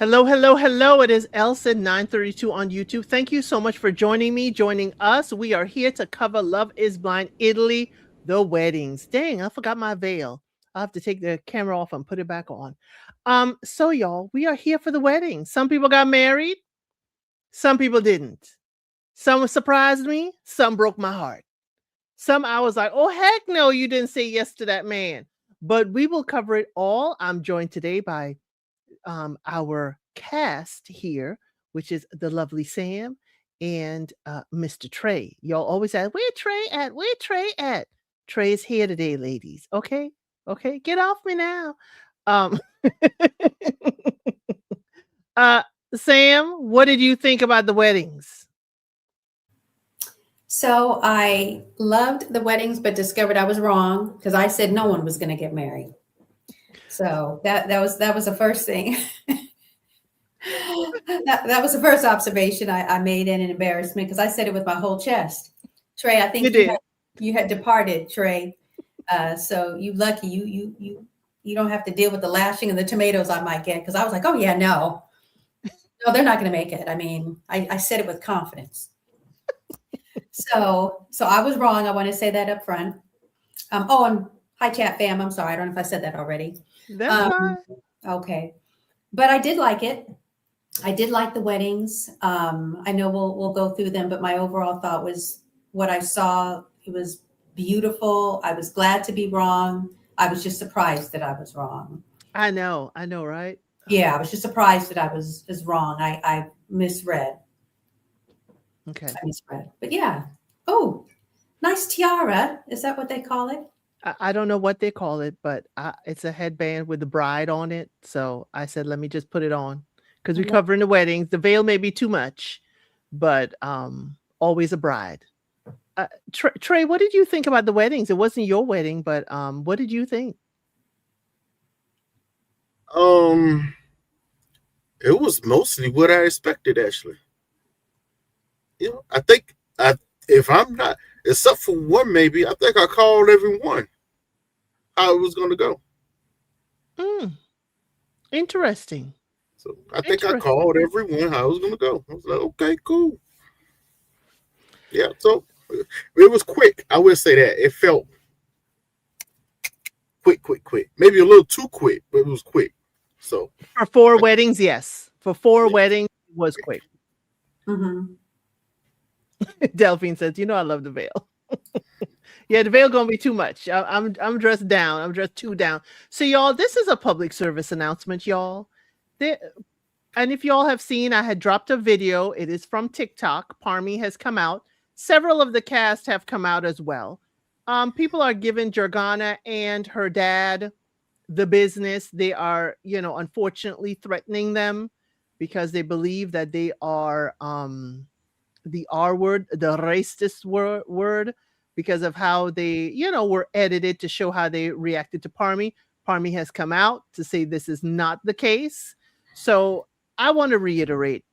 Hello, hello, hello. It is Elsa 932 on YouTube. Thank you so much for joining me, joining us. We are here to cover Love is Blind Italy, the weddings. Dang, I forgot my veil. I'll have to take the camera off and put it back on. So y'all, we are here for the wedding. Some people got married, some people didn't. Some surprised me, some broke my heart. Some I was like, oh heck no, you didn't say yes to that man. But we will cover it all. I'm joined today by our cast here, which is the lovely Sam and Mr. Trey. Y'all always ask, where Trey at? Where Trey at? Trey is here today, ladies. Okay. Okay. Get off me now. Um, uh, Sam, what did you think about the weddings? So I loved the weddings, but discovered I was wrong because I said no one was going to get married. So that was the first thing. that was the first observation I made in an embarrassment because I said it with my whole chest. Trey, I think You did. you had departed, Trey. So you lucky you don't have to deal with the lashing and the tomatoes I might get because I was like, oh yeah, no, they're not going to make it. I mean, I said it with confidence. So I was wrong. I want to say that up front. And hi chat fam. I'm sorry. I don't know if I said that already. That's fine. Okay. But I did like it. I did like the weddings. I know we'll go through them, but my overall thought was what I saw. It was beautiful. I was glad to be wrong. I was just surprised that I was wrong. I know, right? Yeah, I was just surprised that I was wrong. I misread. Okay. I misread. But yeah. Oh, nice tiara. Is that what they call it? I don't know what they call it, but it's a headband with the bride on it. So I said, let me just put it on because we're covering the weddings. The veil may be too much, but always a bride. Trey, what did you think about the weddings? It wasn't your wedding, but what did you think? It was mostly what I expected, actually. I think if I'm not, except for one, maybe I think I called everyone how it was going to go. Interesting. So I think I called everyone how it was going to go. I was like, okay, cool. Yeah, so it was quick. I would say that it felt quick. Maybe a little too quick, but it was quick. So for 4 weddings, yes. For 4 weddings, it was quick. Mm-hmm. Delphine says, I love the veil. Yeah, the veil gonna be too much. I'm dressed down. I'm dressed too down. So y'all, this is a public service announcement, y'all. And if y'all have seen, I had dropped a video. It is from TikTok. Parmi has come out. Several of the cast have come out as well. People are giving Jordana and her dad the business. They are, unfortunately threatening them because they believe that they are the R word, the racist word, because of how they, were edited to show how they reacted to Parmi. Parmi has come out to say this is not the case. So I want to reiterate,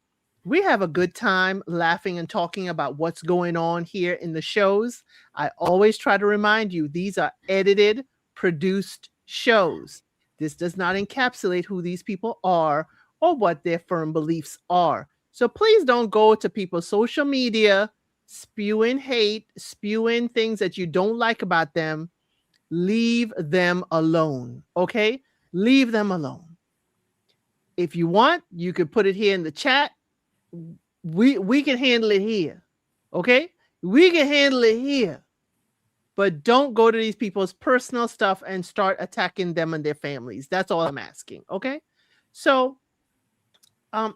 we have a good time laughing and talking about what's going on here in the shows. I always try to remind you, these are edited, produced shows. This does not encapsulate who these people are or what their firm beliefs are. So please don't go to people's social media, spewing hate, spewing things that you don't like about them. Leave them alone, okay? Leave them alone. If you want, you could put it here in the chat. We can handle it here, okay? We can handle it here. But don't go to these people's personal stuff and start attacking them and their families. That's all I'm asking, okay? So,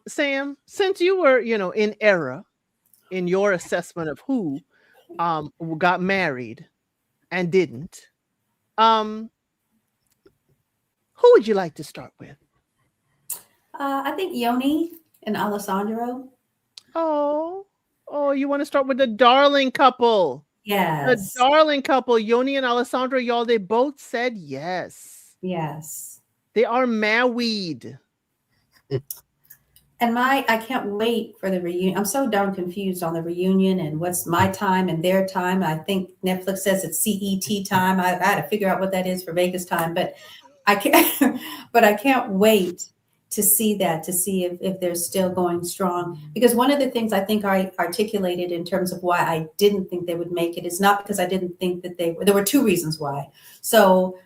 Sam, since you were, in error in your assessment of who got married and didn't, who would you like to start with? I think Yoni and Alessandro. Oh, you want to start with the darling couple? Yes. The darling couple, Yoni and Alessandro, y'all, they both said yes. Yes. They are married. And I can't wait for the reunion. I'm so darn confused on the reunion and what's my time and their time. I think Netflix says it's CET time. I had to figure out what that is for Vegas time, but I can't wait to see that, to see if they're still going strong. Because one of the things I think I articulated in terms of why I didn't think they would make it is not because I didn't think that there were two reasons why. So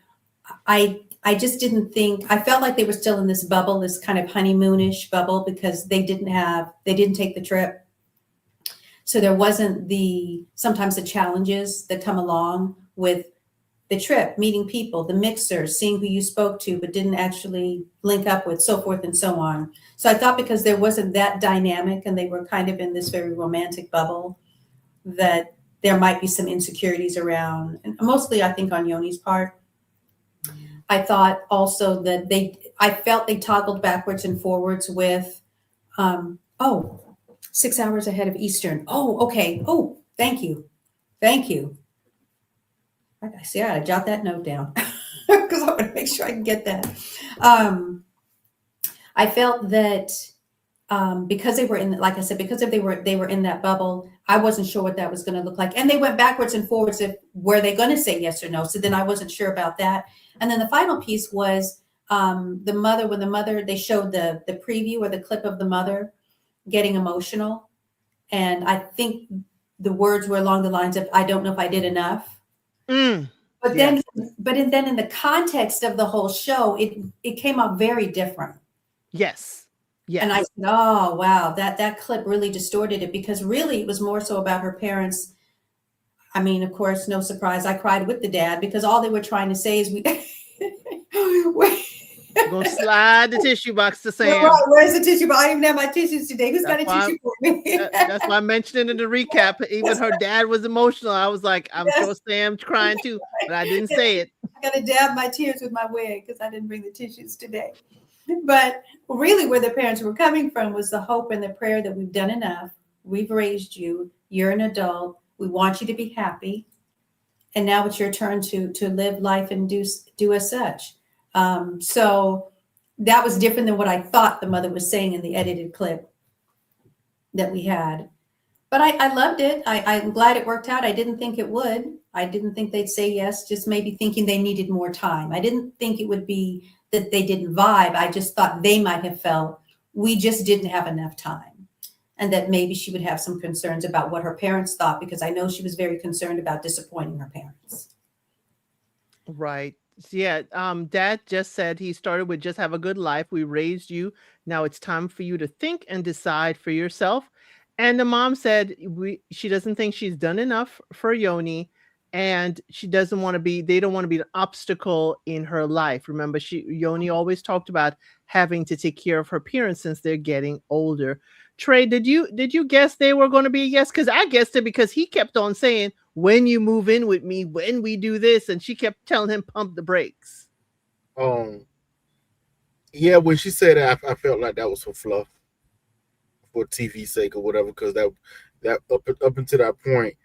I just didn't think, I felt like they were still in this bubble, this kind of honeymoonish bubble, because they didn't take the trip. So there wasn't sometimes the challenges that come along with the trip, meeting people, the mixers, seeing who you spoke to but didn't actually link up with, so forth and so on. So I thought because there wasn't that dynamic and they were kind of in this very romantic bubble, that there might be some insecurities around, and mostly I think on Yoni's part. I thought also that I felt they toggled backwards and forwards with, 6 hours ahead of Eastern. Oh, okay. Oh, thank you. Thank you. I see, I gotta jot that note down because I want to make sure I can get that. I felt that because they were in, like I said, because if they were in that bubble, I wasn't sure what that was going to look like. And they went backwards and forwards if were they going to say yes or no. So then I wasn't sure about that. And then the final piece was when the mother, they showed the preview or the clip of the mother getting emotional. And I think the words were along the lines of, I don't know if I did enough. But then, then in the context of the whole show, it came out very different. Yes. Yes. And I said, oh, wow, that clip really distorted it, because really it was more so about her parents. I mean, of course, no surprise, I cried with the dad, because all they were trying to say is we're going to slide the tissue box to Sam. Right, where's the tissue box? I didn't have my tissues today. Who's got a tissue for me? That's why I mentioned it in the recap. Even her dad was emotional. I was like, I'm sure Sam's crying too, but I didn't say it. I got to dab my tears with my wig because I didn't bring the tissues today. But really where the parents were coming from was the hope and the prayer that we've done enough. We've raised you. You're an adult. We want you to be happy. And now it's your turn to live life and do as such. So that was different than what I thought the mother was saying in the edited clip that we had. But I loved it. I'm glad it worked out. I didn't think it would. I didn't think they'd say yes, just maybe thinking they needed more time. I didn't think it would be that they didn't vibe. I just thought they might have felt we just didn't have enough time. And that maybe she would have some concerns about what her parents thought, because I know she was very concerned about disappointing her parents. Right. Yeah. Dad just said he started with just have a good life. We raised you. Now it's time for you to think and decide for yourself. And the mom said she doesn't think she's done enough for Yoni, and she doesn't want to be, they don't want to be an obstacle in her life. Remember, Yoni always talked about having to take care of her parents since they're getting older. Trey, did you guess they were going to be a yes? Because I guessed it because he kept on saying, when you move in with me, when we do this, and she kept telling him pump the brakes. Yeah, when she said that, I felt like that was for fluff, for TV's sake or whatever, because that up until that point,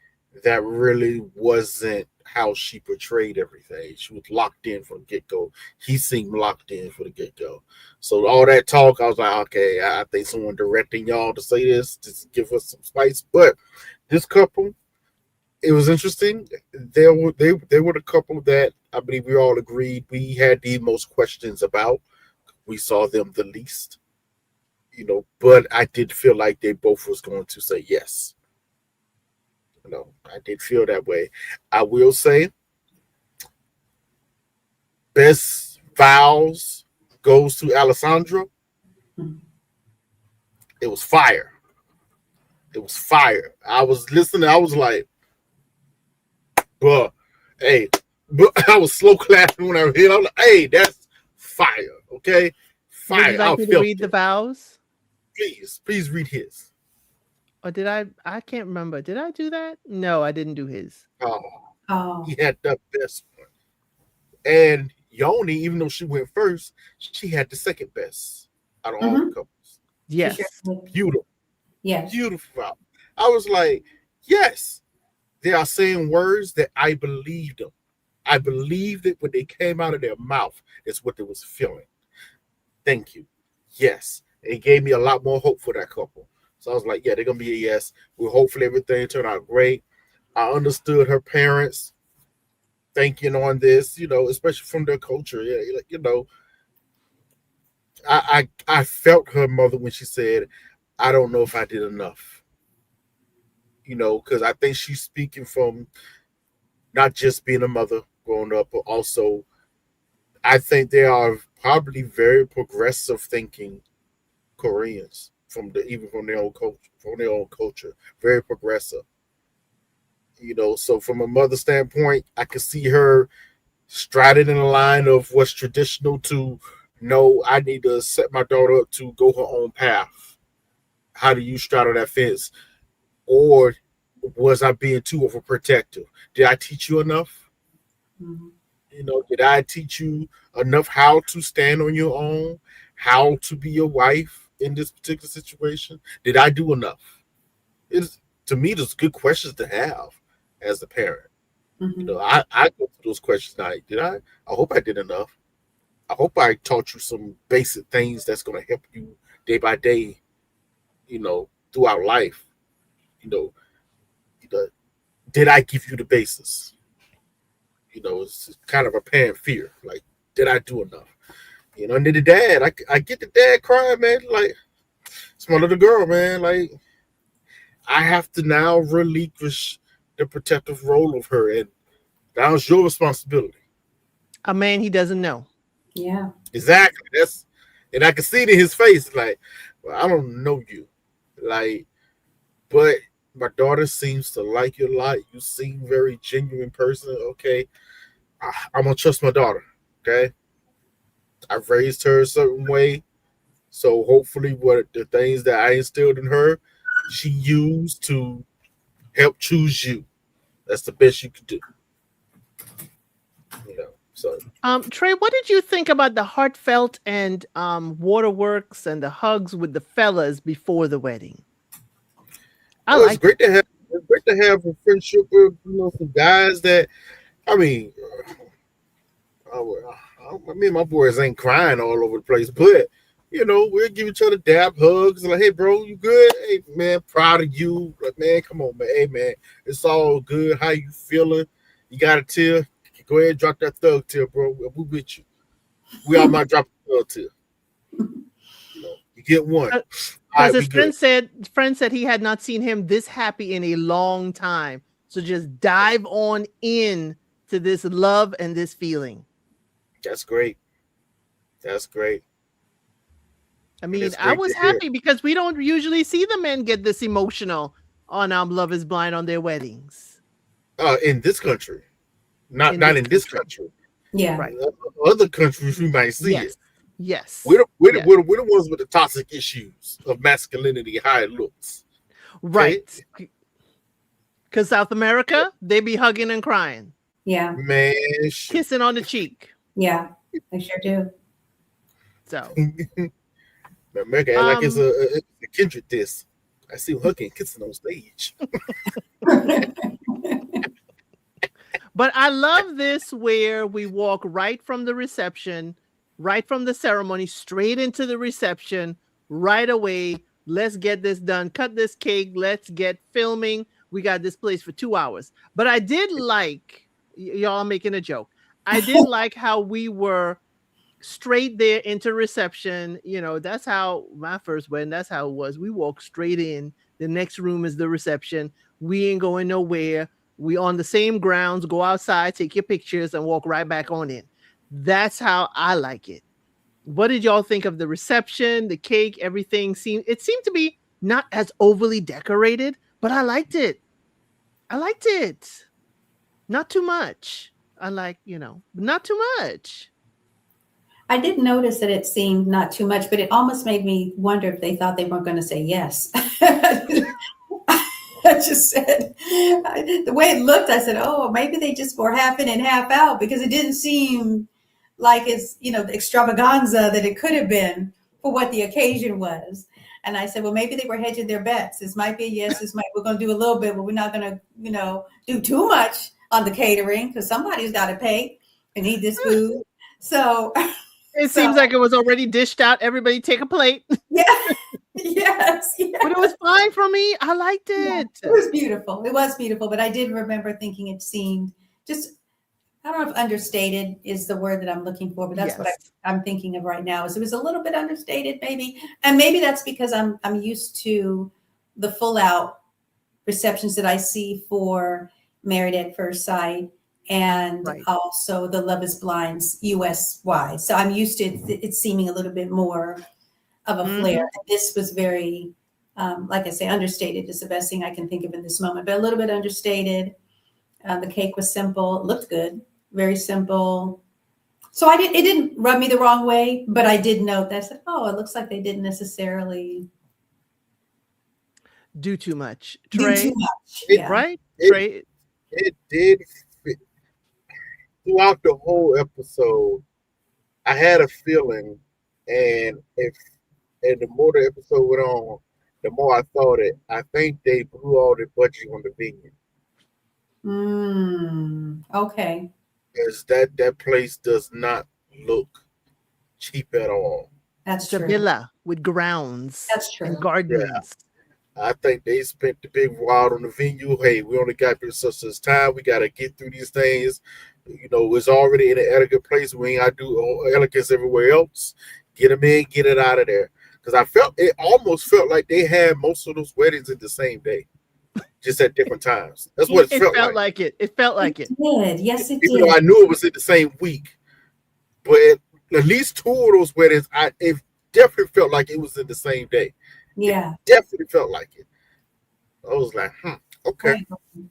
that really wasn't how she portrayed everything. She was locked in from the get-go. He seemed locked in for the get-go. So all that talk, I was like, okay, I think someone directing y'all to say this to give us some spice. But this couple, it was interesting. They were the couple that I believe we all agreed we had the most questions about. We saw them the least, but I did feel like they both was going to say yes. I did feel that way. I will say, best vows goes to Alessandra. It was fire. It was fire. I was listening. I was like, but I was slow clapping when I hit. I was like, hey, that's fire. Okay, fire. Would you like me to read the vows? Please read his. Or did I can't remember. Did I do that? No, I didn't do his. Oh. He had the best one. And Yoni, even though she went first, she had the second best out of all the couples. Yes. Beautiful. Yes. Beautiful. I was like, yes, they are saying words that I believed them. I believed it when they came out of their mouth. It's what they was feeling. Thank you. Yes. It gave me a lot more hope for that couple. So I was like, yeah, they're going to be a yes. Well, hopefully everything turned out great. I understood her parents thinking on this, especially from their culture. Yeah, I felt her mother when she said, "I don't know if I did enough." Because I think she's speaking from not just being a mother growing up, but also I think they are probably very progressive thinking Koreans even from their own culture, very progressive. So from a mother standpoint, I can see her striding in the line of what's traditional to no, I need to set my daughter up to go her own path. How do you straddle that fence? Or was I being too overprotective? Did I teach you enough? Mhm. Did I teach you enough how to stand on your own, how to be a wife in this particular situation? Did I do enough? It's To me, those good questions to have as a parent. Mhm. I go through those questions now. Did I? I hope I did enough. I hope I taught you some basic things that's going to help you day by day, throughout life. You know, did I give you the basis? It's kind of a parent fear. Like, did I do enough? And then the dad, I get the dad crying, man. Like, it's my little girl, man. Like, I have to now relinquish the protective role of her, and that was your responsibility. A man he doesn't know. Yeah. Exactly. And I can see it in his face. Like, well, I don't know you, like, but my daughter seems to like you a lot. You seem very genuine person. Okay, I'm gonna trust my daughter. Okay, I've raised her a certain way, so hopefully, what the things that I instilled in her, she used to help choose you. That's the best you could do. So Trey, what did you think about the heartfelt and waterworks and the hugs with the fellas before the wedding? I well, it's liked great it. to have. It's great to have a friendship with some guys that. I mean, me and my boys ain't crying all over the place, but we'll give each other dab hugs. Like, hey, bro, you good? Hey, man, proud of you. Like, man, come on, man. Hey, man, it's all good. How you feeling? You got a tear? Go ahead and drop that thug tear, bro. We with you. We all might drop a thug tear. You get one. All Because right, his we good. friend said he had not seen him this happy in a long time. So just dive on in to this love and this feeling. That's great. That's great. I And mean, it's I great was to hear. happy because we don't usually see the men get this emotional on Love is Blind on their weddings In this country, not in not this in this country. country. Yeah. Right. Other countries, we might see it. Yes. Yes. We're the, we're, the, Yes. we're, the, we're the ones with the toxic issues of masculinity, how it looks. Okay, Right. Because South America, they be hugging and crying, Yeah. man, shoot. kissing on the cheek. Yeah. I sure do. So, America act like it's um, a kindred this. I see hugging, kissing on stage. but I love this where we walk right from the reception, right from the ceremony, straight into the reception, right away. Let's get this done. Cut this cake. Let's get filming. We got this place for 2 hours. But I did like, y'all making a joke. I did like how we were straight there into reception. That's how my first wedding, that's how it was. We walk straight in. The next room is the reception. We ain't going nowhere. We on the same grounds, go outside, take your pictures, and walk right back on in. That's how I like it. What did y'all think of the reception, the cake, everything? Seemed to be not as overly decorated, but I liked it. I liked it. Not too much. I like, not too much. I did notice that it seemed not too much, but it almost made me wonder if they thought they weren't going to say yes. I just said, the way it looked, I said, oh, maybe they just were half in and half out because it didn't seem like it's, the extravaganza that it could have been for what the occasion was. And I said, well, maybe they were hedging their bets. This might be a yes. We're going to do a little bit, but we're not going to, do too much on the catering because somebody's got to pay and eat this food. So, It seems like it was already dished out. Everybody take a plate. yeah, yes, But it was fine for me. I liked yeah. it. It was beautiful. It was beautiful, but I did remember thinking it seemed just I don't know if understated is the word that I'm looking for, but that's what Yes. I'm thinking of right now. Is it was a little bit understated, maybe, and maybe that's because I'm used to the full out receptions that I see for Married at First Sight and Right. also the Love Is Blind's US wide. So I'm used to it seeming a little bit more of a flair. Mhm. This was very, like I say, understated is the best thing I can think of in this moment, but a little bit understated. The cake was simple, it looked good, very simple. So it didn't rub me the wrong way, but I did note that I said, oh, it looks like they didn't necessarily Do too much. do too Trey, much. It Yeah. right? it Trey, it did fit throughout the whole episode. I had a feeling, and the more the episode went on, the more I thought it. I think they blew all the budget on the venue. Okay. Because that place does not look cheap at all. That's it's a true. villa with grounds That's and true. Yeah, gardens. I think they spent the big wad on the venue. Hey, we only got this such time. We got to get through these things. It's already in an elegant place. We ain't got to do elegance everywhere else. Get them in, get it out of there. Because it almost felt like they had most of those weddings in the same day, just at different times. That's what it It felt felt like. like it. It felt like It it. did. Yes, it Even did. though I knew it was in the same week, but at least two of those weddings, it definitely felt like it was in the same day. It Yeah. definitely felt like it. I was like, okay. Right.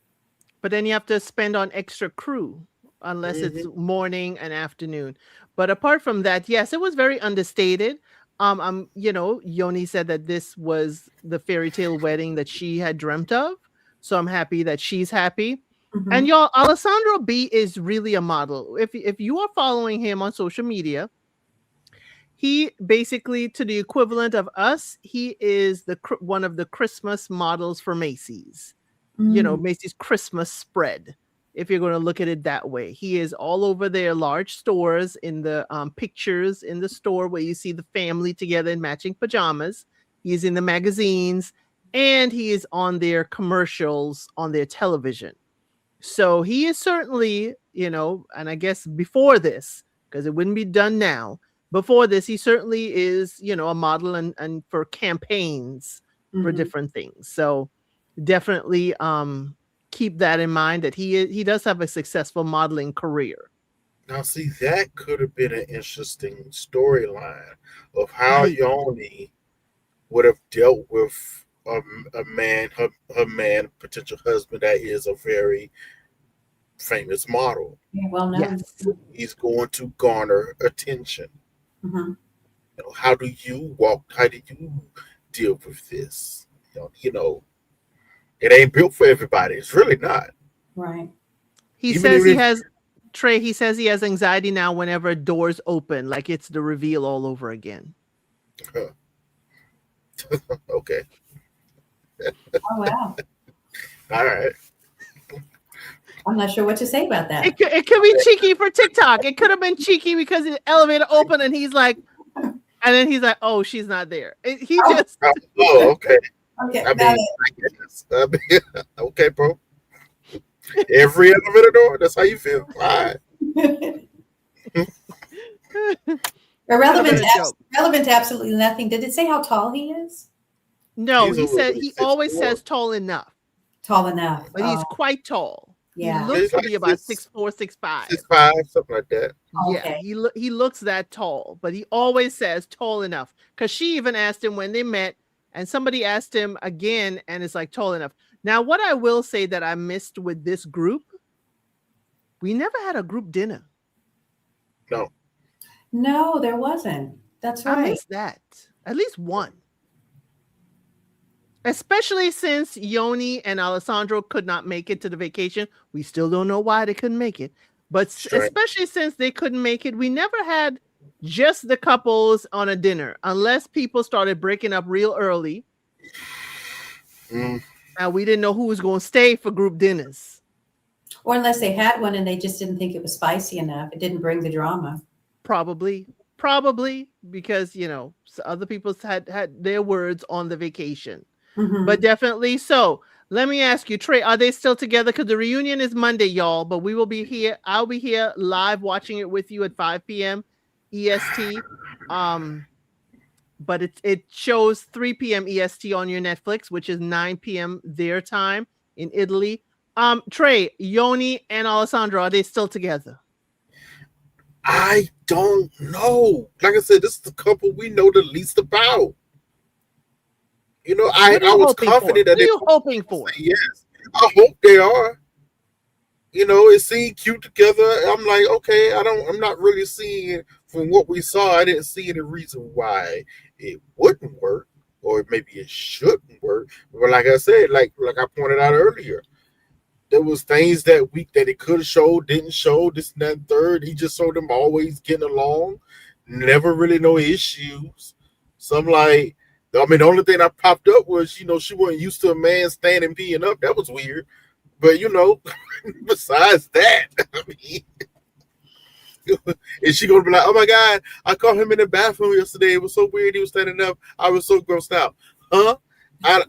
But then you have to spend on extra crew unless it's Mm-hmm. morning and afternoon. But apart from that, yes, it was very understated. Yoni said that this was the fairy tale wedding that she had dreamt of. So I'm happy that she's happy. And Mhm. y'all, Alessandro B is really a model. If you are following him on social media, he basically to the equivalent of us, he is one of the Christmas models for Macy's. Mm. Macy's Christmas spread. If you're going to look at it that way, he is all over their large stores in the pictures in the store where you see the family together in matching pajamas. He's in the magazines and he is on their commercials on their television. So he is certainly, and I guess before this, because it wouldn't be done now, before this, he certainly is, a model and for campaigns for Mhm. different things. So definitely keep that in mind that he does have a successful modeling career. Now, see, that could have been an interesting storyline of how Right. Yoni would have dealt with a man, her man, potential husband that is a very famous model. Yeah, well known. Yes. He's going to garner attention. Mhm. How do you walk? How do you deal with this? It ain't built for everybody. It's really not. Right. He Even says he if has Trey, he says he has anxiety now whenever doors open, like it's the reveal all over again. okay, Oh wow. all right. I'm not sure what to say about that. It could be cheeky for TikTok. It could have been cheeky because the elevator opened and he's like, oh, she's not there. He Oh, just Oh, okay. okay. I Got mean, I guess. Okay, bro. Every elevator door. That's how you feel. All right. it. could have been Irrelevant. a joke. Relevant to absolutely nothing. Did it say how tall he is? No, He's he over said like he always 6'4". says tall enough, Tall enough. but he's Oh, quite tall. He yeah. looks He's to like be about 6'4", 6'5". 6'5", something like that. Yeah, Okay. he looks that tall, but he always says tall enough. Because she even asked him when they met, and somebody asked him again, and it's like tall enough. Now, what I will say that I missed with this group, we never had a group dinner. No. No, there wasn't. That's I right. missed that. At least one. Especially since Yoni and Alessandro could not make it to the vacation. We still don't know why they couldn't make it. But Strange. especially since they couldn't make it, we never had just the couples on a dinner unless people started breaking up real early. Mm, And we didn't know who was going to stay for group dinners. Or unless they had one and they just didn't think it was spicy enough. It didn't bring the drama. Probably because, other people had their words on the vacation. But definitely so. Let me ask you, Trey, are they still together? Because the reunion is Monday, y'all, but we will be here. I'll be here live watching it with you at 5 p.m. EST. But it shows 3 p.m. EST on your Netflix, which is 9 p.m. their time in Italy. Trey, Yoni, and Alessandro, are they still together? I don't know. Like I said, this is the couple we know the least about. You know, I was confident that what are you hoping for? Yes, I hope they are. You know, it seemed cute together. I'm like, okay, I'm not really seeing from what we saw. I didn't see any reason why it wouldn't work, or maybe it shouldn't work. But like I said, like I pointed out earlier, there was things that week that it could have showed, didn't show, this and that and third. He just showed them always getting along, never really no issues. So I'm like, I mean, the only thing that popped up was, you know, she wasn't used to a man standing peeing up. That was weird. But, you know, besides that, I mean, is she going to be like, oh my God, I caught him in the bathroom yesterday. It was so weird. He was standing up. I was so grossed out. Huh? I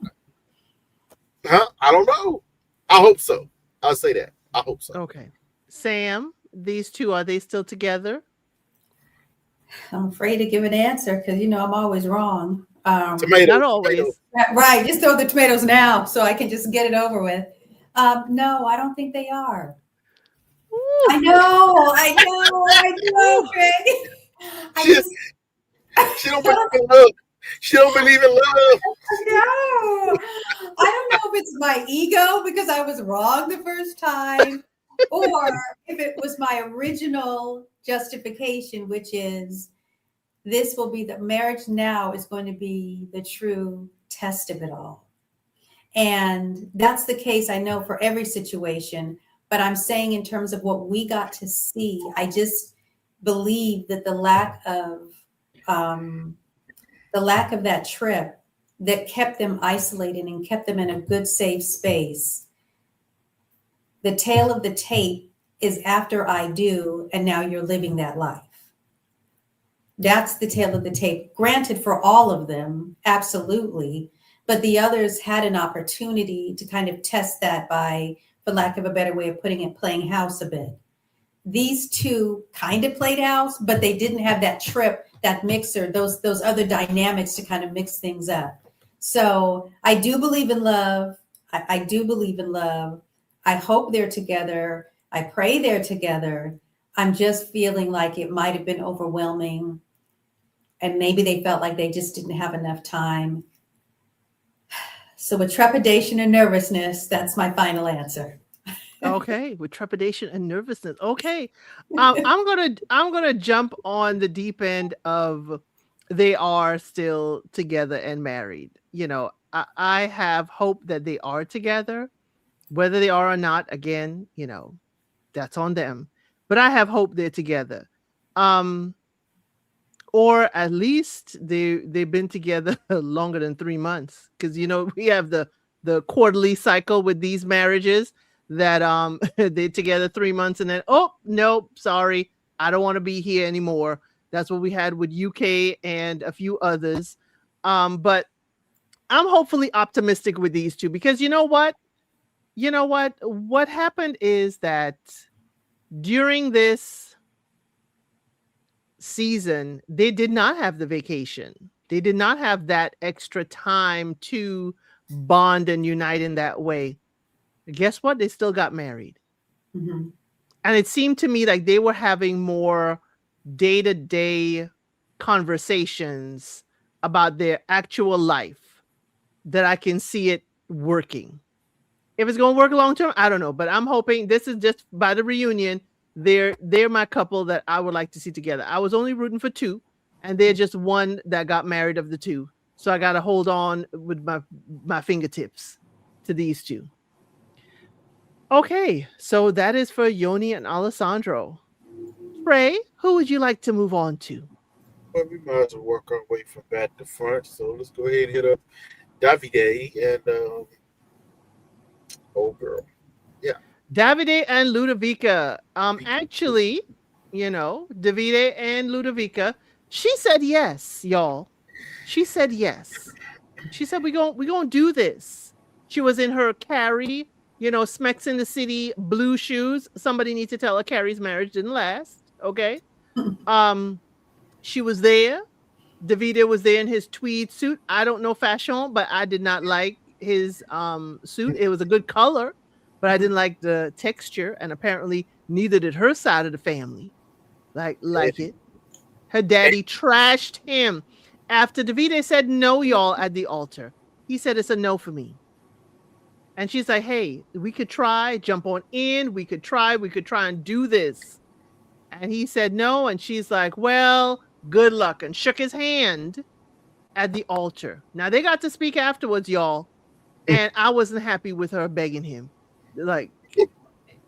don't know. I hope so. I'll say that. I hope so. Okay. Sam, these two, are they still together? I'm afraid to give an answer because, you know, I'm always wrong. Tomatoes. Not always. Tomatoes. Right. Just throw the tomatoes now so I can just get it over with. No, I don't think they are. Ooh. I know, Trey. She don't believe in love. She don't believe in love. No. I don't know if it's my ego because I was wrong the first time, or if it was my original justification, which is this will be the marriage now is going to be the true test of it all. And that's the case, I know, for every situation. But I'm saying in terms of what we got to see, I just believe that the lack of that trip that kept them isolated and kept them in a good, safe space. The tail of the tape is after I do, and now you're living that life. That's the tail of the tape. Granted, for all of them, absolutely. But the others had an opportunity to kind of test that by, for lack of a better way of putting it, playing house a bit. These two kind of played house, but they didn't have that trip, that mixer, those other dynamics to kind of mix things up. So I do believe in love. I do believe in love. I hope they're together. I pray they're together. I'm just feeling like it might have been overwhelming. And maybe they felt like they just didn't have enough time. So with trepidation and nervousness, that's my final answer. Okay, with trepidation and nervousness. Okay, I'm gonna jump on the deep end of they are still together and married. You know, I have hope that they are together, whether they are or not. Again, you know, that's on them. But I have hope they're together, or at least they've been together longer than 3 months. Because you know we have the quarterly cycle with these marriages that they're together 3 months and then, oh no, sorry, I don't want to be here anymore. That's what we had with UK and a few others. But I'm hopefully optimistic with these two because you know what what happened is that during this season they did not have the vacation. They did not have that extra time to bond and unite in that way. Guess what? They still got married. Mm-hmm. And it seemed to me like they were having more day-to-day conversations about their actual life that I can see it working. If it's going to work long term, I don't know. But I'm hoping this is just by the reunion. They're my couple that I would like to see together. I was only rooting for two, and they're just one that got married of the two. So I got to hold on with my fingertips to these two. Okay, so that is for Yoni and Alessandro. Ray, who would you like to move on to? Well, we might as well work our way from back to front. So let's go ahead and hit up Davide and old girl. Yeah. Davide and Ludovica. Actually, you know, Davide and Ludovica, she said yes, y'all. She said yes. She said, we gonna do this. She was in her Carrie, Smecks in the City blue shoes. Somebody needs to tell her Carrie's marriage didn't last. Okay. Um, she was there. Davide was there in his tweed suit. I don't know fashion, but I did not like his suit. It was a good color, but I didn't like the texture, and apparently neither did her side of the family like it. Her daddy trashed him after Davide said no, y'all, at the altar. He said it's a no for me. And she's like, hey, we could try, jump on in. We could try and do this. And he said no. And she's like, well, good luck. And shook his hand at the altar. Now they got to speak afterwards, y'all. And I wasn't happy with her begging him. Like,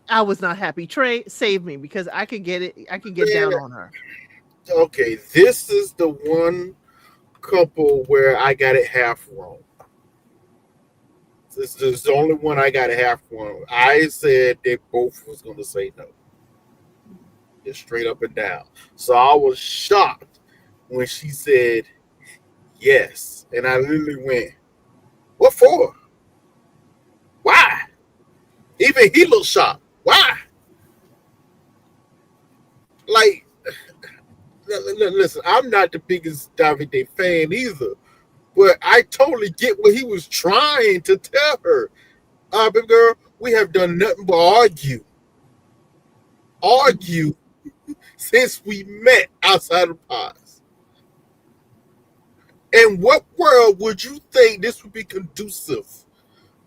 I was not happy. Trey, save me, because I could get it. I could get down on her. Okay, this is the one couple where I got it half wrong. This is the only one I got it half wrong. I said they both was going to say no. Just straight up and down. So I was shocked when she said yes. And I literally went, what for? Why? Even he looked shocked. Why? Like, listen, I'm not the biggest Davide fan either, but I totally get what he was trying to tell her. Baby girl, we have done nothing but argue since we met outside of Pies. In what world would you think this would be conducive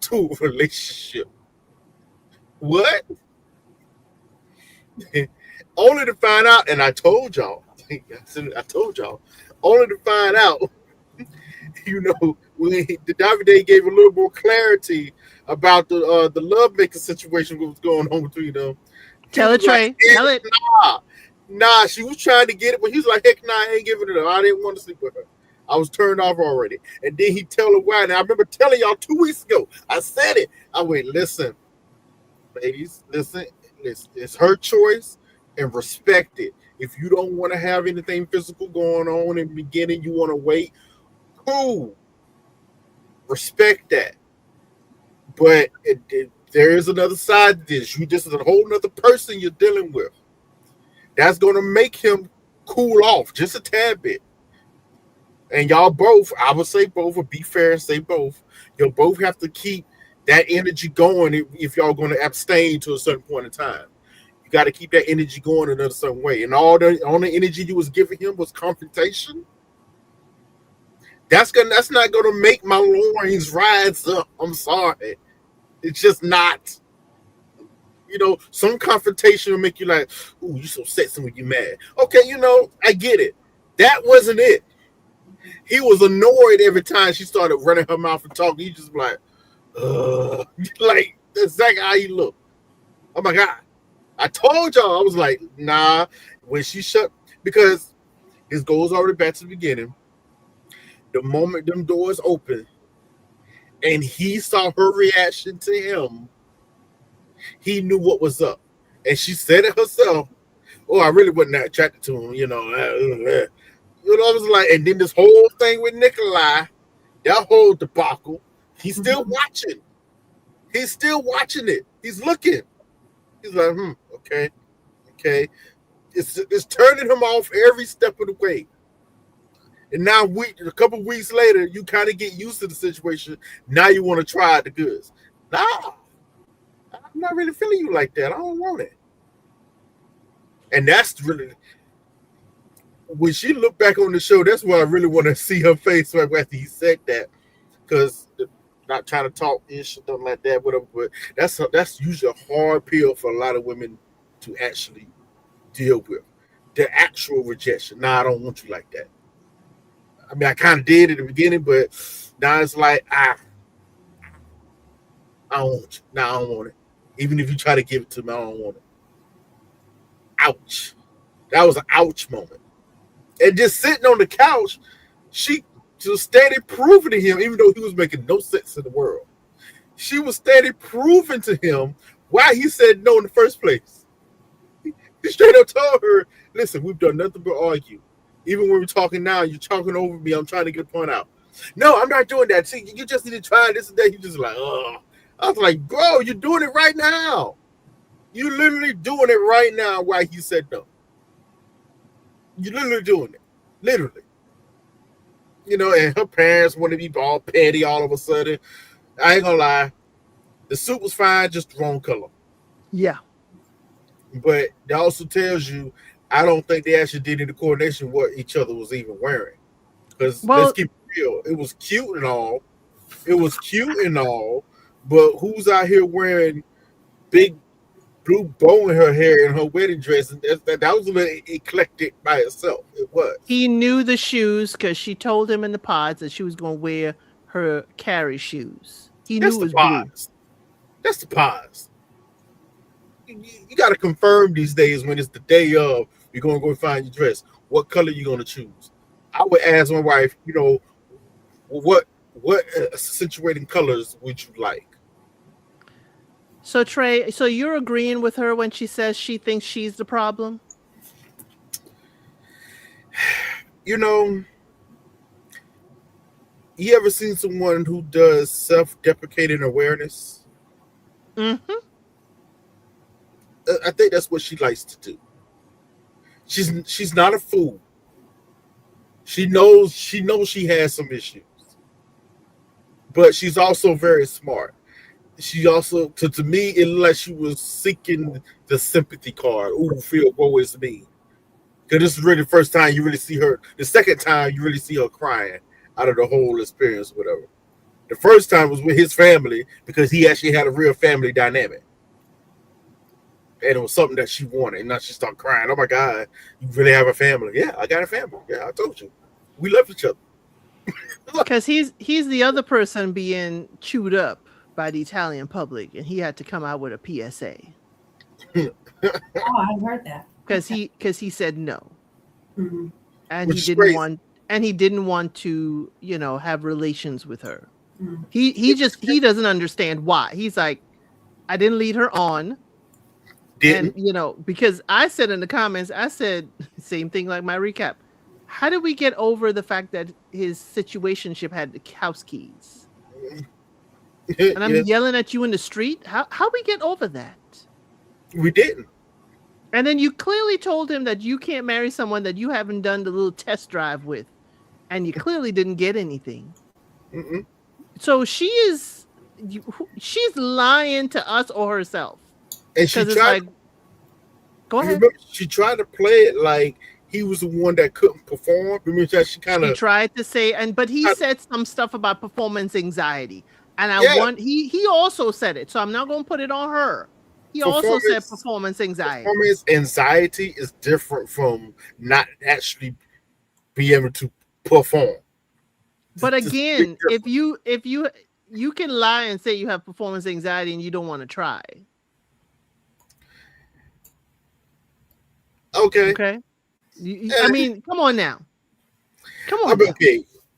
to a relationship? What? Only to find out, and I told y'all, only to find out, when the Davide gave a little more clarity about the love making situation, what was going on between them. Tell it, Trey. Tell it. Nah, she was trying to get it, but he's like, heck nah, I ain't giving it up. I didn't want to sleep with her. I was turned off already. And then he tell her why. And I remember telling y'all 2 weeks ago, I said it. I went, listen, ladies, listen, it's her choice and respect it. If you don't want to have anything physical going on in the beginning, you want to wait, cool. Respect that. But there is another side to this. This is a whole nother person you're dealing with. That's going to make him cool off just a tad bit. And y'all both, I would say both, or be fair and say both, you'll both have to keep that energy going if y'all going to abstain to a certain point in time. You got to keep that energy going in a certain way. And all the energy you was giving him was confrontation. That's not gonna make my loins rise up. I'm sorry. It's just not. Some confrontation will make you like, ooh, you so sexy when you mad. Okay, I get it. That wasn't it. He was annoyed every time she started running her mouth and talking. He just like, like that's exactly how he looked. Oh my God. I told y'all, I was like, nah. When she shut, because his goals already back to the beginning. The moment them doors open and he saw her reaction to him, he knew what was up. And she said it herself. Oh, I really wasn't that attracted to him, I was like, and then this whole thing with Nikolai, that whole debacle, he's still watching. He's still watching it. He's looking. He's like, okay. It's turning him off every step of the way. And now, a couple weeks later, you kind of get used to the situation. Now you want to try the goods. Nah, I'm not really feeling you like that. I don't want it. And that's really, when she looked back on the show, that's where I really want to see her face right after he said that. Because not trying to talk ish or something like that, whatever. But that's usually a hard pill for a lot of women to actually deal with. The actual rejection. Nah, I don't want you like that. I mean, I kind of did at the beginning, but now it's like, I don't want you. Nah, I don't want it. Even if you try to give it to me, I don't want it. Ouch. That was an ouch moment. And just sitting on the couch, she was steady proving to him, even though he was making no sense in the world. She was steady proving to him why he said no in the first place. He straight up told her, listen, we've done nothing but argue. Even when we're talking now, you're talking over me. I'm trying to get a point out. No, I'm not doing that. See, you just need to try this and that. You just like, oh. I was like, bro, you're doing it right now. You're literally doing it right now. Why he said no? You're literally doing it, literally. And her parents want to be all petty all of a sudden. I ain't gonna lie, the suit was fine, just the wrong color. Yeah. But that also tells you, I don't think they actually did any coordination what each other was even wearing. Because let's keep it real, it was cute and all. But who's out here wearing big blue bow in her hair and her wedding dress? And that was a little eclectic by itself. It was. He knew the shoes because she told him in the pods that she was going to wear her carry shoes. He knew it was blue. That's the pods. You got to confirm these days when it's the day of, you're going to go find your dress. What color you going to choose? I would ask my wife, what accentuating colors would you like? So Trey, so you're agreeing with her when she says she thinks she's the problem? You ever seen someone who does self-deprecating awareness? Mm-hmm. I think that's what she likes to do. She's not a fool. She knows she has some issues, but she's also very smart. She also, to me, it looked like she was seeking the sympathy card. Ooh, feel woe is me. Because this is really the first time you really see her. The second time you really see her crying out of the whole experience, whatever. The first time was with his family because he actually had a real family dynamic. And it was something that she wanted. And now she started crying. Oh my God, you really have a family? Yeah, I got a family. Yeah, I told you. We love each other. Because he's the other person being chewed up by the Italian public, and he had to come out with a PSA. Oh, I heard that. Because he said no. Mm-hmm. And he didn't want to, have relations with her. Mm-hmm. He doesn't understand why. He's like, I didn't lead her on. And because I said in the comments, I said same thing like my recap. How did we get over the fact that his situationship had the house keys? And I'm yelling at you in the street. How we get over that? We didn't. And then you clearly told him that you can't marry someone that you haven't done the little test drive with, and you clearly didn't get anything. Mm-mm. So she's lying to us or herself. And she tried. Go ahead. Remember, she tried to play it like he was the one that couldn't perform. Remember that she tried to say, but he said some stuff about performance anxiety, and he also said it. So I'm not going to put it on her. He also said performance anxiety. Performance anxiety is different from not actually being able to perform. But again, if you can lie and say you have performance anxiety and you don't want to try. Okay. I mean, come on now. Come on.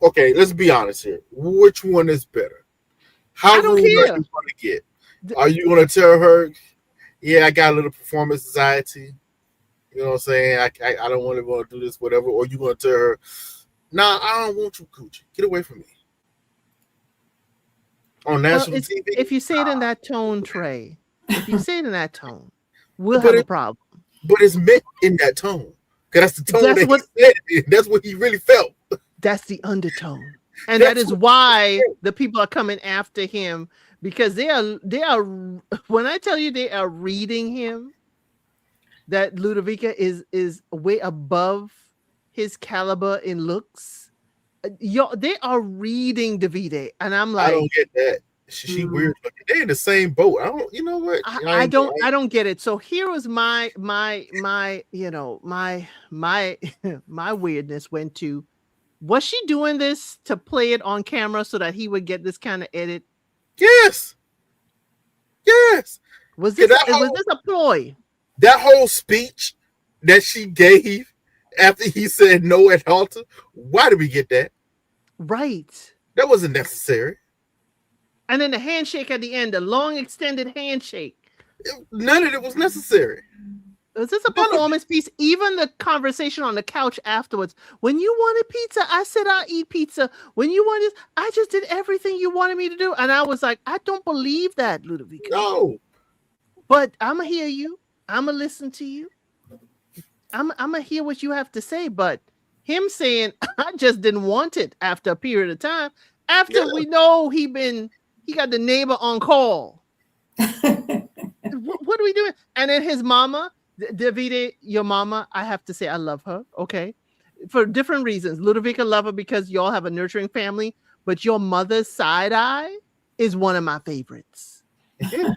Okay. Let's be honest here. Which one is better? How rude are you going to get? Are you going to tell her, yeah, I got a little performance anxiety? You know what I'm saying? I don't want to do this, whatever. Or you going to tell her, nah, I don't want you, Coochie. Get away from me. On national TV? If you say it in that tone, Trey, we'll have a problem. But it's meant in that tone. Because that's the tone he said. That's what he really felt. That's the undertone. And that is why the people are coming after him, because they are when I tell you they are reading him, that Ludovica is way above his caliber in looks. They are reading Davide, and I'm like, I don't get that. She weird looking. They're in the same boat. I don't. You know what? I don't get it. So here was my my weirdness went to. Was she doing this to play it on camera so that he would get this kind of edit? Yes. Was this a ploy? That whole speech that she gave after he said no at Halter, why did we get that? Right. That wasn't necessary. And then the handshake at the end, the long extended handshake. None of it was necessary. Was this a performance piece? Even the conversation on the couch afterwards. When you wanted pizza, I said I'll eat pizza. When you wanted, I just did everything you wanted me to do. And I was like, I don't believe that, Ludovica. No. But I'm going to hear you. I'm going to listen to you. I'm going to hear what you have to say. But him saying, I just didn't want it after a period of time. After we know he got the neighbor on call. What are we doing? And then his mama, Davide, your mama, I have to say I love her, okay? For different reasons. Ludovica love her because y'all have a nurturing family, but your mother's side eye is one of my favorites.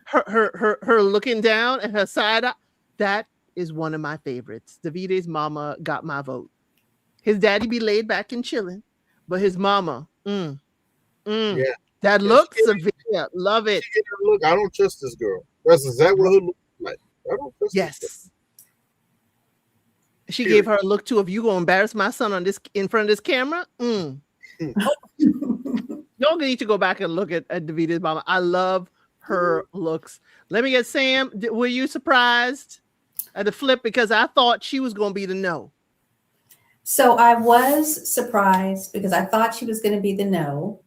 her looking down and her side eye, that is one of my favorites. Davide's mama got my vote. His daddy be laid back and chilling, but his mama, Yeah. That look, Sevilla, love it. Look, I don't trust this girl. That's exactly what her look like. I don't trust this girl. She gave her a look too. If you gonna embarrass my son in front of this camera, y'all need to go back and look at Davide's mama. I love her looks. Let me get Sam. Were you surprised at the flip? Because I thought she was gonna be the no. So I was surprised because I thought she was going to be the no,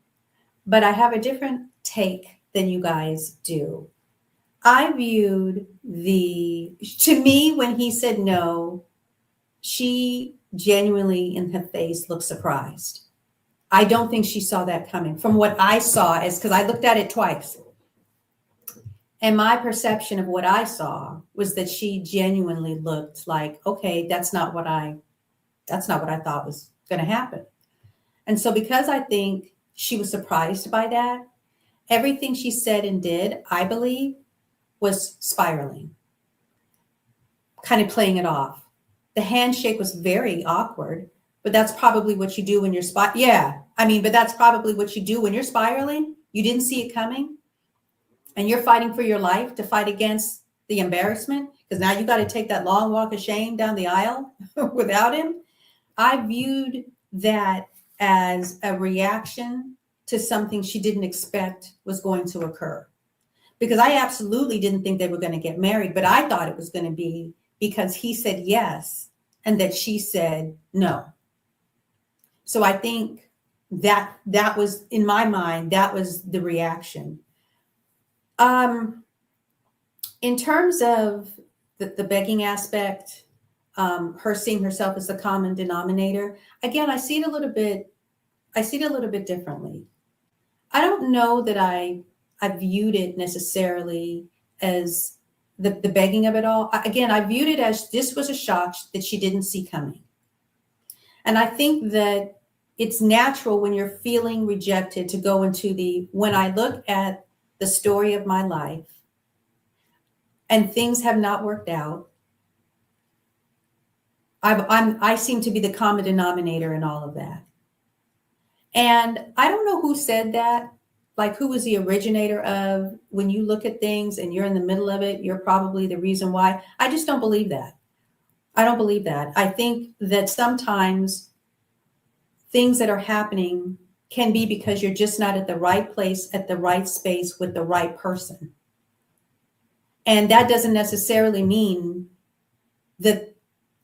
but I have a different take than you guys do. I viewed to me, when he said no, she genuinely in her face looked surprised. I don't think she saw that coming from what I saw, because I looked at it twice. And my perception of what I saw was that she genuinely looked like, okay, that's not what I thought was going to happen. And so because I think she was surprised by that, everything she said and did, I believe, was spiraling, kind of playing it off. The handshake was very awkward, but that's probably what you do when you're but that's probably what you do when you're spiraling. You didn't see it coming, and you're fighting for your life to fight against the embarrassment, because now you got to take that long walk of shame down the aisle without him. I viewed that as a reaction to something she didn't expect was going to occur. Because I absolutely didn't think they were going to get married, but I thought it was going to be because he said yes and that she said no. So I think that was, in my mind, that was the reaction. In terms of the begging aspect, her seeing herself as the common denominator, again, I see it a little bit differently. I don't know that I viewed it necessarily as the begging of it all. Again, I viewed it as this was a shock that she didn't see coming. And I think that it's natural when you're feeling rejected to go into when I look at the story of my life and things have not worked out, I seem to be the common denominator in all of that. And I don't know who said that, like who was the originator of, when you look at things and you're in the middle of it, you're probably the reason why. I just don't believe that. I don't believe that. I think that sometimes things that are happening can be because you're just not at the right place, at the right space with the right person. And that doesn't necessarily mean that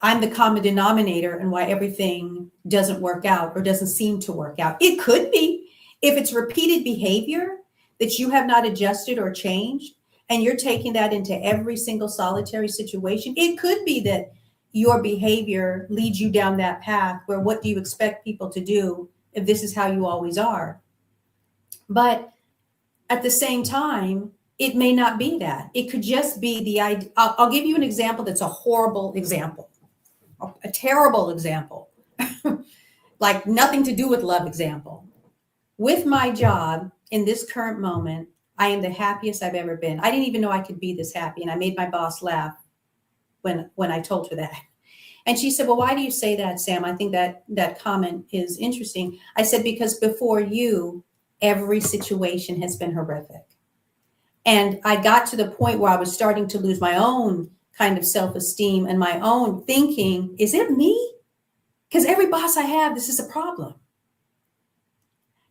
I'm the common denominator and why everything doesn't work out or doesn't seem to work out. It could be, if it's repeated behavior that you have not adjusted or changed, and you're taking that into every single solitary situation. It could be that your behavior leads you down that path where what do you expect people to do if this is how you always are? But at the same time, it may not be that. It could just be the idea. I'll give you an example that's a horrible example. A terrible example, like nothing to do with love example. With my job in this current moment, I am the happiest I've ever been. I didn't even know I could be this happy. And I made my boss laugh when I told her that. And she said, well, why do you say that, Sam? I think that comment is interesting. I said, because before you, every situation has been horrific. And I got to the point where I was starting to lose my own kind of self-esteem and my own thinking, is it me? Because every boss I have, this is a problem.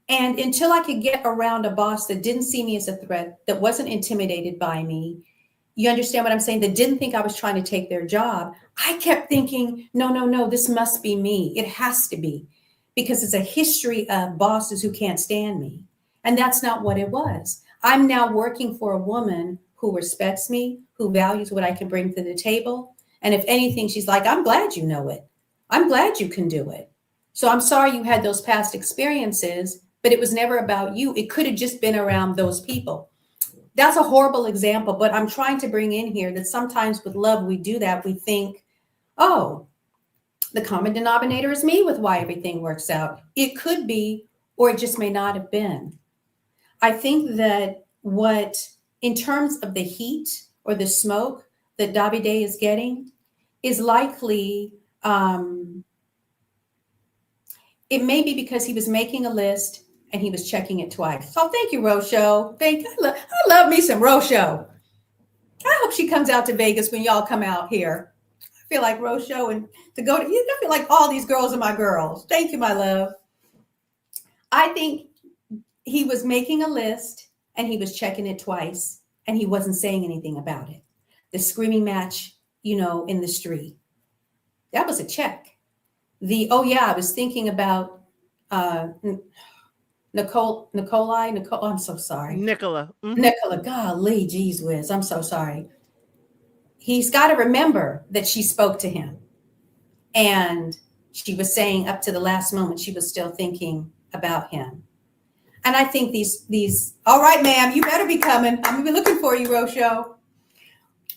And until I could get around a boss that didn't see me as a threat, that wasn't intimidated by me, You understand what I'm saying? That didn't think I was trying to take their job. I kept thinking, no, no, no, this must be me. It has to be, because it's a history of bosses who can't stand me. And that's not what it was. I'm now working for a woman who respects me, who values what I can bring to the table. And if anything, she's like, I'm glad you know it. I'm glad you can do it. So I'm sorry you had those past experiences, but it was never about you. It could have just been around those people. That's a horrible example, but I'm trying to bring in here that sometimes with love, we do that. We think, oh, the common denominator is me with why everything works out. It could be, or it just may not have been. I think that what, in terms of the heat or the smoke that Davide is getting, is likely, it may be because he was making a list and he was checking it twice. So thank you, Rosho. I love me some Rosho. I hope she comes out to Vegas when y'all come out here. I feel like Rosho and I feel like all these girls are my girls. Thank you, my love. I think he was making a list and he was checking it twice and he wasn't saying anything about it. The screaming match, in the street. That was a check. I was thinking about Nicole, I'm so sorry. Nicola. Mm-hmm. Nicola, golly, geez whiz, I'm so sorry. He's got to remember that she spoke to him. And she was saying up to the last moment, she was still thinking about him. And I think these, all right, ma'am, you better be coming. I'm gonna be looking for you, Rosho.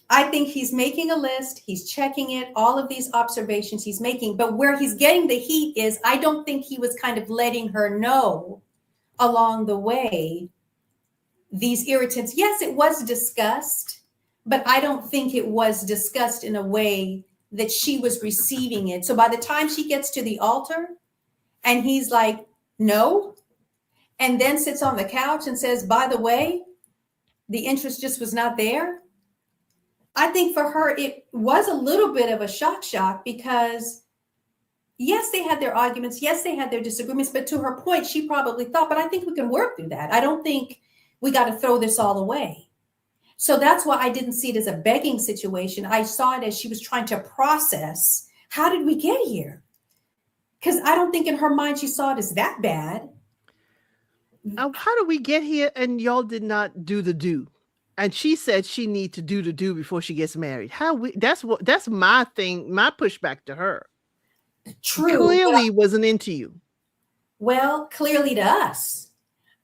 I think he's making a list. He's checking it, all of these observations he's making. But where he's getting the heat is, I don't think he was kind of letting her know along the way these irritants. Yes, it was discussed, but I don't think it was discussed in a way that she was receiving it. So by the time she gets to the altar and he's like, no, and then sits on the couch and says, by the way, the interest just was not there. I think for her, it was a little bit of a shock because yes, they had their arguments. Yes, they had their disagreements. But to her point, she probably thought, but I think we can work through that. I don't think we got to throw this all away. So that's why I didn't see it as a begging situation. I saw it as she was trying to process, how did we get here? Because I don't think in her mind she saw it as that bad. How did we get here and y'all did not do the do? And she said she need to do the do before she gets married. That's my thing, my pushback to her. True. Clearly wasn't into you. Well, clearly to us.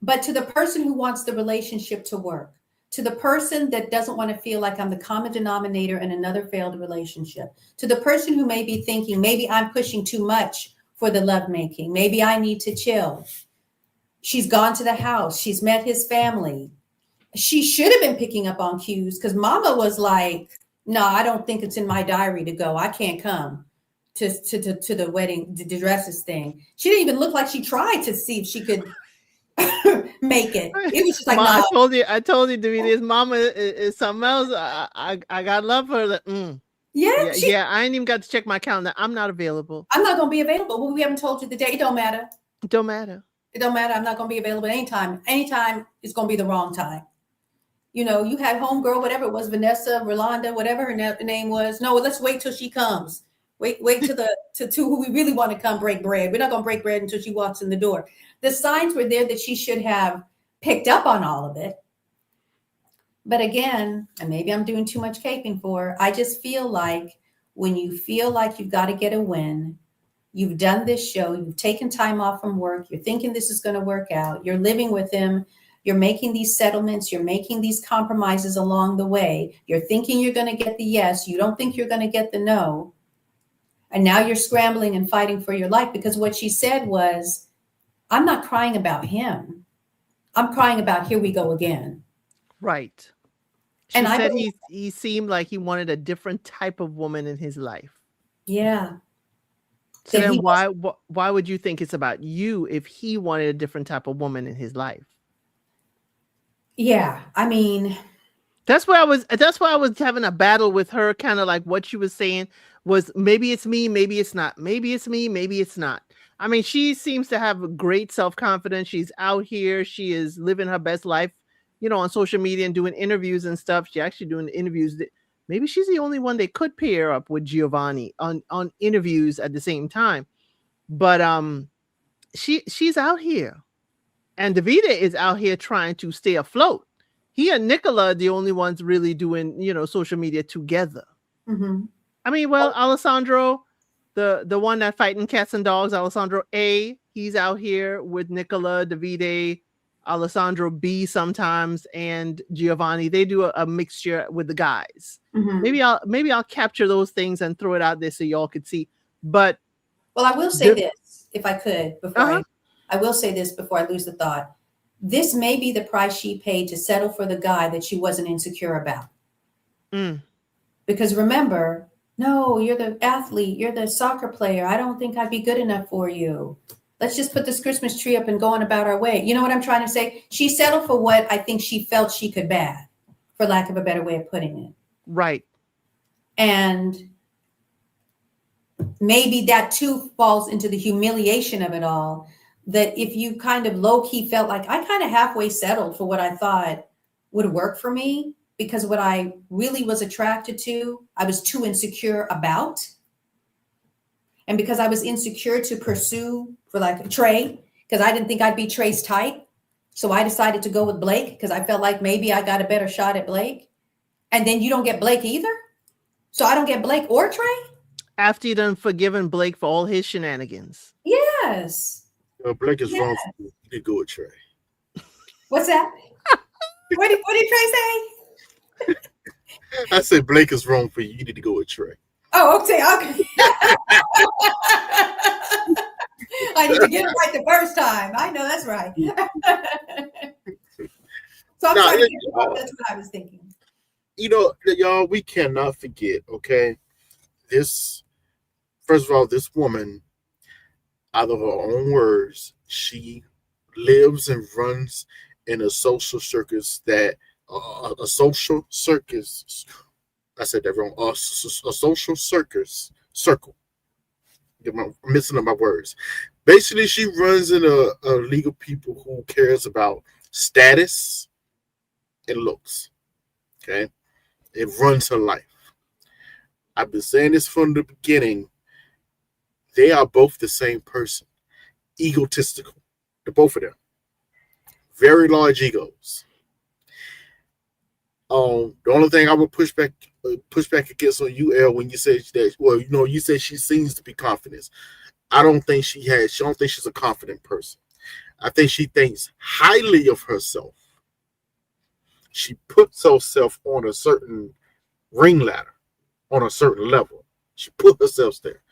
But to the person who wants the relationship to work, to the person that doesn't want to feel like I'm the common denominator in another failed relationship, to the person who may be thinking, maybe I'm pushing too much for the lovemaking. Maybe I need to chill. She's gone to the house. She's met his family. She should have been picking up on cues because mama was like, no, I don't think it's in my diary to go. I can't come to the wedding, the dresses thing. She didn't even look like she tried to see if she could make it. It was just like, I told you, Oh. Davide, mama is something else. I got love for her. Yeah. I ain't even got to check my calendar. I'm not available. I'm not going to be available. Well, we haven't told you the day. It don't matter. It don't matter. It don't matter. I'm not going to be available anytime. Anytime is going to be the wrong time. You had homegirl, whatever it was, Vanessa, Rolanda, whatever her name was. No, let's wait till she comes. Wait till who we really want to come break bread. We're not going to break bread until she walks in the door. The signs were there that she should have picked up on all of it. But again, and maybe I'm doing too much caping for her, I just feel like when you feel like you've got to get a win, you've done this show, you've taken time off from work, you're thinking this is going to work out, you're living with him, you're making these settlements, you're making these compromises along the way, you're thinking you're going to get the yes, you don't think you're going to get the no. And now you're scrambling and fighting for your life because what she said was, I'm not crying about him. I'm crying about here we go again. Right. She said he seemed like he wanted a different type of woman in his life. Yeah. So then why would you think it's about you if he wanted a different type of woman in his life? Yeah. I mean, that's why I was having a battle with her, kind of like what she was saying was maybe it's me, maybe it's not. Maybe it's me, maybe it's not. I mean, she seems to have great self-confidence. She's out here. She is living her best life on social media and doing interviews and stuff. She actually doing interviews that maybe she's the only one they could pair up with Giovanni on interviews at the same time. But she's out here, and Davide is out here trying to stay afloat. He and Nicola are the only ones really doing, social media together. Mm-hmm. I mean, well, Alessandro, the one that fighting cats and dogs, Alessandro A, he's out here with Nicola, Davide, Alessandro B sometimes, and Giovanni. They do a mixture with the guys. Mm-hmm. Maybe I'll capture those things and throw it out there so y'all could see. But well, I will say this, if I could, before I will say this before I lose the thought. This may be the price she paid to settle for the guy that she wasn't insecure about. Because remember, no, you're the athlete, you're the soccer player. I don't think I'd be good enough for you. Let's just put this Christmas tree up and go on about our way. You know what I'm trying to say? She settled for what I think she felt she could bag, for lack of a better way of putting it. Right. And maybe that too falls into the humiliation of it all. That if you kind of low-key felt like I kind of halfway settled for what I thought would work for me, because what I really was attracted to, I was too insecure about. And because I was insecure to pursue for like Trey, because I didn't think I'd be Trey's type. So I decided to go with Blake because I felt like maybe I got a better shot at Blake. And then you don't get Blake either. So I don't get Blake or Trey. After you done forgiven Blake for all his shenanigans. Yes. Blake is wrong. You need to go with Trey. What's that? What did Trey say? I said Blake is wrong for you. You need to go with Trey. Oh, okay. I need to get it right the first time. I know that's right. So I'm trying to get that's what I was thinking. Y'all, we cannot forget, okay? First of all, this woman, out of her own words, she lives and runs in a social circus a social circus. I said that wrong. A social circus circle. I'm missing up my words. Basically, she runs in a league of people who cares about status and looks. Okay, it runs her life. I've been saying this from the beginning. They are both the same person. Egotistical. The both of them. Very large egos. The only thing I would push back against on you, Elle, when you said that, well, you said she seems to be confident. I don't think she don't think she's a confident person. I think she thinks highly of herself. She puts herself on a certain ring ladder, on a certain level. She put herself there.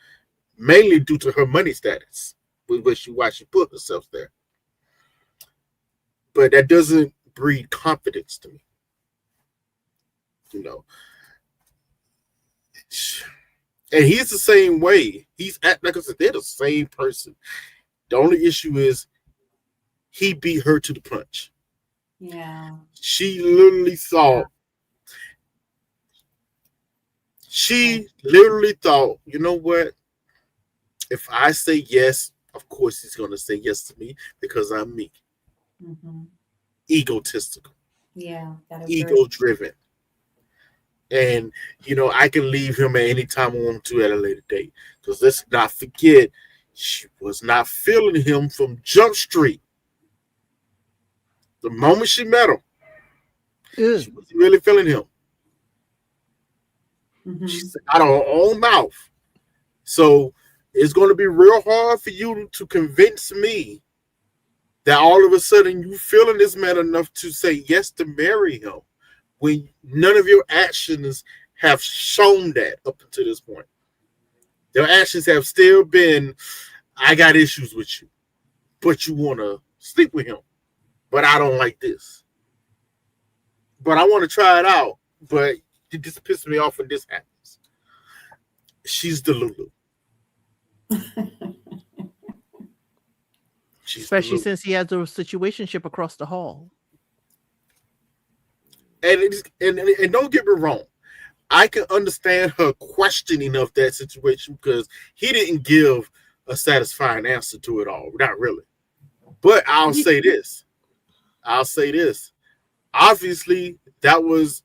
Mainly due to her money status, why she put herself there. But that doesn't breed confidence to me. And he's the same way. Like I said, they're the same person. The only issue is he beat her to the punch. Yeah. She literally thought, you know what? If I say yes, of course he's going to say yes to me because I'm me. Mm-hmm. Egotistical. Yeah. Ego-driven. And, I can leave him at any time I want to at a later date. Because let's not forget, she was not feeling him from Jump Street. The moment she met him, she wasn't really feeling him. Mm-hmm. She said out of her own mouth. So it's going to be real hard for you to convince me that all of a sudden you feeling this man enough to say yes to marry him when none of your actions have shown that up until this point. Your actions have still been, I got issues with you, but you want to sleep with him, but I don't like this. But I want to try it out, but it just pisses me off when this happens. She's the Lulu. Especially since he has a situationship across the hall. And don't get me wrong, I can understand her questioning of that situation because he didn't give a satisfying answer to it all. Not really. But I'll say this. Obviously,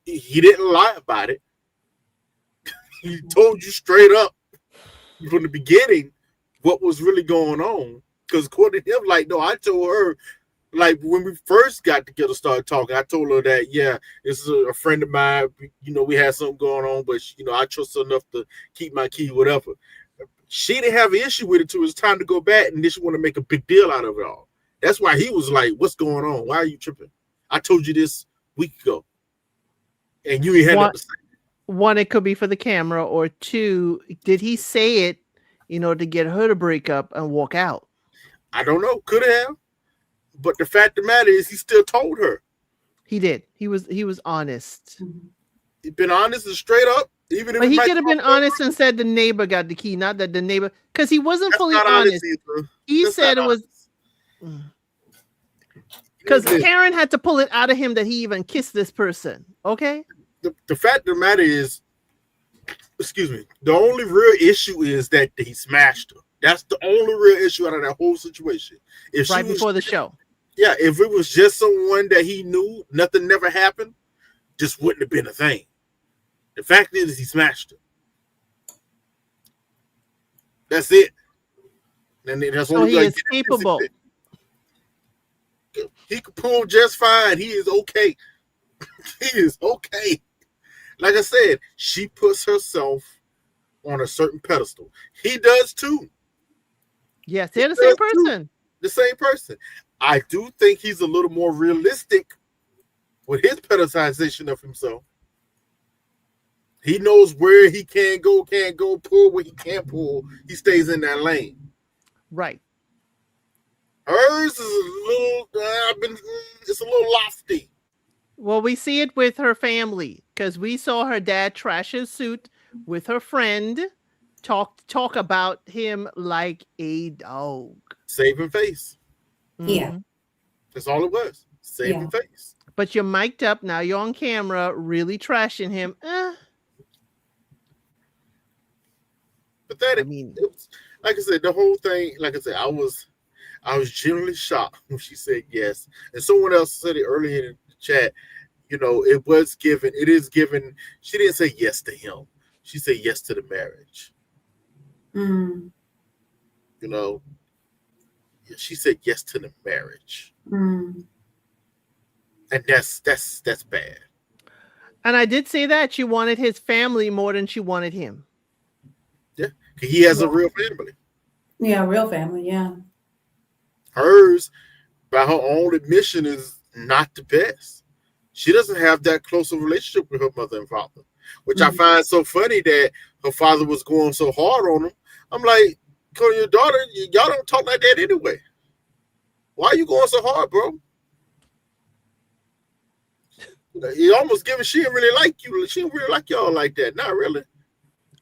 he didn't lie about it. He told you straight up from the beginning what was really going on. Because according to him, like, no, I told her, like, when we first got together, started talking, I told her that, yeah, this is a friend of mine. We had something going on, but, I trust her enough to keep my key, whatever. She didn't have an issue with it till it was time to go back, and then she wanted to make a big deal out of it all. That's why he was like, what's going on? Why are you tripping? I told you this a week ago, and you ain't had nothing to say. One, it could be for the camera, or two, did he say it, to get her to break up and walk out? I don't know. Could have. But the fact of the matter is, he still told her. He did. He was honest. He's been honest and straight up. Even if But he could have been honest and said the neighbor got the key, not that the neighbor, because he wasn't fully honest. He said it was because Karen had to pull it out of him that he even kissed this person. Okay. The fact of the matter is, excuse me, the only real issue is that he smashed her. That's the only real issue out of that whole situation. Right before the show. Yeah, if it was just someone that he knew, nothing never happened, just wouldn't have been a thing. The fact is, he smashed her. That's it. And that's so he is capable. He could pull just fine. He is okay. He is okay. Like I said, she puts herself on a certain pedestal. He does too. Yes, they're the same person. Too. The same person. I do think he's a little more realistic with his pedestalization of himself. He knows where he can't go, pull where he can't pull. He stays in that lane. Right. Hers is it's a little lofty. Well, we see it with her family because we saw her dad trash his suit with her friend, talk about him like a dog. Saving face. Yeah. That's all it was. Saving face. But you're mic'd up. Now you're on camera really trashing him. Pathetic. It was, like I said, the whole thing, like I said, I was genuinely shocked when she said yes. And someone else said it earlier in the chat, it is given. She didn't say yes to him. She said yes to the marriage. She said yes to the marriage. And that's bad. And I did say that she wanted his family more than she wanted him. Yeah, he has a real family. Yeah, real family, yeah. Hers, by her own admission, is not the best. She doesn't have that close a relationship with her mother and father, which I find so funny that her father was going so hard on him. I'm like, your daughter, y'all don't talk like that anyway. Why are you going so hard, bro? You almost giving she didn't really like you. She didn't really like y'all like that. Not really.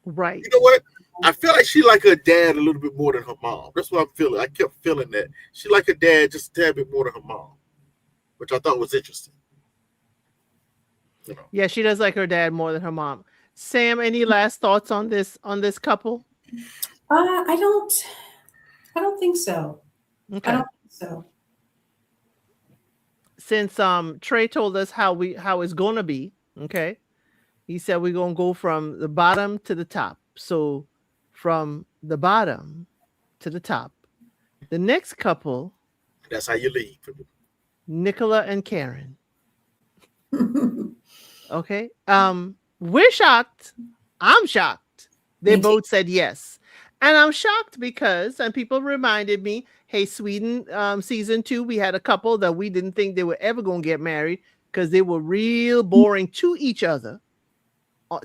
Right. You know what? I feel like she like her dad a little bit more than her mom. That's what I'm feeling. I kept feeling that. She like her dad just a tad bit more than her mom, which I thought was interesting. Yeah, she does like her dad more than her mom. Sam, any last thoughts on this couple? I don't think so. Okay. I don't think so. Since Trey told us how it's gonna be, okay. He said we're gonna go from the bottom to the top. So from the bottom to the top. The next couple. That's how you leave. Nicola and Karen. Okay. We're shocked. I'm shocked. They both said yes. And I'm shocked because, and people reminded me, hey, Sweden season 2, we had a couple that we didn't think they were ever going to get married because they were real boring to each other,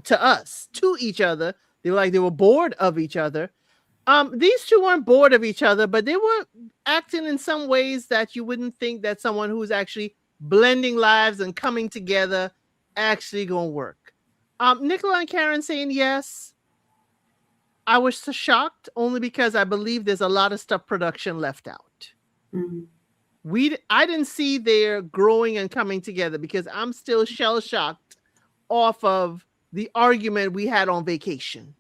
to each other. They were like, they were bored of each other. These two weren't bored of each other, but they were acting in some ways that you wouldn't think that someone who's actually blending lives and coming together actually going to work. Nicola and Karen saying yes. I was so shocked only because I believe there's a lot of stuff production left out. I didn't see their growing and coming together because I'm still shell shocked off of the argument we had on vacation.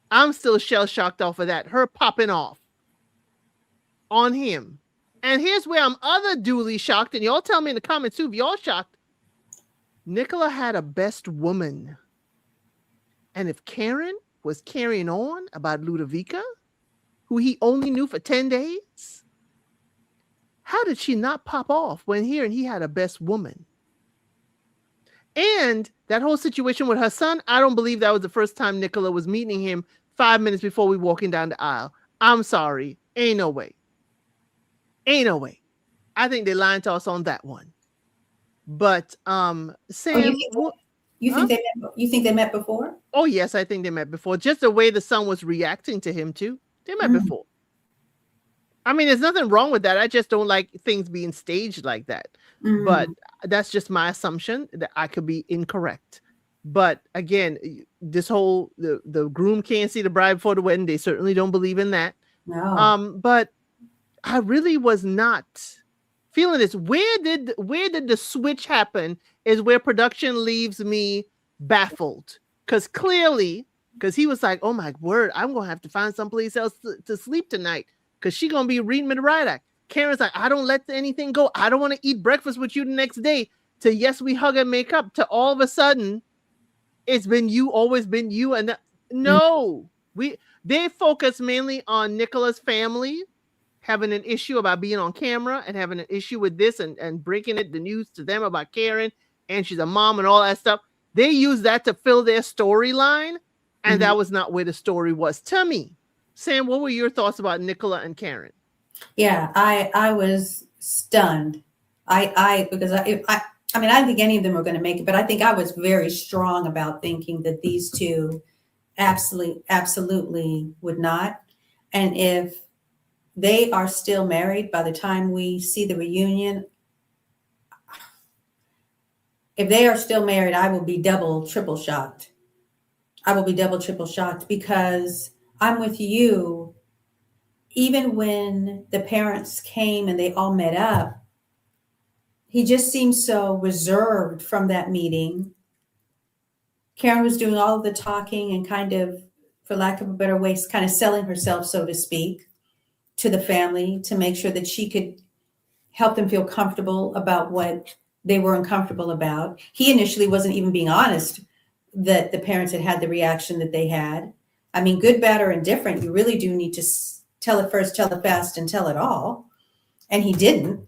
I'm still shell shocked off of that. Her popping off on him And here's where I'm other duly shocked, and y'all tell me in the comments too if y'all shocked. Nicola had a best woman. And if Karen was carrying on about Ludovica, who he only knew for 10 days, how did she not pop off when hearing he had a best woman? And that whole situation with her son, I don't believe that was the first time Nicola was meeting him 5 minutes before we walking down the aisle. I'm sorry. Ain't no way. Ain't no way. I think they lied to us on that one. But Sam, you think they met before? Oh yes, I think they met before. Just the way the son was reacting to him too. They met before. I mean, there's nothing wrong with that. I just don't like things being staged like that. But that's just my assumption that I could be incorrect. But again, this whole the groom can't see the bride before the wedding. They certainly don't believe in that. No. But I really was not feeling this. Where did the switch happen is where production leaves me baffled. Because he was like, oh my word, I'm going to have to find someplace else to sleep tonight. Because she's going to be reading me the riot act. Karen's like, I don't let anything go. I don't want to eat breakfast with you the next day. To yes, we hug and make up. To all of a sudden, it's been you, always been you. And no, they focus mainly on Nicola's family having an issue about being on camera and having an issue with this and breaking the news to them about Karen and she's a mom and all that stuff. They use that to fill their storyline. And that was not where the story was to me. Sam, what were your thoughts about Nicola and Karen? Yeah, I was stunned. Because I mean, I didn't think any of them were going to make it, but I think I was very strong about thinking that these two absolutely would not. And if they are still married by the time we see the reunion, if they are still married, I will be double, triple shocked. I will be double, triple shocked because I'm with you. Even when the parents came and they all met up, he just seemed so reserved from that meeting. Karen was doing all of the talking and kind of, for lack of a better way, kind of selling herself, so to speak, to the family to make sure that she could help them feel comfortable about what they were uncomfortable about. He initially wasn't even being honest that the parents had the reaction that they had. I mean, good, bad, or indifferent, you really do need to tell it first, tell it fast, and tell it all. And he didn't.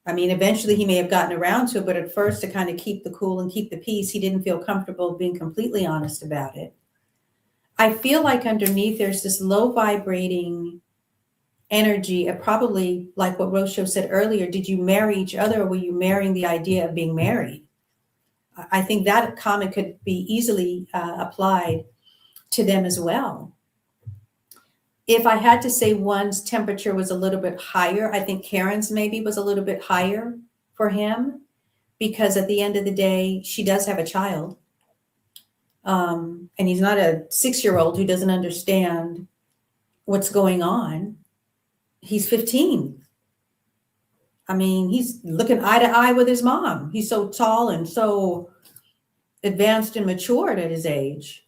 I mean, eventually he may have gotten around to it, but at first, to kind of keep the cool and keep the peace, he didn't feel comfortable being completely honest about it. I feel like underneath there's this low vibrating energy of probably like what Rosho said earlier. Did you marry each other, or were you marrying the idea of being married? I think that comment could be easily applied to them as well. If I had to say one's temperature was a little bit higher, I think Karen's maybe was a little bit higher for him, because at the end of the day, she does have a child. And he's not a 6-year-old who doesn't understand what's going on. He's 15. I mean, he's looking eye to eye with his mom. He's so tall and so advanced and matured at his age.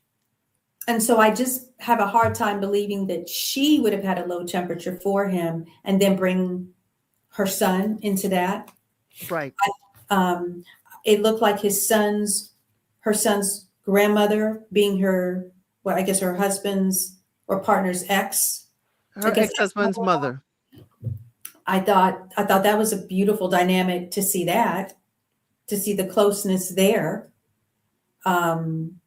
And so I just have a hard time believing that she would have had a low temperature for him and then bring her son into that. Right. It looked like her son's grandmother being her, well, I guess her husband's or partner's ex. Her ex-husband's mother. I thought that was a beautiful dynamic to see that, to see the closeness there. And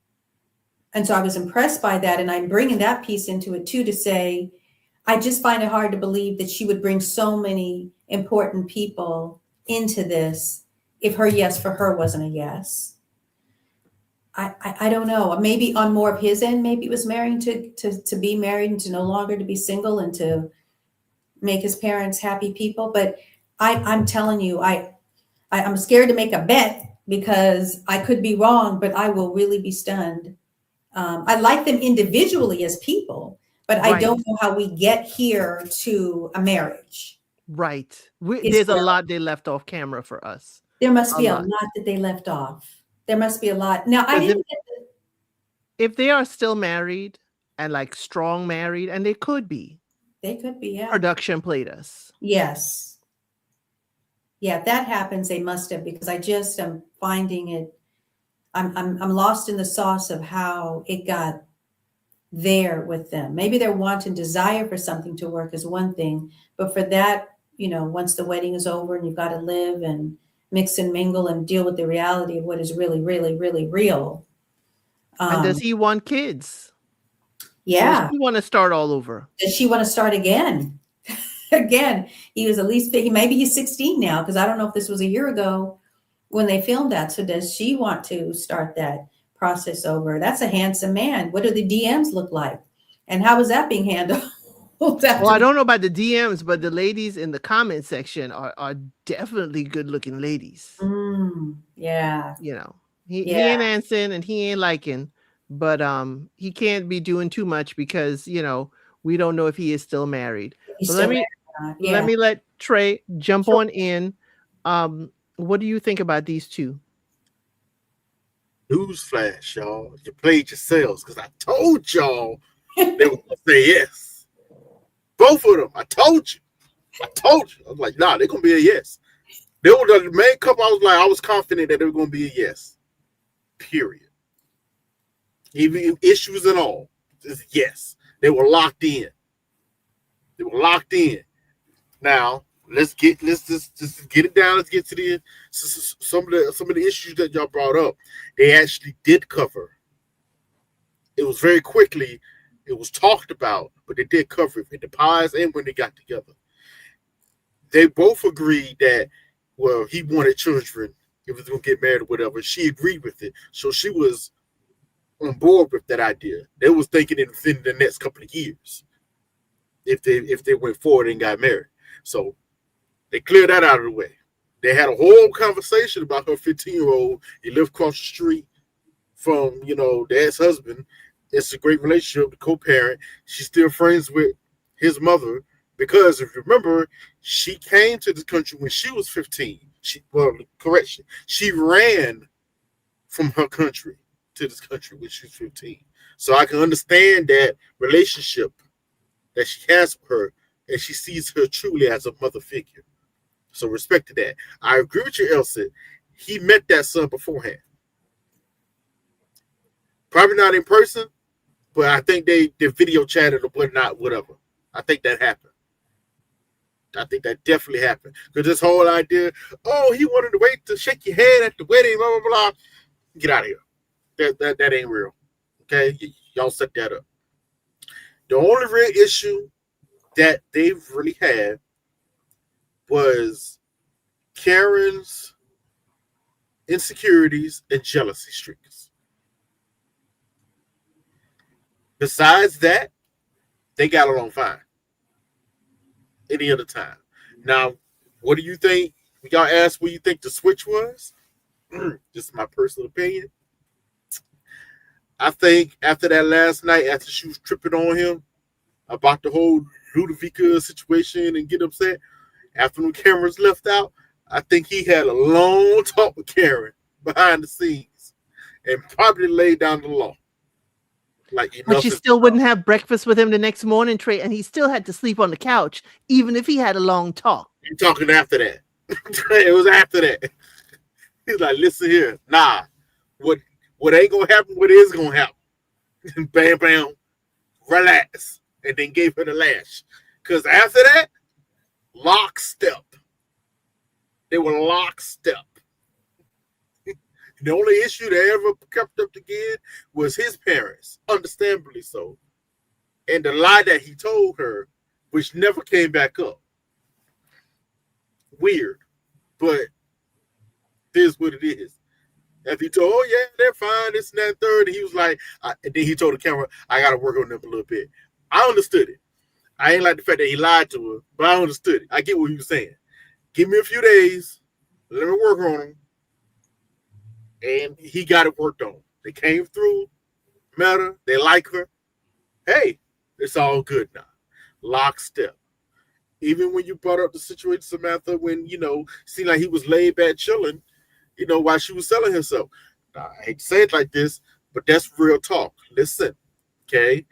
so I was impressed by that. And I'm bringing that piece into it too, to say, I just find it hard to believe that she would bring so many important people into this if her yes for her wasn't a yes. I don't know. Maybe on more of his end, maybe it was marrying to be married and to no longer to be single and to make his parents happy people. But I'm telling you, I'm scared to make a bet because I could be wrong, but I will really be stunned. I like them individually as people, but right. I don't know how we get here to a marriage. Right. There's a lot they left off camera for us. There must be a lot that they left off. There must be a lot. Now, I didn't get if they are still married and like strong married, and they could be. They could be, yeah. Production played us. Yes. Yeah, if that happens, they must have, because I just am finding it. I'm lost in the sauce of how it got there with them. Maybe their want and desire for something to work is one thing, but for that, once the wedding is over and you've got to live and mix and mingle and deal with the reality of what is really, really, really real. And does he want kids? Yeah. Does he want to start all over? Does she want to start again? Again, he was at least, maybe he's 16 now, because I don't know if this was a year ago when they filmed that. So does she want to start that process over? That's a handsome man. What do the DMs look like? And how is that being handled? Well, I don't know about the DMs, but the ladies in the comment section are definitely good looking ladies. Yeah. He ain't answering and he ain't liking, but he can't be doing too much because, we don't know if he is still married. But let me let Trey jump on in. What do you think about these two? Newsflash, y'all. You played yourselves because I told y'all they were going to say yes. Both of them. I told you. I was like, nah, they're going to be a yes. They were the main couple. I was confident that they were going to be a yes. Period. Even issues and all. Just yes. They were locked in. Now, let's just get it down. Let's get to some of the issues that y'all brought up. They actually did cover. It was very quickly. It was talked about, but they did cover it in the pies and when they got together. They both agreed that, well, he wanted children if he was going to get married or whatever. She agreed with it, so she was on board with that idea. They was thinking within the next couple of years if they went forward and got married. So they cleared that out of the way. They had a whole conversation about her 15-year-old. He lived across the street from, the ex-husband. It's a great relationship, the co-parent. She's still friends with his mother because, if you remember, she came to this country when she was 15. She ran from her country to this country when she was 15. So I can understand that relationship that she has with her, and she sees her truly as a mother figure. So respect to that. I agree with you, Elsa. He met that son beforehand. Probably not in person, but I think they video chatted or whatnot, whatever. I think that happened. I think that definitely happened. Because this whole idea, he wanted to wait to shake your hand at the wedding, blah, blah, blah. Get out of here. That ain't real. Okay? Y'all set that up. The only real issue that they've really had was Karen's insecurities and jealousy streaks. Besides that, they got along fine. Any other time. Now, what do you think? Y'all asked what you think the switch was? Just my personal opinion. I think after that last night, after she was tripping on him about the whole Ludovica situation and get upset, after the cameras left out, I think he had a long talk with Karen behind the scenes and probably laid down the law. But she still wouldn't have breakfast with him the next morning, Trey, and he still had to sleep on the couch, even if he had a long talk. You're talking after that. It was after that. He's like, listen here. Nah. What ain't gonna happen, what is gonna happen. Bam, bam. Relax. And then gave her the lash. Because after that, lockstep. They were lockstep. The only issue they ever kept up again was his parents, understandably so. And the lie that he told her, which never came back up. Weird. But it is what it is. If he told, they're fine, this and that, third, and he was like, and then he told the camera, I got to work on them a little bit. I understood it. I ain't like the fact that he lied to her, but I understood it. I get what he was saying. Give me a few days. Let me work on him. And he got it worked on. They came through, met her, they like her. Hey, it's all good now. Lockstep. Even when you brought up the situation, Samantha, when, seemed like he was laid back chilling, while she was selling herself. Now, I hate to say it like this, but that's real talk. Listen, okay?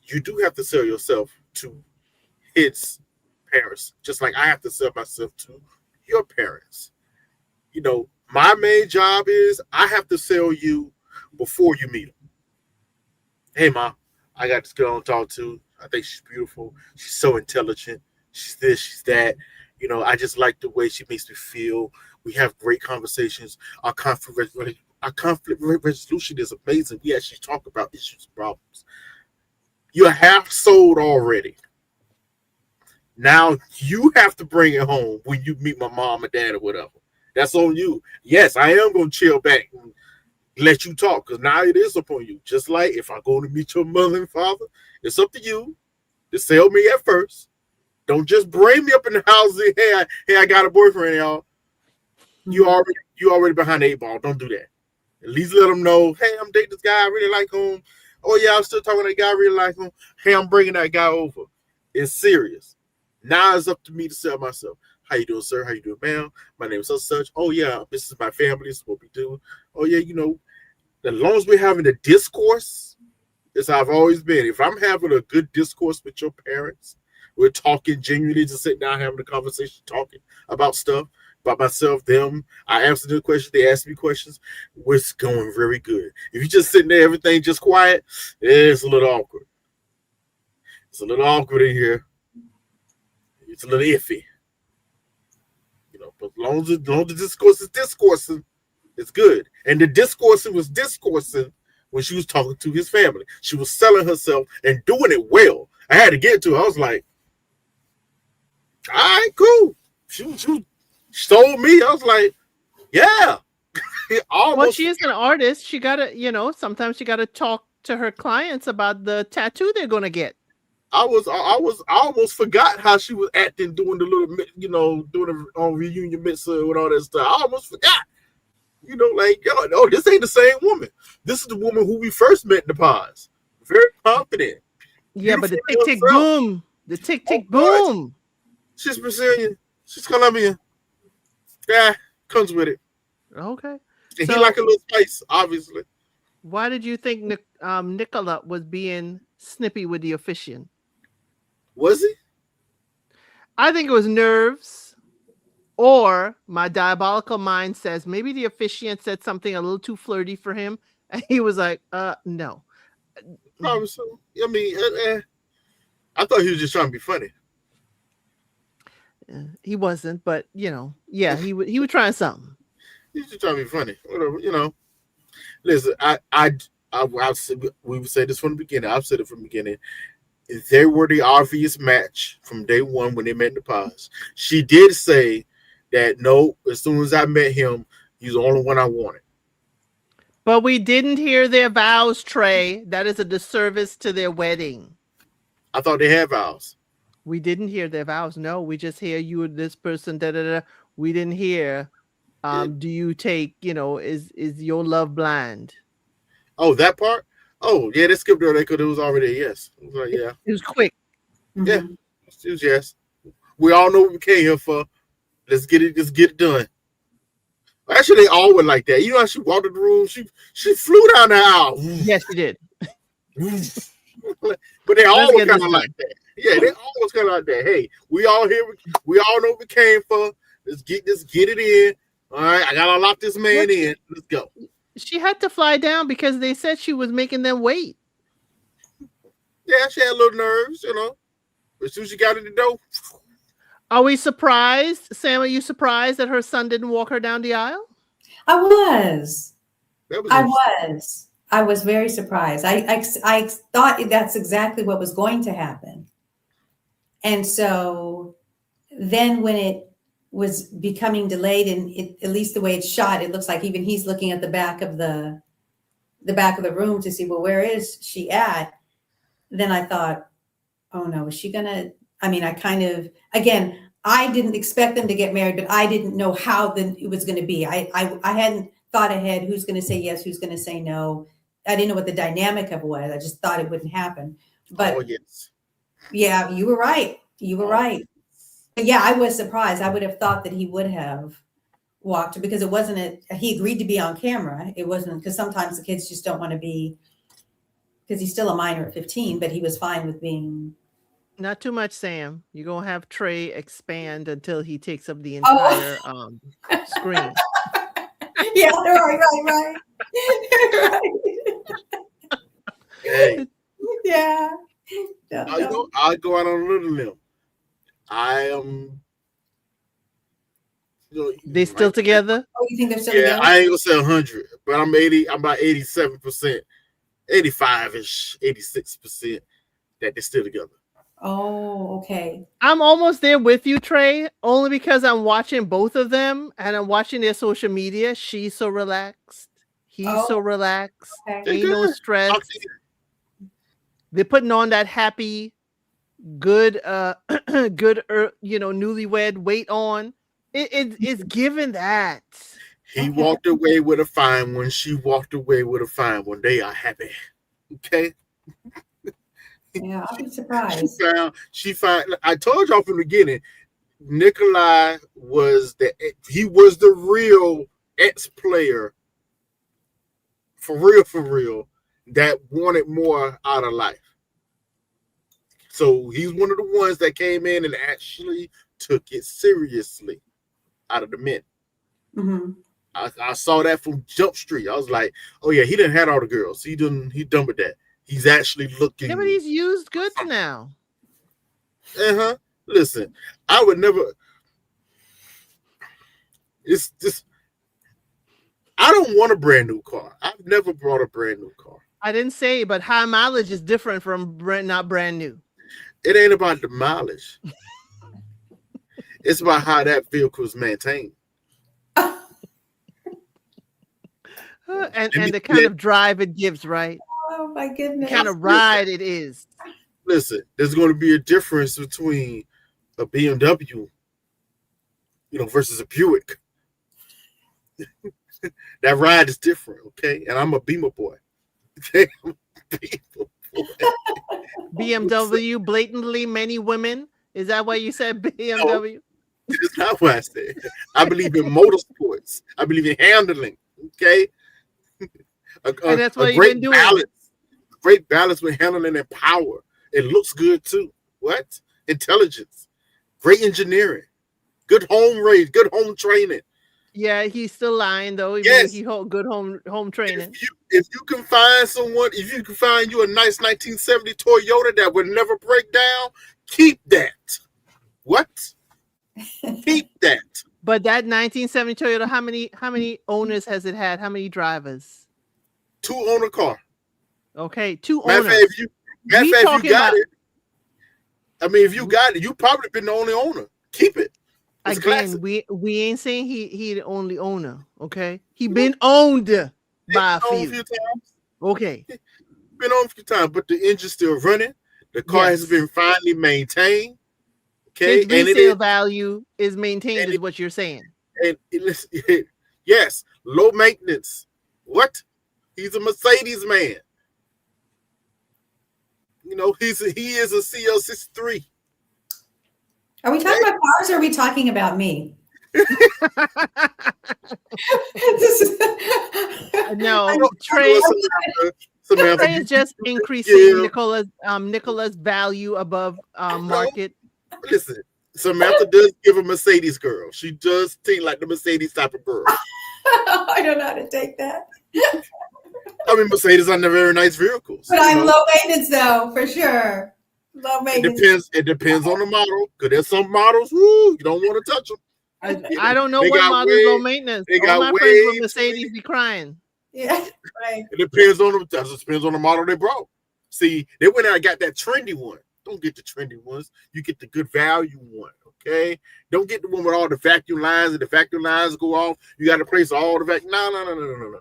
You do have to sell yourself to hits parents, just like I have to sell myself to your parents. You know, my main job is I have to sell you before you meet them. Hey, mom, I got this girl to talk to. I think she's beautiful. She's so intelligent. She's this, she's that. You know, I just like the way she makes me feel. We have great conversations. Our conflict resolution is amazing. We actually talk about issues and problems. You're half sold already. Now you have to bring it home when you meet my mom and dad or whatever. That's on you. Yes, I am going to chill back and let you talk because now it is upon you. Just like if I go to meet your mother and father, it's up to you to sell me at first. Don't just bring me up in the house and hey, I got a boyfriend, y'all. You already behind the 8 ball. Don't do that. At least let them know, hey, I'm dating this guy. I really like him. Oh, yeah, I'm still talking to that guy. I really like him. Hey, I'm bringing that guy over. It's serious. Now it's up to me to sell myself. How you doing, sir? How you doing, ma'am? My name is such. Oh, yeah, this is my family. This is what we do. Oh, yeah, you know, as long as we're having a discourse, as I've always been, if I'm having a good discourse with your parents, we're talking genuinely, just sitting down having a conversation, talking about stuff, about myself, them. I answer the questions, they ask me questions. We're going very good. If you're just sitting there, everything just quiet, it's a little awkward. It's a little awkward in here. It's a little iffy. You know, but as long as the discourse is discoursing, it's good. And the discoursing was discoursing when she was talking to his family. She was selling herself and doing it well. I had to get to her. I was like, all right, cool. She sold me. I was like, yeah. Well, she is an artist. She gotta, sometimes she gotta talk to her clients about the tattoo they're gonna get. I almost forgot how she was acting, doing the little, doing it on reunion mitzvah with all that stuff. I almost forgot. Like, oh, this ain't the same woman. This is the woman who we first met in the pods. Very confident. Yeah, but the tick tick boom. The tick tick boom. She's Brazilian. She's Colombian. Yeah, comes with it. Okay. And he like a little spice, obviously. Why did you think Nicola was being snippy with the officiant? Was he? I think it was nerves, or my diabolical mind says maybe the officiant said something a little too flirty for him, and he was like, no. Probably so. I mean, I thought he was just trying to be funny. He wasn't, but yeah, he was trying something. He was just trying to be funny. Whatever, Listen, we've said this from the beginning. I've said it from the beginning. They were the obvious match from day one when they met in the pods. She did say that no, as soon as I met him, he's the only one I wanted. But we didn't hear their vows, Trey. That is a disservice to their wedding. I thought they had vows. We didn't hear their vows. No, we just hear you and this person. Da da da. We didn't hear. Do you take? Is your love blind? Oh, that part. Oh, yeah, they skipped over that because it was already a yes. It was like, yeah, it was quick. Mm-hmm. Yeah, it was yes. We all know what we came here for. Let's get it done. Actually, they all were like that. You know how she walked in the room? She flew down the aisle. Yes, she did. But they all were kind of like that. Yeah, they all was kind of like that. Hey, we all here. We all know what we came for. Let's get it in. All right, I gotta lock this man in. Let's go. She had to fly down because they said she was making them wait. Yeah, she had a little nerves, But as soon as she got in the door. Are we surprised? Sam, are you surprised that her son didn't walk her down the aisle? I was. I was very surprised. I thought that's exactly what was going to happen. And so then when it was becoming delayed, and at least the way it's shot, it looks like even he's looking at the back of the room to see, well, where is she at? Then I thought, oh no, is she gonna? I mean, I didn't expect them to get married, but I didn't know how it was going to be. I hadn't thought ahead who's going to say yes, who's going to say no. I didn't know what the dynamic of it was. I just thought it wouldn't happen. But yes. Yeah, you were right. Right. But yeah, I was surprised. I would have thought that he would have walked because it wasn't he agreed to be on camera. It wasn't because sometimes the kids just don't want to be, because he's still a minor at 15, but he was fine with being Not too much, Sam. You're gonna have Trey expand until he takes up the Oh, entire screen. yeah, right. Right. Hey, Yeah. No, no. I'll go out on a little limb. I am, They you still might, together? Oh, you think they're still yeah, together? I ain't gonna say 100, but I'm 80. I'm about 87%, 85-ish, 86% that they're still together. Oh, okay. I'm almost there with you, Trey, only because I'm watching both of them and I'm watching their social media. She's so relaxed. He's so Oh, relaxed. okay. They Ain't no good. stress. Talk to you. They're putting on that happy, good, good, newlywed weight on. It's given that. He Okay. walked away with a fine one. She walked away with a fine one. They are happy. Okay. Yeah, I'll be She surprised. found. She found. I told y'all from the beginning. Nikolai was he was the real ex-player for real that wanted more out of life. So he's one of the ones that came in and actually took it seriously out of the men. Hmm. I saw that from Jump Street. I was like, oh yeah, he didn't have all the girls. He done with that. He's actually looking. Yeah, but he's used goods now. Uh-huh. Listen, I would never. It's just I don't want a brand new car. I've never bought a brand new car. I didn't say, but high mileage is different from not brand new. It ain't about the mileage. It's about how that vehicle is maintained. And the kind of drive it gives, right? Oh my The goodness. kind of ride it is. Listen, there's going to be a difference between a BMW, versus a Buick. That ride is different, okay? And I'm a Beamer boy. Okay? Beamer boy. BMW, blatantly many women. Is that why you said BMW? That's not what I said. I believe in motorsports. I believe in handling, okay? And that's A what you've been great doing. balance. Great balance with handling and power. It looks good too. What? Intelligence. Great engineering. Good home raise. Good home training. Yeah, he's still lying though. Even Yes. he hold good home training. If you can find someone, if you can find you a nice 1970 Toyota that would never break down, keep that. What? Keep that. But that 1970 Toyota, how many owners has it had? How many drivers? 2 owner car. Okay, 2 Matter of owners. fact, if you got about, it, I mean, if you got it, you probably been the only owner. Keep it. It's again, classic. we ain't saying he the only owner. Okay, he been owned by a few. Times. Okay, Been on a few times, but the engine's still running. The car has been finally maintained. Okay, his resale value is maintained, is what you're saying. And yes, low maintenance. What? He's a Mercedes man. He is a CL63. Are we talking about cars or are we talking about me? No, Trey is just increasing Nicola's value above market. Listen, Samantha does give a Mercedes girl. She does seem like the Mercedes type of girl. I don't know how to take that. I mean, Mercedes are very nice vehicles. But I'm low maintenance though, for sure. Low maintenance. It depends on the model. Because there's some models, you don't want to touch them. I don't know what model is low maintenance. All my friends with Mercedes be crying. Yeah, right. It depends on the model they brought. See, they went out and got that trendy one. Don't get the trendy ones. You get the good value one, okay? Don't get the one with all the vacuum lines and the vacuum lines go off. You got to place all the vacuum. No.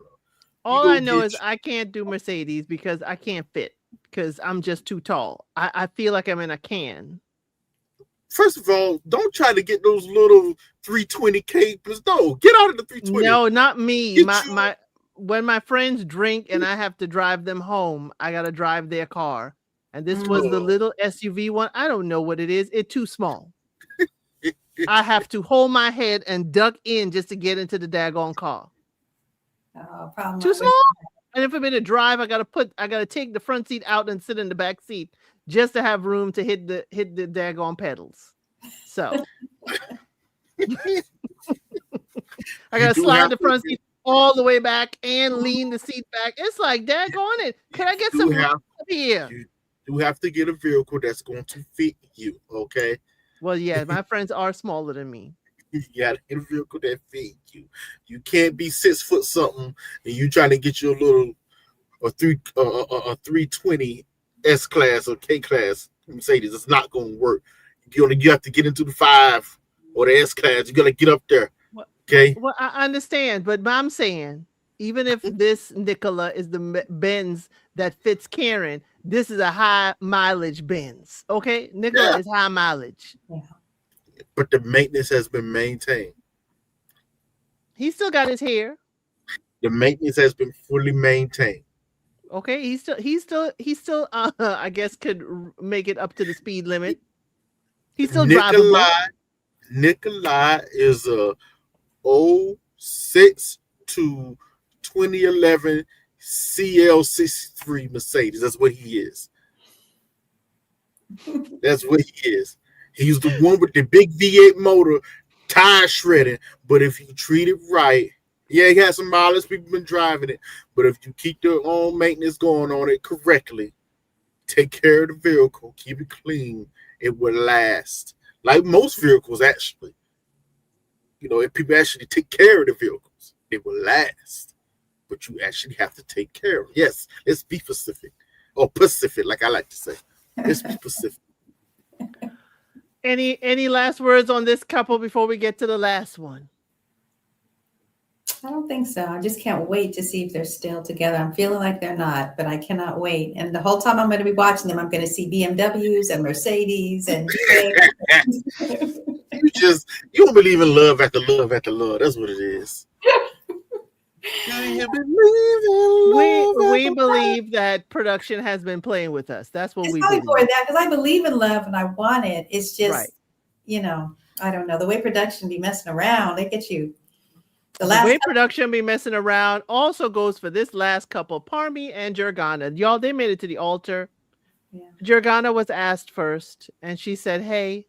All I know is I can't do Mercedes because I can't fit because I'm just too tall. I feel like I'm in a can. First of all, don't try to get those little 320K. No, get out of the 320. No, not me. When my friends drink and I have to drive them home, I got to drive their car. And this was the little SUV one. I don't know what it is. It's too small. I have to hold my head and duck in just to get into the daggone car. Too small. And if I'm in a drive, I gotta take the front seat out and sit in the back seat just to have room to hit the daggone pedals. So I You gotta do slide have the to. front seat all the way back and lean the seat back. It's like, daggone it. Can I get Do some room have up here? you do have to get a vehicle that's going to fit you. Okay, Well, yeah, my friends are smaller than me. you got to get a vehicle that fit you. You can't be 6 foot something and you trying to get you a little a 320 S class or K class Mercedes. It's not going to work. You have to get into the 5 or the S class. You got to get up there. Well, Okay. well, I understand, but I'm saying, even if this Nikola is the Benz that fits Karen, this is a high mileage Benz. Okay, Nikola Yeah, is high mileage. Yeah. but the maintenance has been maintained. He still got his hair. The maintenance has been fully maintained. Okay, he still I guess could make it up to the speed limit. He's still drivable. Nikolai is a '06 to 2011 CL63 Mercedes. That's what he is. That's what he is. He's the one with the big V8 motor, tire shredding. But if you treat it right, yeah, he has some mileage. People been driving it. But if you keep your own maintenance going on it correctly, take care of the vehicle, keep it clean, it will last. Like most vehicles, actually. If people actually take care of the vehicles, it will last. But you actually have to take care of it. Yes, let's be specific. Or Pacific, like I like to say. Let's be specific. Any last words on this couple before we get to the last one? I don't think so. I just can't wait to see if they're still together. I'm feeling like they're not, but I cannot wait. And the whole time I'm going to be watching them, I'm going to see BMWs and Mercedes and you don't believe in love after love after love. That's what it is. We believe that production has been playing with us. That's what it's we probably believe. more that because I believe in love and I want it. It's just, Right. I don't know. The way production be messing around, they get you. The way production be messing around also goes for this last couple, Parmi and Jurgana. Y'all, they made it to the altar. Yeah. Jurgana was asked first, and she said, hey,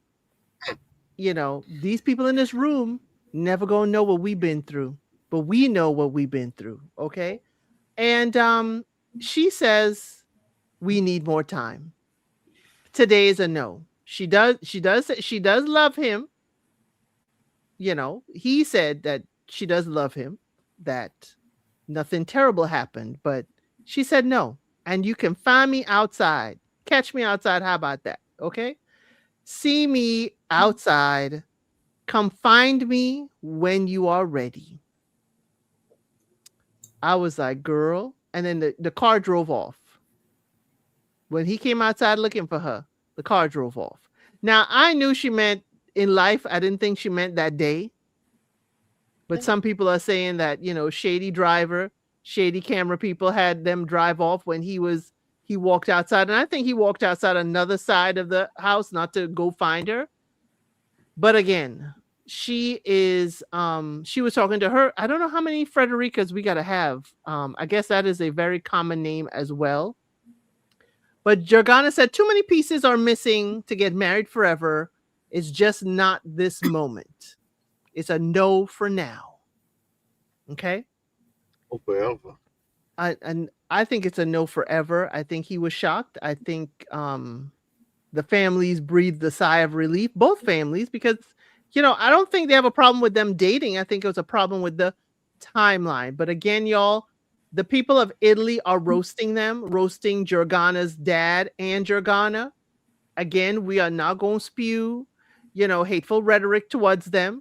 these people in this room never gonna know what we've been through, but we know what we've been through, okay? And she says, we need more time. Today is a no. She does love him. He said that she does love him, that nothing terrible happened, but she said no. And you can find me outside. Catch me outside. How about that? Okay. See me outside. Come find me when you are ready. I was like, girl. And then the car drove off. When he came outside looking for her, the car drove off. Now, I knew she meant in life. I didn't think she meant that day. But some people are saying that, shady driver, shady camera people had them drive off when he walked outside. And I think he walked outside another side of the house, not to go find her. But again, she was talking to her. I don't know how many Fredericas we got to have. I guess that is a very common name as well. But Jurgana said too many pieces are missing to get married forever. It's just not this moment. It's a no for now. Okay? Oh, forever. And I think it's a no forever. I think he was shocked. I think the families breathed a sigh of relief, both families, because, I don't think they have a problem with them dating. I think it was a problem with the timeline. But again, y'all, the people of Italy are roasting Jurgana's dad and Jurgana. Again, we are not going to spew, hateful rhetoric towards them.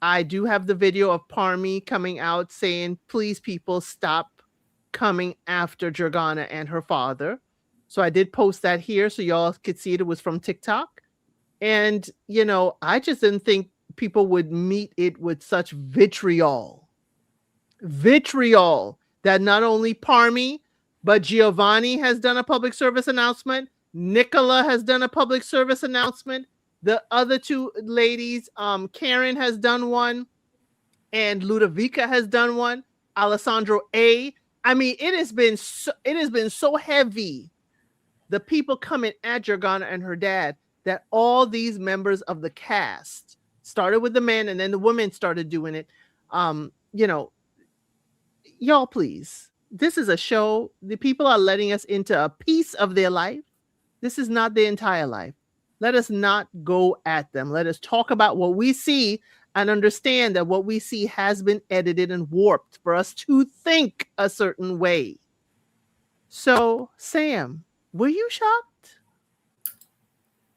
I do have the video of Parmi coming out saying, please, people, stop coming after Jurgana and her father. So I did post that here so y'all could see it. It was from TikTok. And, I just didn't think people would meet it with such vitriol. Vitriol that not only Parmi, but Giovanni has done a public service announcement. Nicola has done a public service announcement. The other two ladies, Karen has done one, and Ludovica has done one. Alessandro A. I mean, it has been so heavy the people coming at Jordana and her dad, that all these members of the cast started with the men and then the women started doing it. You know, y'all, please. This is a show. The people are letting us into a piece of their life. This is not their entire life. Let us not go at them. Let us talk about what we see and understand that what we see has been edited and warped for us to think a certain way. So, Sam, were you shocked?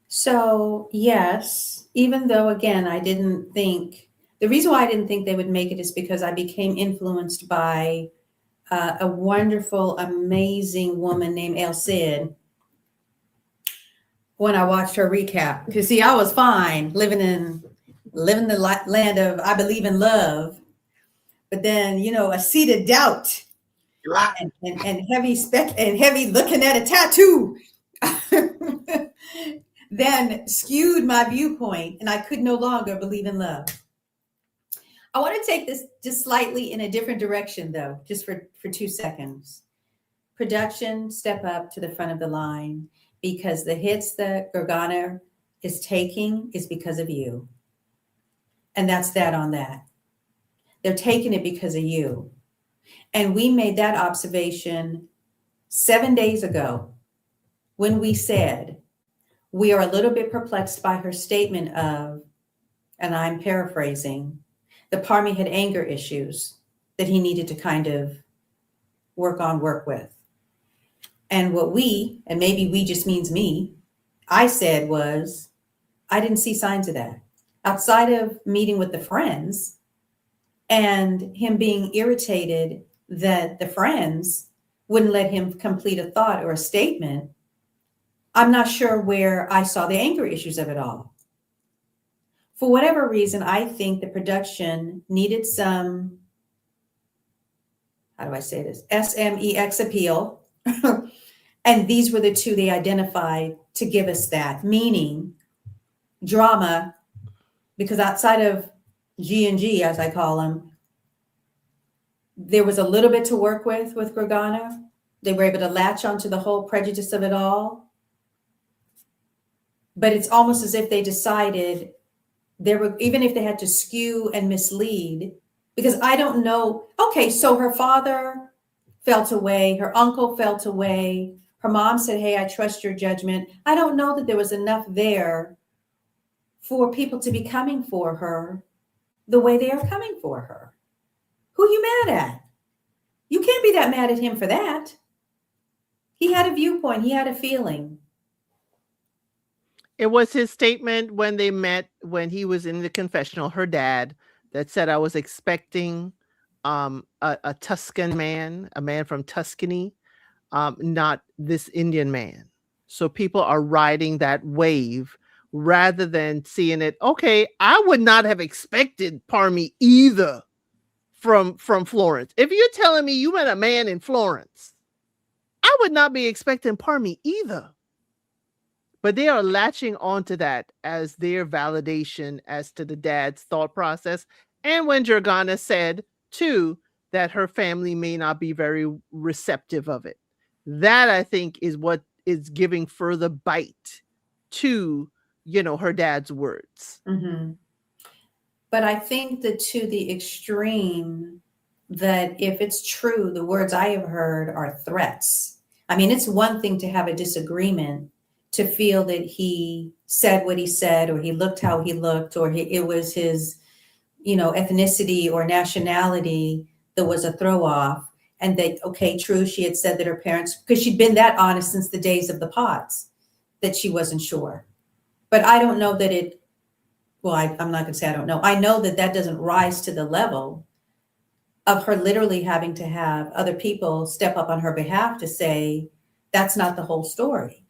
So, yes, even though, again, I didn't think, the reason why I didn't think they would make it is because I became influenced by a wonderful, amazing woman named El Cid when I watched her recap. Because, see, I was fine living the land of I believe in love. But then, a seed of doubt and heavy looking at a tattoo then skewed my viewpoint, and I could no longer believe in love. I want to take this just slightly in a different direction, though, just for 2 seconds. Production, step up to the front of the line, because the hits that Gorgana is taking is because of you. And that's that on that. They're taking it because of you. And we made that observation 7 days ago when we said, we are a little bit perplexed by her statement of, and I'm paraphrasing, that Parmi had anger issues that he needed to kind of work with. And what and maybe we just means me, I said was, I didn't see signs of that. Outside of meeting with the friends and him being irritated that the friends wouldn't let him complete a thought or a statement, I'm not sure where I saw the anger issues of it all. For whatever reason, I think the production needed some, how do I say this? SMEX appeal. And these were the two they identified to give us that, meaning drama, because outside of G&G, as I call them, there was a little bit to work with Gorgana. They were able to latch onto the whole prejudice of it all. But it's almost as if they decided even if they had to skew and mislead, because I don't know. Okay, so her father felt away, her uncle felt away, her mom said, hey, I trust your judgment. I don't know that there was enough there for people to be coming for her the way they are coming for her. Who are you mad at? You can't be that mad at him for that. He had a viewpoint, he had a feeling. It was his statement when they met, when he was in the confessional, her dad, that said, I was expecting a Tuscan man, a man from Tuscany, not this Indian man. So people are riding that wave rather than seeing it. Okay, I would not have expected Parmi either from Florence. If you're telling me you met a man in Florence, I would not be expecting Parmi either. But they are latching onto that as their validation as to the dad's thought process. And when Jordana said, too, that her family may not be very receptive of it. That, I think, is what is giving further bite to, her dad's words. Mm-hmm. But I think that to the extreme, that if it's true, the words I have heard are threats. I mean, it's one thing to have a disagreement, to feel that he said what he said, or he looked how he looked, or it was his, ethnicity or nationality that was a throw off. And that, okay, true, she had said that her parents, because she'd been that honest since the days of the pods, that she wasn't sure. But I don't know that I'm not going to say I don't know. I know that doesn't rise to the level of her literally having to have other people step up on her behalf to say, that's not the whole story.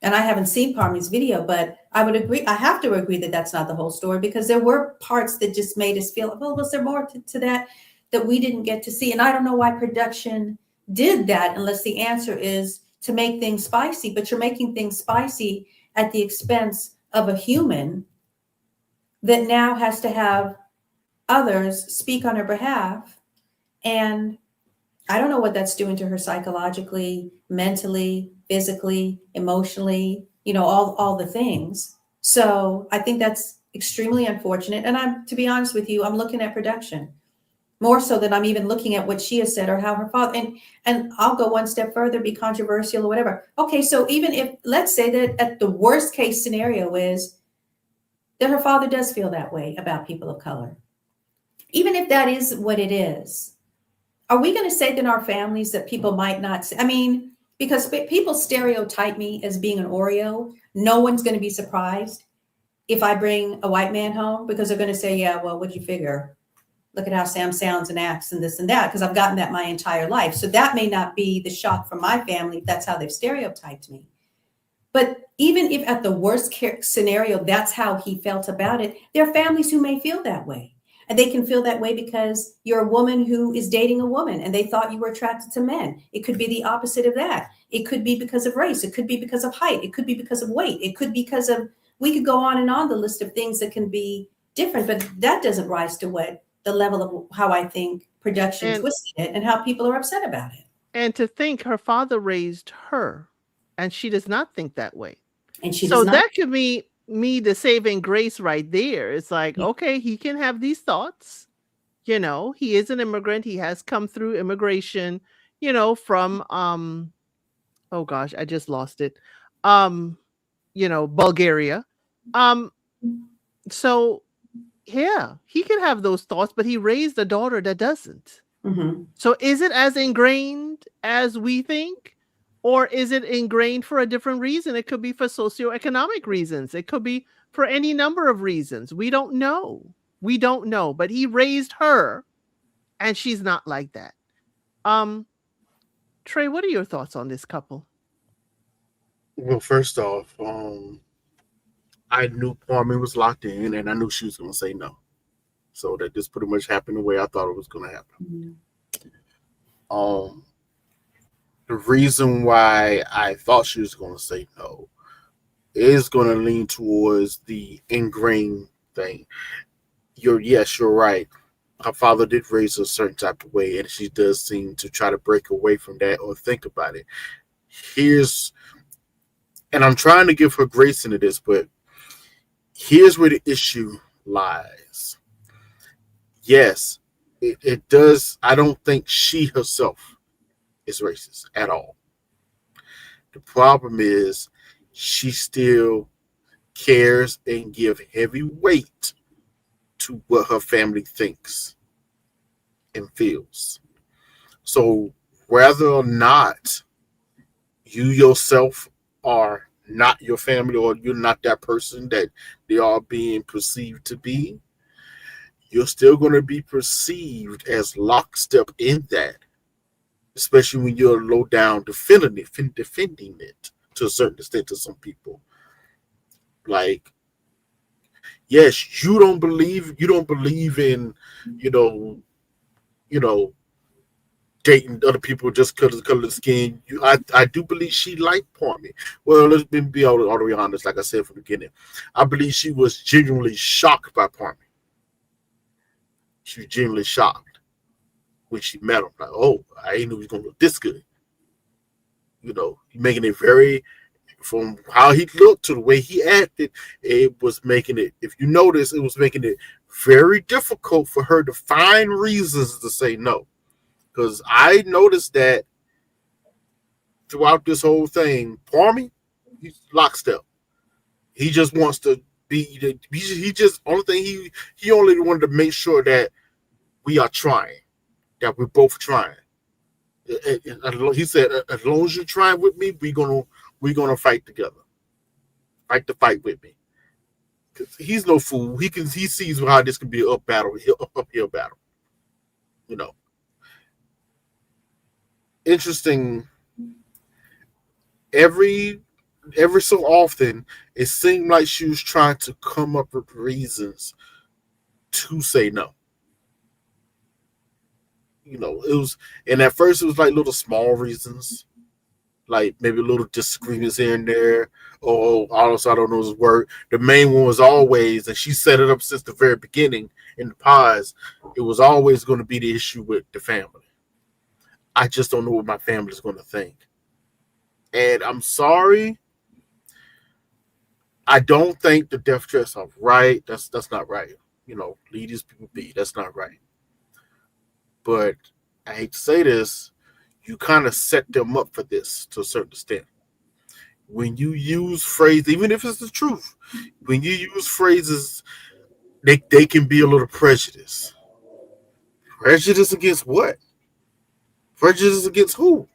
And I haven't seen Parmi's video, but I would agree. I have to agree that that's not the whole story, because there were parts that just made us feel, well, was there more to that we didn't get to see? And I don't know why production did that, unless the answer is to make things spicy. But you're making things spicy at the expense of a human that now has to have others speak on her behalf. And I don't know what that's doing to her psychologically, mentally, physically, emotionally, all the things. So I think that's extremely unfortunate. And to be honest with you, I'm looking at production more so than I'm even looking at what she has said or how her father, and I'll go one step further, be controversial or whatever. Okay, so even if, let's say that at the worst case scenario is that her father does feel that way about people of color, even if that is what it is, are we going to say that in our families that people might not say? I mean, because people stereotype me as being an Oreo, no one's going to be surprised if I bring a white man home, because they're going to say, yeah, well, what'd you figure? Look at how Sam sounds and acts and this and that, because I've gotten that my entire life. So that may not be the shock from my family if that's how they've stereotyped me. But even if at the worst scenario, that's how he felt about it, there are families who may feel that way. And they can feel that way because you're a woman who is dating a woman and they thought you were attracted to men. It could be the opposite of that. It could be because of race. It could be because of height. It could be because of weight. It could be because of, we could go on and on the list of things that can be different, but that doesn't rise to what the level of how I think production And twisted it and how people are upset about it. and to think her father raised her and she does not think that way. And she does So not. that could be me the saving grace right there. It's like, Yeah. okay, he can have these thoughts. He is an immigrant. He has come through immigration, from oh gosh, I just lost it. Um, Bulgaria. Um, so yeah, he can have those thoughts, but he raised a daughter that doesn't. Mm-hmm. So is it as ingrained as we think? Or is it ingrained for a different reason? It could be for socioeconomic reasons. It could be for any number of reasons. We don't know. We don't know. But he raised her and she's not like that. Trey, what are your thoughts on this couple? Well, first off, I knew Kwame was locked in, and I knew she was going to say no. So that just pretty much happened the way I thought it was going to happen. Mm-hmm. The reason why I thought she was going to say no is going to lean towards the ingrained thing. Yes, you're right. Her father did raise her a certain type of way, and she does seem to try to break away from that or think about it. And I'm trying to give her grace into this, but here's where the issue lies. Yes, it does. I don't think she herself is racist at all. The problem is she still cares and give heavy weight to what her family thinks and feels. So whether or not you yourself are not your family or you're not that person that they are being perceived to be, you're still going to be perceived as lockstep in that, especially when you're low down defending it to a certain extent to some people. Like, yes, you don't believe in, you know, you know, dating other people just because of the color of the skin. I do believe she liked Kwame. Well, let's be all the way honest. Like I said from the beginning, I believe she was genuinely shocked by Kwame. She was genuinely shocked when she met him. Like, oh, I didn't know he was gonna look this good. Making it very, from how he looked to the way he acted, it was making it. If you notice, it was making it very difficult for her to find reasons to say no. Because I noticed that throughout this whole thing, Kwame, he's lockstep. He just wants to be. He just only thing he only wanted to make sure that we are trying, that we're both trying. He said, as long as you're trying with me, we're gonna fight together. Fight the fight with me. Because he's no fool. He sees how this can be an uphill battle. Interesting. Every so often, it seemed like she was trying to come up with reasons to say no. It was, and at first it was like little small reasons, like maybe little disagreements here and there. Oh, also I don't know his word. The main one was always, and she set it up since the very beginning in the pause. It was always going to be the issue with the family. I just don't know what my family's going to think. And I'm sorry. I don't think the death threats are right. That's not right. Leave these people be. That's not right. But I hate to say this, you kind of set them up for this to a certain extent. When you use phrases, even if it's the truth, when you use phrases, they can be a little prejudice. Prejudice against what? Prejudice against who?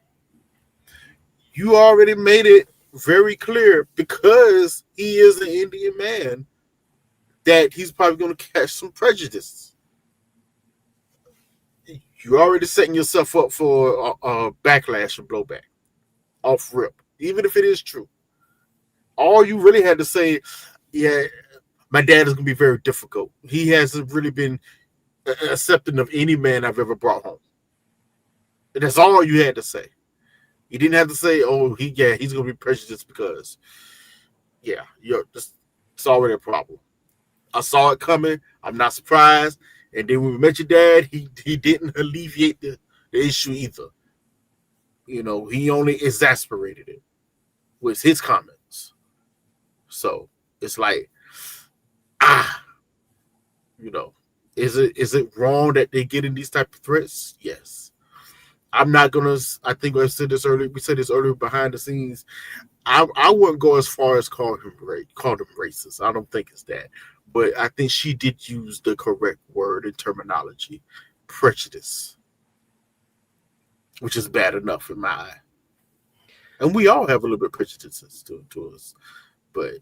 You already made it very clear because he is an Indian man that he's probably going to catch some prejudice. You're already setting yourself up for a backlash and blowback off rip, even if it is true. All you really had to say, yeah, my dad is going to be very difficult. He hasn't really been accepting of any man I've ever brought home. And that's all you had to say. You didn't have to say, oh, he's going to be prejudiced because, it's already a problem. I saw it coming. I'm not surprised. And then when we met your dad, he didn't alleviate the issue either. He only exasperated it with his comments. So it's like, is it wrong that they're getting these type of threats? Yes. I'm not gonna. I think I said this earlier. We said this earlier behind the scenes. I wouldn't go as far as call them racist. I don't think it's that. But I think she did use the correct word and terminology, prejudice, which is bad enough in my eye. And we all have a little bit of prejudices to us, but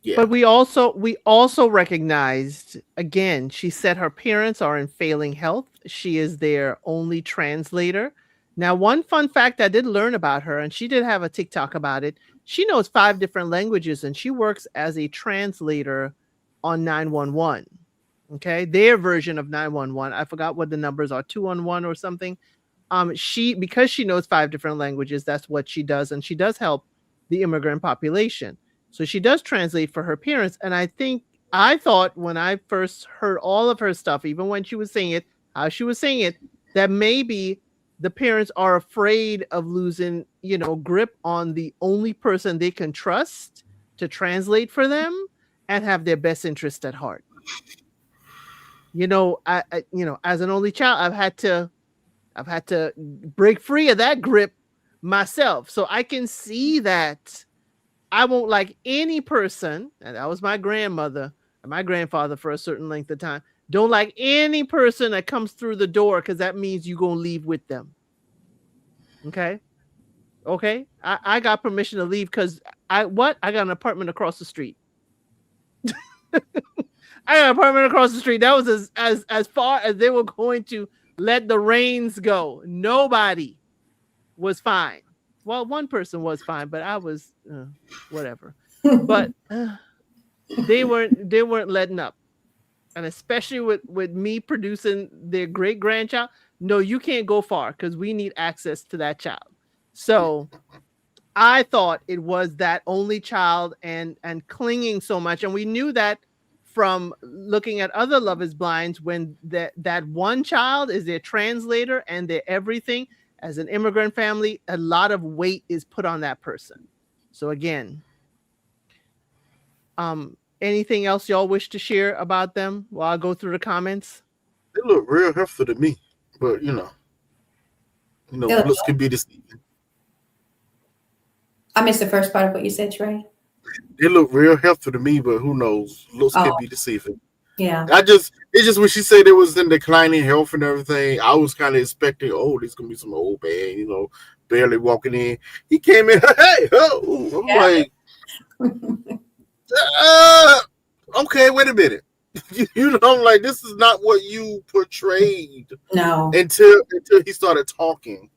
yeah. But we also recognized, again, she said her parents are in failing health. She is their only translator. Now, one fun fact I did learn about her, and she did have a TikTok about it. She knows 5 different languages, and she works as a translator on 911. Okay, their version of 911. I forgot what the numbers are, 211 or something. Because she knows 5 different languages, that's what she does, and she does help the immigrant population. So she does translate for her parents. And I thought when I first heard all of her stuff, even when she was saying it, how she was saying it, that maybe the parents are afraid of losing, grip on the only person they can trust to translate for them and have their best interest at heart. As an only child, I've had to break free of that grip myself. So I can see that I won't like any person, and that was my grandmother and my grandfather for a certain length of time. Don't like any person that comes through the door because that means you're going to leave with them. Okay? Okay? I got permission to leave because I got an apartment across the street. I got an apartment across the street. That was as far as they were going to let the reins go. Nobody was fine. Well, one person was fine, but I was whatever. But they weren't letting up, and especially with me producing their great grandchild. No, you can't go far because we need access to that child. So I thought it was that only child and clinging so much, and we knew that from looking at other Love is Blinds when that one child is their translator and their everything. As an immigrant family, a lot of weight is put on that person. So again, anything else y'all wish to share about them while I go through the comments? They look real hefty to me, but looks can be deceiving. I missed the first part of what you said, Trey. They look real hefty to me, but who knows? Looks can be deceiving. Yeah. It's just when she said it was in declining health and everything, I was kind of expecting, there's gonna be some old man, barely walking in. He came in, hey, I'm like, okay, wait a minute. I'm like, this is not what you portrayed. No. Until he started talking,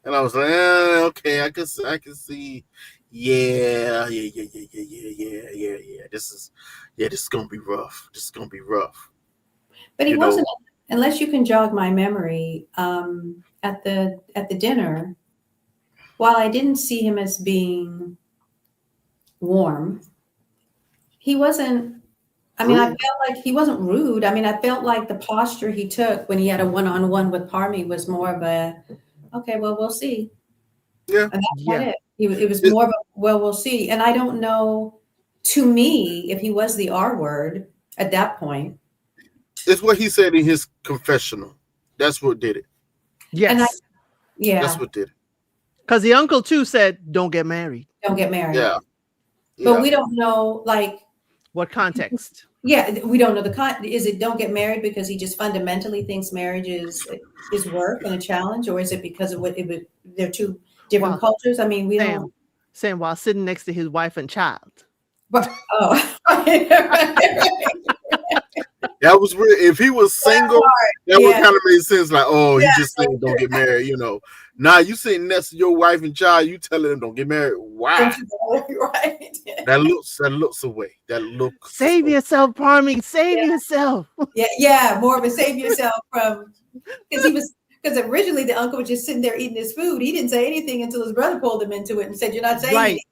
and I was like, okay, I can see. Yeah. This is gonna be rough. But he wasn't, unless you can jog my memory, at the dinner, while I didn't see him as being warm, he wasn't I mean, I felt like he wasn't rude. I mean, I felt like the posture he took when he had a one-on-one with Parmy was more of a, okay, well, we'll see. Yeah. And that's Yeah. about it. It was more of a, well, we'll see. And I don't know, to me, if he was the R word at that point. It's what he said in his confessional. That's what did it. Yes. Yeah. That's what did it. Because the uncle too said, don't get married. Don't get married. Yeah. But we don't know, like, what context? Yeah, we don't know is it don't get married because he just fundamentally thinks marriage is work and a challenge, or is it because of they're two different cultures? I mean, we don't. Sam, while sitting next to his wife and child. But that was weird. If he was single, that would kind of make sense. Like, oh, he just saying don't get married, you know. Nah, you sitting next to your wife and child, you telling them don't get married. Why? Right. That looks away. That looks. Save yourself, Parmy. Save yourself. Yeah. More of a save yourself from because originally the uncle was just sitting there eating his food. He didn't say anything until his brother pulled him into it and said, "You're not saying anything."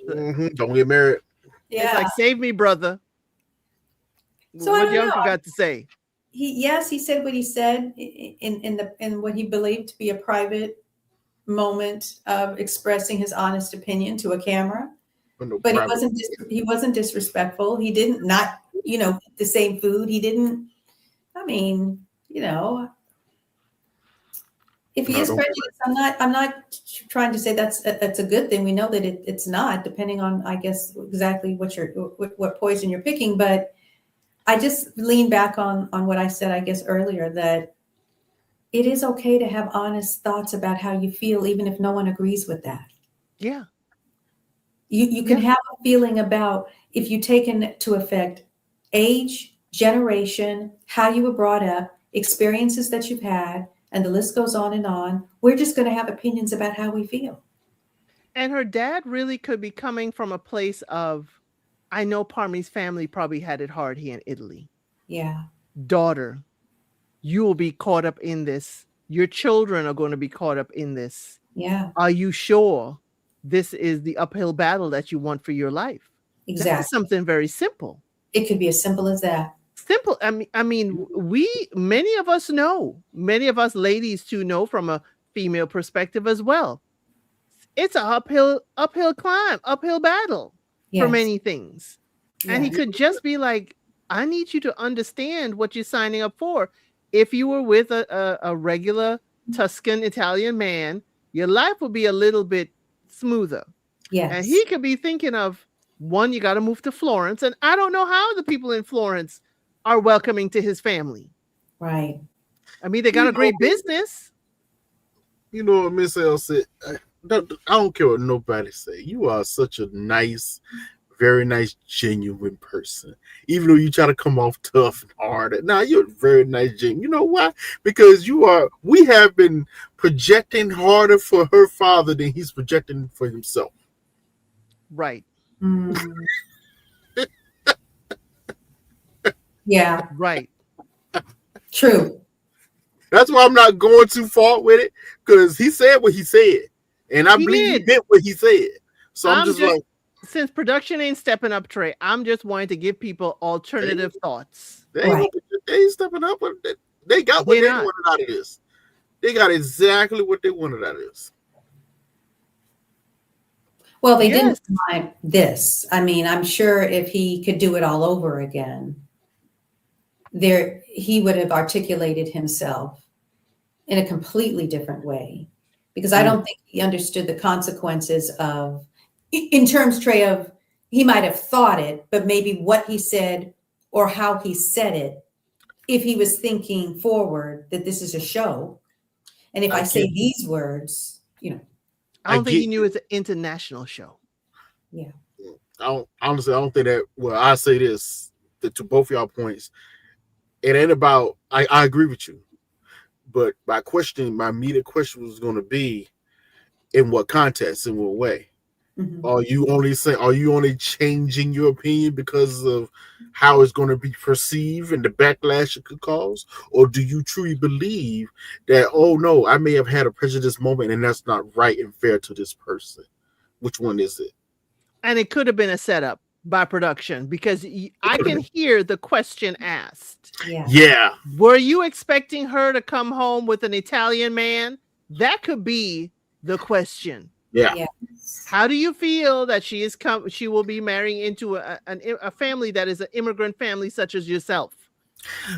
Mm-hmm. Don't get married. Yeah. It's like, save me, brother. So what your uncle got to say? He said what he said in what he believed to be a private moment of expressing his honest opinion to a camera. But he wasn't disrespectful. He didn't not, eat the same food. He didn't, I mean, if he is prejudiced, I'm not trying to say that's a good thing. We know that it's not, depending on, I guess, exactly what poison you're picking. But I just lean back on what I said, I guess, earlier, that it is okay to have honest thoughts about how you feel, even if no one agrees with that. Yeah. You can have a feeling about, if you take into effect age, generation, how you were brought up, experiences that you've had, and the list goes on and on. We're just going to have opinions about how we feel. And her dad really could be coming from a place of, I know Parmy's family probably had it hard here in Italy. Yeah. Daughter, you will be caught up in this. Your children are going to be caught up in this. Yeah. Are you sure this is the uphill battle that you want for your life? Exactly. That's something very simple. It could be as simple as that. Simple. I mean, many of us ladies too know from a female perspective as well. It's an uphill climb, uphill battle. For many things. Yes. And he could just be like, I need you to understand what you're signing up for. If you were with a regular Tuscan Italian man, your life would be a little bit smoother. Yes. And he could be thinking of, one, you got to move to Florence. And I don't know how the people in Florence are welcoming to his family. Right. I mean, they got a great business. You know what Miss L said? I don't care what nobody say. You are such a nice, very nice, genuine person. Even though you try to come off tough and hard. Now you're very nice, genuine. You know why? Because we have been projecting harder for her father than he's projecting for himself. Right. Yeah. Right. True. That's why I'm not going too far with it, because he said what he said. And I believe he meant what he said. So I'm just like, since production ain't stepping up, Trey, I'm just wanting to give people alternative thoughts. They ain't stepping up. They got what they wanted out of this. They got exactly what they wanted out of this. Well, they didn't mind this. I mean, I'm sure if he could do it all over again, he would have articulated himself in a completely different way. Because I don't think he understood the consequences of, in terms, Trey, of he might have thought it, but maybe what he said or how he said it, if he was thinking forward that this is a show. And if I say these words, I don't think he knew it's an international show. Yeah. I don't think that, well, I say this to both of y'all points. It ain't about, I agree with you. But my immediate question was going to be, in what context, in what way? Mm-hmm. Are you only changing your opinion because of how it's going to be perceived and the backlash it could cause? Or do you truly believe that, oh no, I may have had a prejudice moment and that's not right and fair to this person? Which one is it? And it could have been a setup. by production because I can hear the question asked. Yeah. Yeah. Were you expecting her to come home with an Italian man? That could be the question. Yeah. Yes. How do you feel that she will be marrying into a family that is an immigrant family such as yourself?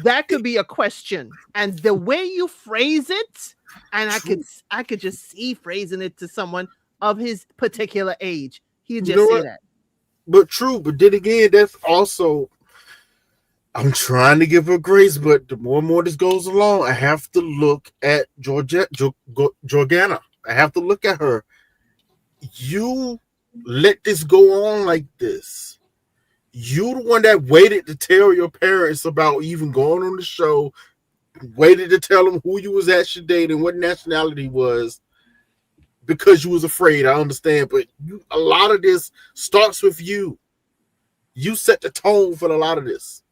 That could be a question. And the way you phrase it, and I could just see phrasing it to someone of his particular age. He'd You just know say what? that. But true. But then again, that's also, I'm trying to give her grace, but the more and more this goes along, I have to look at Georgiana. I have to look at her. You let this go on like this. You the one that waited to tell your parents about even going on the show, waited to tell them who you was actually dating, what nationality was, because you was afraid. I understand, but a lot of this starts with you. You set the tone for a lot of this.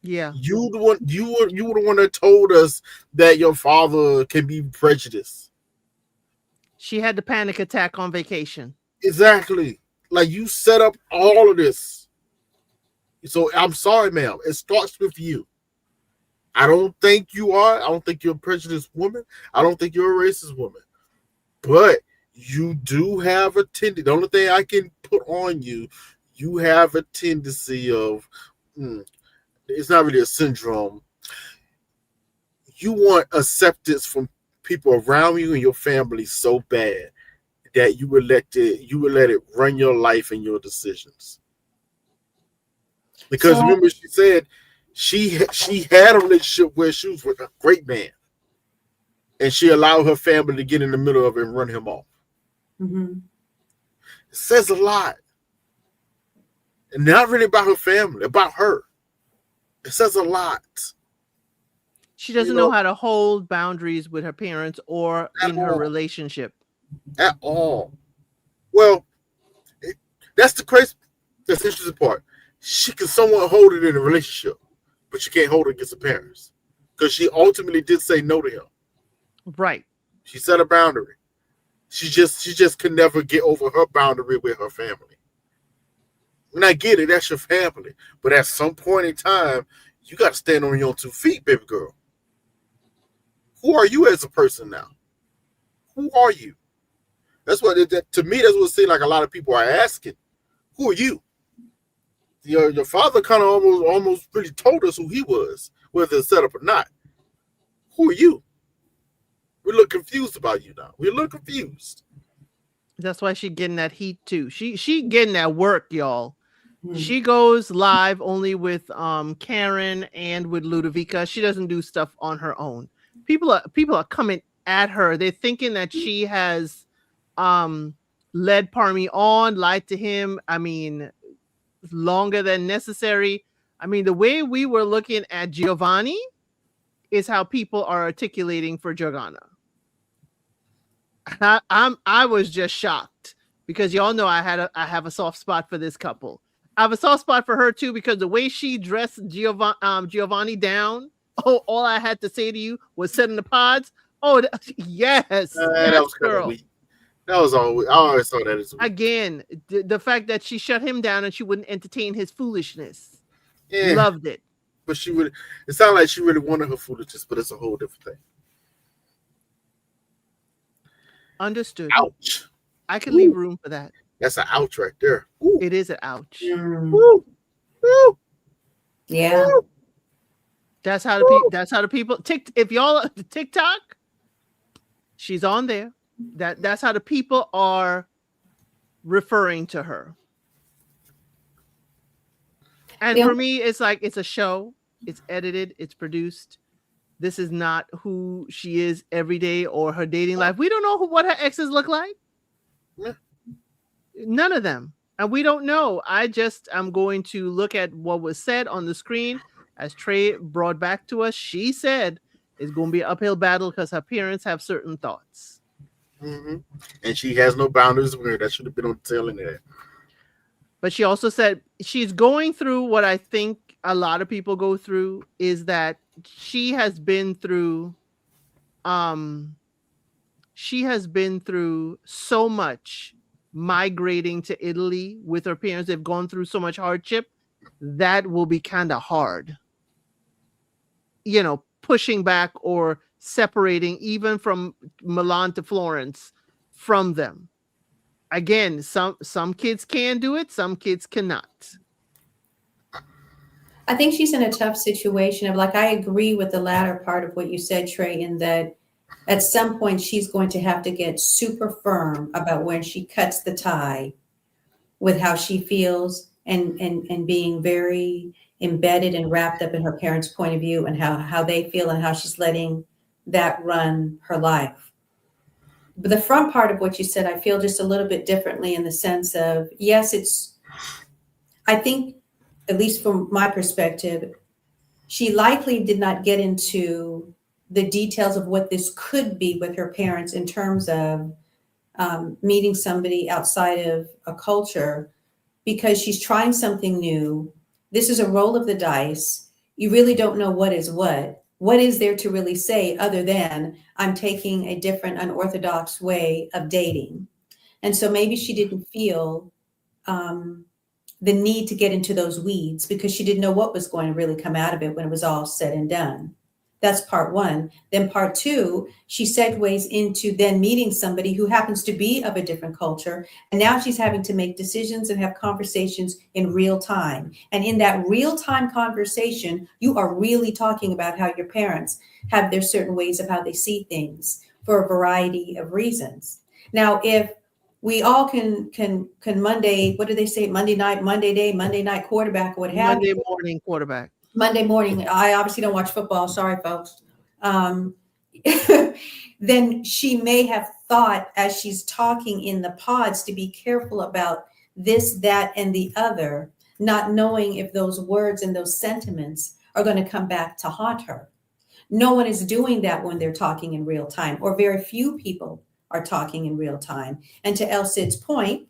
Yeah. You the one. You were the one that told us that your father can be prejudiced. She had the panic attack on vacation. Exactly. Like you set up all of this. So I'm sorry, ma'am. It starts with you. I don't think you are. I don't think you're a prejudiced woman. I don't think you're a racist woman. But you do have a tendency. The only thing I can put on you, you have a tendency of, it's not really a syndrome. You want acceptance from people around you and your family so bad that you would let it run your life and your decisions. Because So remember, she said she had a relationship where she was with a great man, and she allowed her family to get in the middle of it and run him off. mhm. It says a lot, and not really about her family, about her. It says a lot. She doesn't know how to hold boundaries with her parents or in her relationship. At all. Well, that's the crazy, that's the interesting part. She can somewhat hold it in a relationship, but she can't hold it against her parents because she ultimately did say no to him. Right. She set a boundary. She just could never get over her boundary with her family. And I get it, that's your family, but at some point in time, you got to stand on your own 2 feet, baby girl. Who are you as a person now? Who are you? That's what to me. That's what it seems like a lot of people are asking. Who are you? Your father kind of almost really told us who he was, whether it's set up or not. Who are you? We look confused about you now. We look confused. That's why she getting that heat too. She getting that work, y'all. Mhm. She goes live only with Karen and with Ludovica. She doesn't do stuff on her own. People are coming at her. They're thinking that she has led Parmi on, lied to him. I mean, longer than necessary. I mean, the way we were looking at Giovanni is how people are articulating for Giovanna. I was just shocked because y'all know I have a soft spot for this couple. I have a soft spot for her too because the way she dressed Giovanni down. Oh, all I had to say to you was sit in the pods. Oh, yes, That was kind of girl. weak. That was all. I always saw that as weak. Again, the fact that she shut him down and she wouldn't entertain his foolishness. Yeah, Loved it. but she would. It sounded like she really wanted her foolishness, but it's a whole different thing. Understood. Ouch. I could leave room for that. That's an ouch right there. Ooh. It is an ouch. Mm. Ooh. Ooh. Yeah. Ooh. That's how the people if y'all TikTok, she's on there. That's how the people are referring to her. And for me, it's like it's a show. It's edited. It's produced. This is not who she is every day or her dating life. We don't know what her exes look like. Yeah. None of them. And we don't know. I'm going to look at what was said on the screen as Trey brought back to us. She said it's going to be an uphill battle because her parents have certain thoughts. Mm-hmm. And she has no boundaries with her. That should have been on the tail end of that. But she also said she's going through what I think a lot of people go through is that she has been through so much migrating to Italy with her parents, they've gone through so much hardship, that will be kind of hard. Pushing back or separating even from Milan to Florence from them. Again, some kids can do it, some kids cannot. I think she's in a tough situation. I agree with the latter part of what you said, Trey, in that at some point she's going to have to get super firm about when she cuts the tie with how she feels and being very embedded and wrapped up in her parents' point of view and how they feel and how she's letting that run her life. But the front part of what you said, I feel just a little bit differently in the sense of, yes, I think, at least from my perspective, she likely did not get into the details of what this could be with her parents in terms of meeting somebody outside of a culture, because she's trying something new. This is a roll of the dice. You really don't know what is what. What is there to really say other than I'm taking a different, unorthodox way of dating? And so maybe she didn't feel the need to get into those weeds because she didn't know what was going to really come out of it when it was all said and done. That's part one. Then part two, she segues into then meeting somebody who happens to be of a different culture. And now she's having to make decisions and have conversations in real time. And in that real time conversation, you are really talking about how your parents have their certain ways of how they see things for a variety of reasons. Now, if we all can Monday, what do they say? Monday night quarterback, or what have you. Monday morning quarterback. Monday morning. I obviously don't watch football. Sorry, folks. Then she may have thought as she's talking in the pods to be careful about this, that, and the other, not knowing if those words and those sentiments are going to come back to haunt her. No one is doing that when they're talking in real time, or very few people are talking in real time. And to El Cid's point,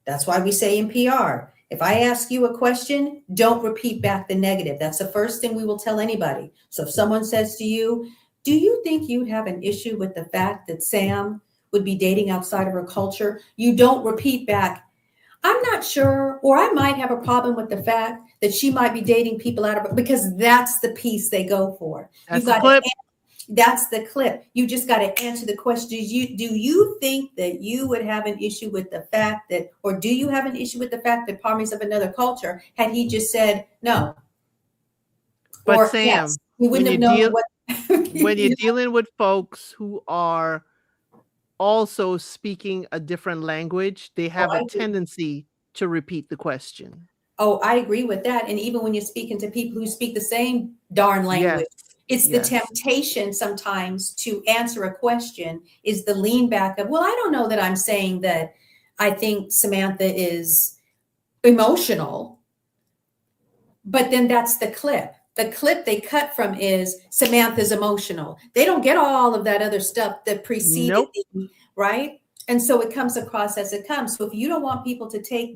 that's why we say in PR, if I ask you a question, don't repeat back the negative. That's the first thing we will tell anybody. So if someone says to you, do you think you'd have an issue with the fact that Sam would be dating outside of her culture? You don't repeat back, I'm not sure, or I might have a problem with the fact that she might be dating people out of her, because that's the piece they go for. That's the clip. That's the clip. You just got to answer the question. Do you think that you would have an issue with the fact that, or do you have an issue with the fact that Parmi's of another culture? Had he just said no? But or Sam, yes, we wouldn't have known what. when you're dealing with folks who are also speaking a different language, they have a tendency to repeat the question. Oh, I agree with that. And even when you're speaking to people who speak the same darn language, it's the temptation sometimes to answer a question is the lean back of, well, I don't know that I'm saying that I think Samantha is emotional, but then that's the clip. The clip they cut from is Samantha's emotional. They don't get all of that other stuff that preceded right? And so it comes across as it comes. So if you don't want people to take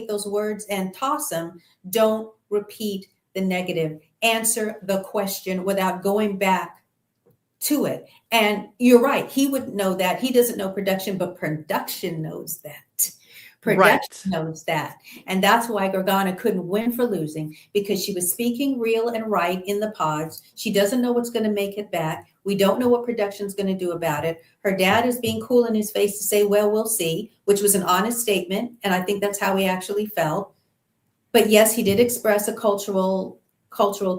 those words and toss them, don't repeat the negative. Answer the question without going back to it. And you're right. He would know that. He doesn't know production, but production knows that. Production knows that. And that's why Gargano couldn't win for losing, because she was speaking real and right in the pods. She doesn't know what's going to make it back. We don't know what production's going to do about it. Her dad is being cool in his face to say, well, we'll see, which was an honest statement. And I think that's how he actually felt. But yes, he did express a cultural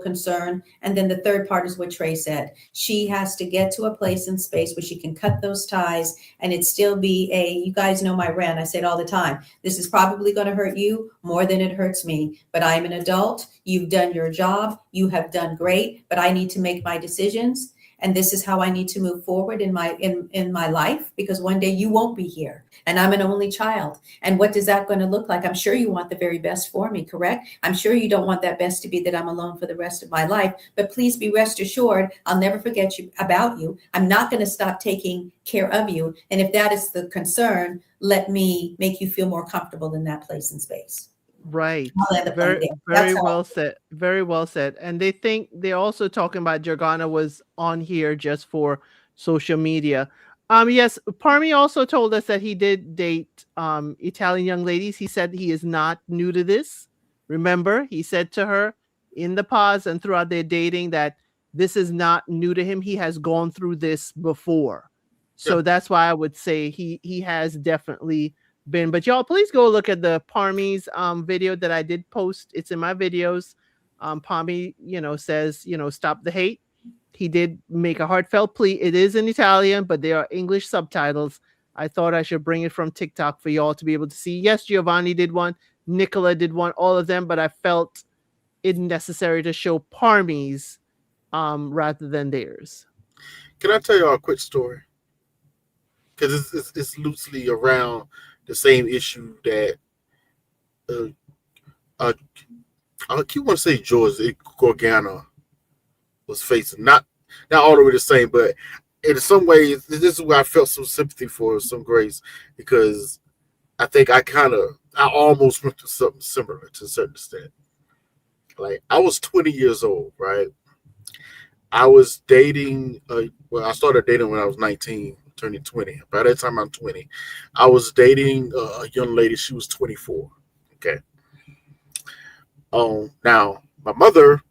concern. And then the third part is what Trey said. She has to get to a place in space where she can cut those ties and it still be you guys know my rant. I say it all the time. This is probably going to hurt you more than it hurts me, but I'm an adult. You've done your job. You have done great, but I need to make my decisions. And this is how I need to move forward in my life, because one day you won't be here and I'm an only child. And what is that going to look like? I'm sure you want the very best for me, correct? I'm sure you don't want that best to be that I'm alone for the rest of my life, but please be rest assured, I'll never forget about you. I'm not going to stop taking care of you. And if that is the concern, let me make you feel more comfortable in that place and space. Right. Very well said. Very well said. And they think they're also talking about Gargano was on here just for social media. Yes, Parmi also told us that he did date Italian young ladies. He said he is not new to this. Remember, he said to her in the pause and throughout their dating that this is not new to him. He has gone through this before. Yeah. So that's why I would say he has definitely been. But y'all, please go look at the Parmi's video that I did post. It's in my videos. Parmi, says, stop the hate. He did make a heartfelt plea. It is in Italian, but there are English subtitles. I thought I should bring it from TikTok for y'all to be able to see. Yes, Giovanni did one, Nicola did one, all of them, but I felt it necessary to show Parmi's rather than theirs. Can I tell y'all a quick story? Because it's loosely around the same issue that I keep want to say George Gorgana was facing. Not all the way the same, but in some ways, this is where I felt some sympathy for some grace, because I think I almost went through something similar to a certain extent. Like, I was 20 years old, right? I was dating, I started dating when I was 19, turning 20. By that time, I'm 20. I was dating a young lady. She was 24. Okay. Now, my mother,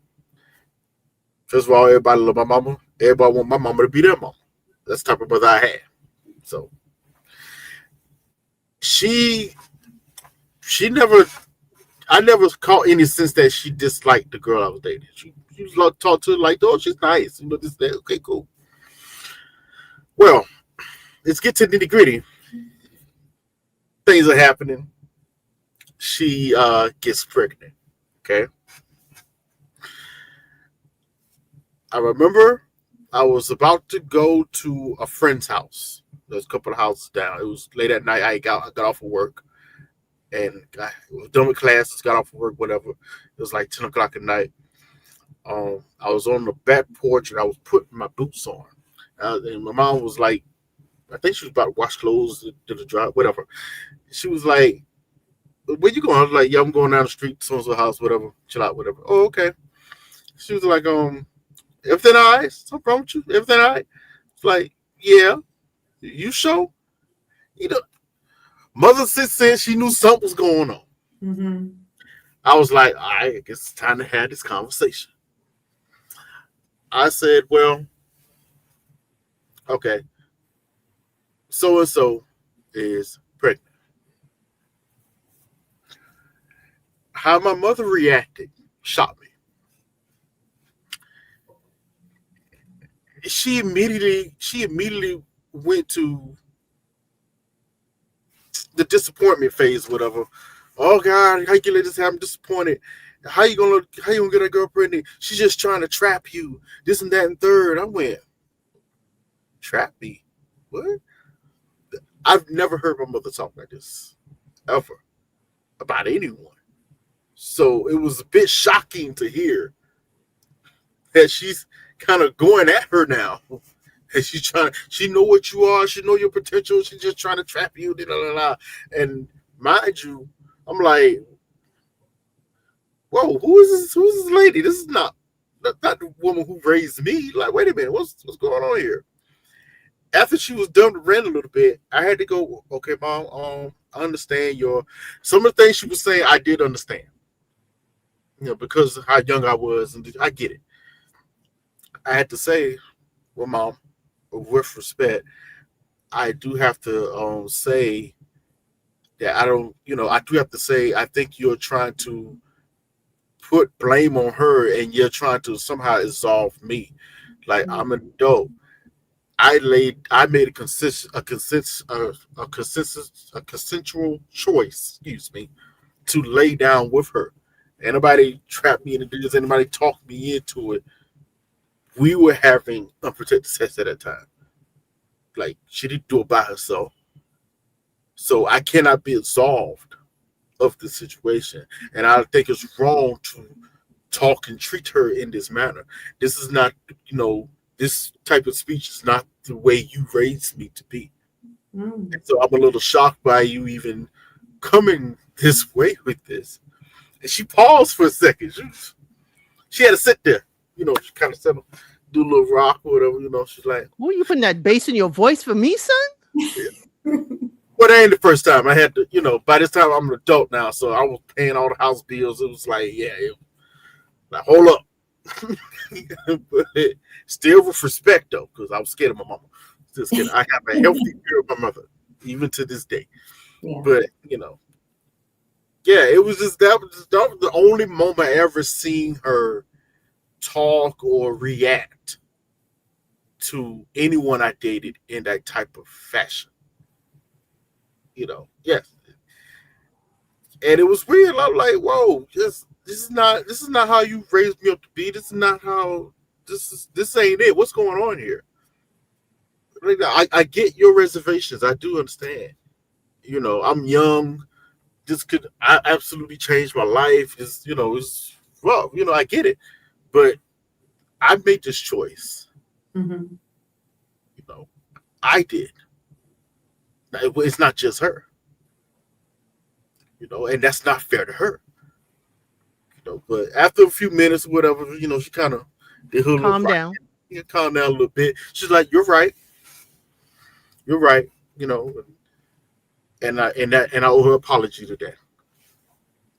first of all, everybody love my mama. Everybody want my mama to be their mama. That's the type of mother I had. So, I never caught any sense that she disliked the girl I was dating. She was like, talk to her like, oh, she's nice. This, that. Okay, cool. Well, let's get to the nitty gritty. Things are happening. She gets pregnant. Okay. I remember I was about to go to a friend's house. There's a couple of houses down. It was late at night. I got off of work. And I was done with classes, got off of work, whatever. It was like 10 o'clock at night. I was on the back porch and I was putting my boots on. And my mom was like, I think she was about to wash clothes, to the dry, whatever. She was like, where you going? I was like, yeah, I'm going down the street, so-and-so house, whatever. Chill out, whatever. Oh, okay. She was like, everything all right? Something wrong with you? Everything all right? It's like, yeah. You sure? Mother said she knew something was going on. Mm-hmm. I was like, all right, I guess it's time to have this conversation. I said, well, okay, so-and-so is pregnant. How my mother reacted shocked me. She immediately went to the disappointment phase, whatever. Oh God, how you let this happen? Disappointed. How you gonna get that girl pregnant? She's just trying to trap you. This and that and third. I went, trap me? What? I've never heard my mother talk like this ever about anyone. So it was a bit shocking to hear that she's kind of going at her now. And she know what you are, she know your potential, she's just trying to trap you, blah, blah, blah. And mind you, I'm like, whoa, who's this lady? This is not the woman who raised me. Like, wait a minute, what's going on here? After she was done to rant a little bit, I had to go, okay, Mom, I understand some of the things she was saying, I did understand. Because of how young I was, and I get it. I had to say, well, Mom, with respect, I do have to say that I do have to say, I think you're trying to put blame on her and you're trying to somehow absolve me. Like, I'm an adult. I made a consensual choice, to lay down with her. Anybody trapped me into this, anybody talked me into it. We were having unprotected sex at that time. Like, she didn't do it by herself. So I cannot be absolved of the situation. And I think it's wrong to talk and treat her in this manner. This is not, this type of speech is not the way you raised me to be. And so I'm a little shocked by you even coming this way with this. And she paused for a second. She had to sit there. She kind of settled. do a little rock or whatever, she's like, Who you putting that bass in your voice for me, son? well, that ain't the first time. I had to, by this time I'm an adult now, so I was paying all the house bills. It was like, like, hold up. But still with respect, though, because I was scared of my mama. Still scared. I have a healthy fear of my mother, even to this day. Yeah. But, it was just, that was the only moment I ever seen her talk or react to anyone I dated in that type of fashion. Yes. And it was weird. I'm like, whoa, this is not how you raised me up to be. This is not how this ain't it. What's going on here? I get your reservations. I do understand. I'm young. This could absolutely change my life. It's rough. I get it. But I made this choice. Mm-hmm. I did. It's not just her. And that's not fair to her. But after a few minutes or whatever, she kind of did her Calm down. Calm down a little bit. She's like, "You're right. You're right." And I owe her apology to that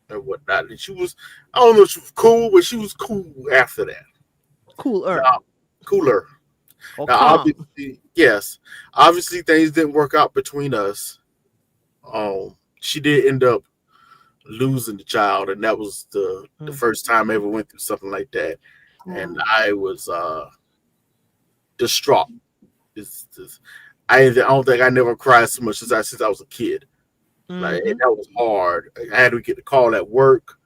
and whatnot. And she was, I don't know if she was cool, but she was cool after that. Cooler. Cooler. Or Now, calm. obviously things didn't work out between us. She did end up losing the child, and that was the first time I ever went through something like that. And I was distraught. I don't think I never cried so much since I was a kid. Like, and that was hard. I had to get the call at work.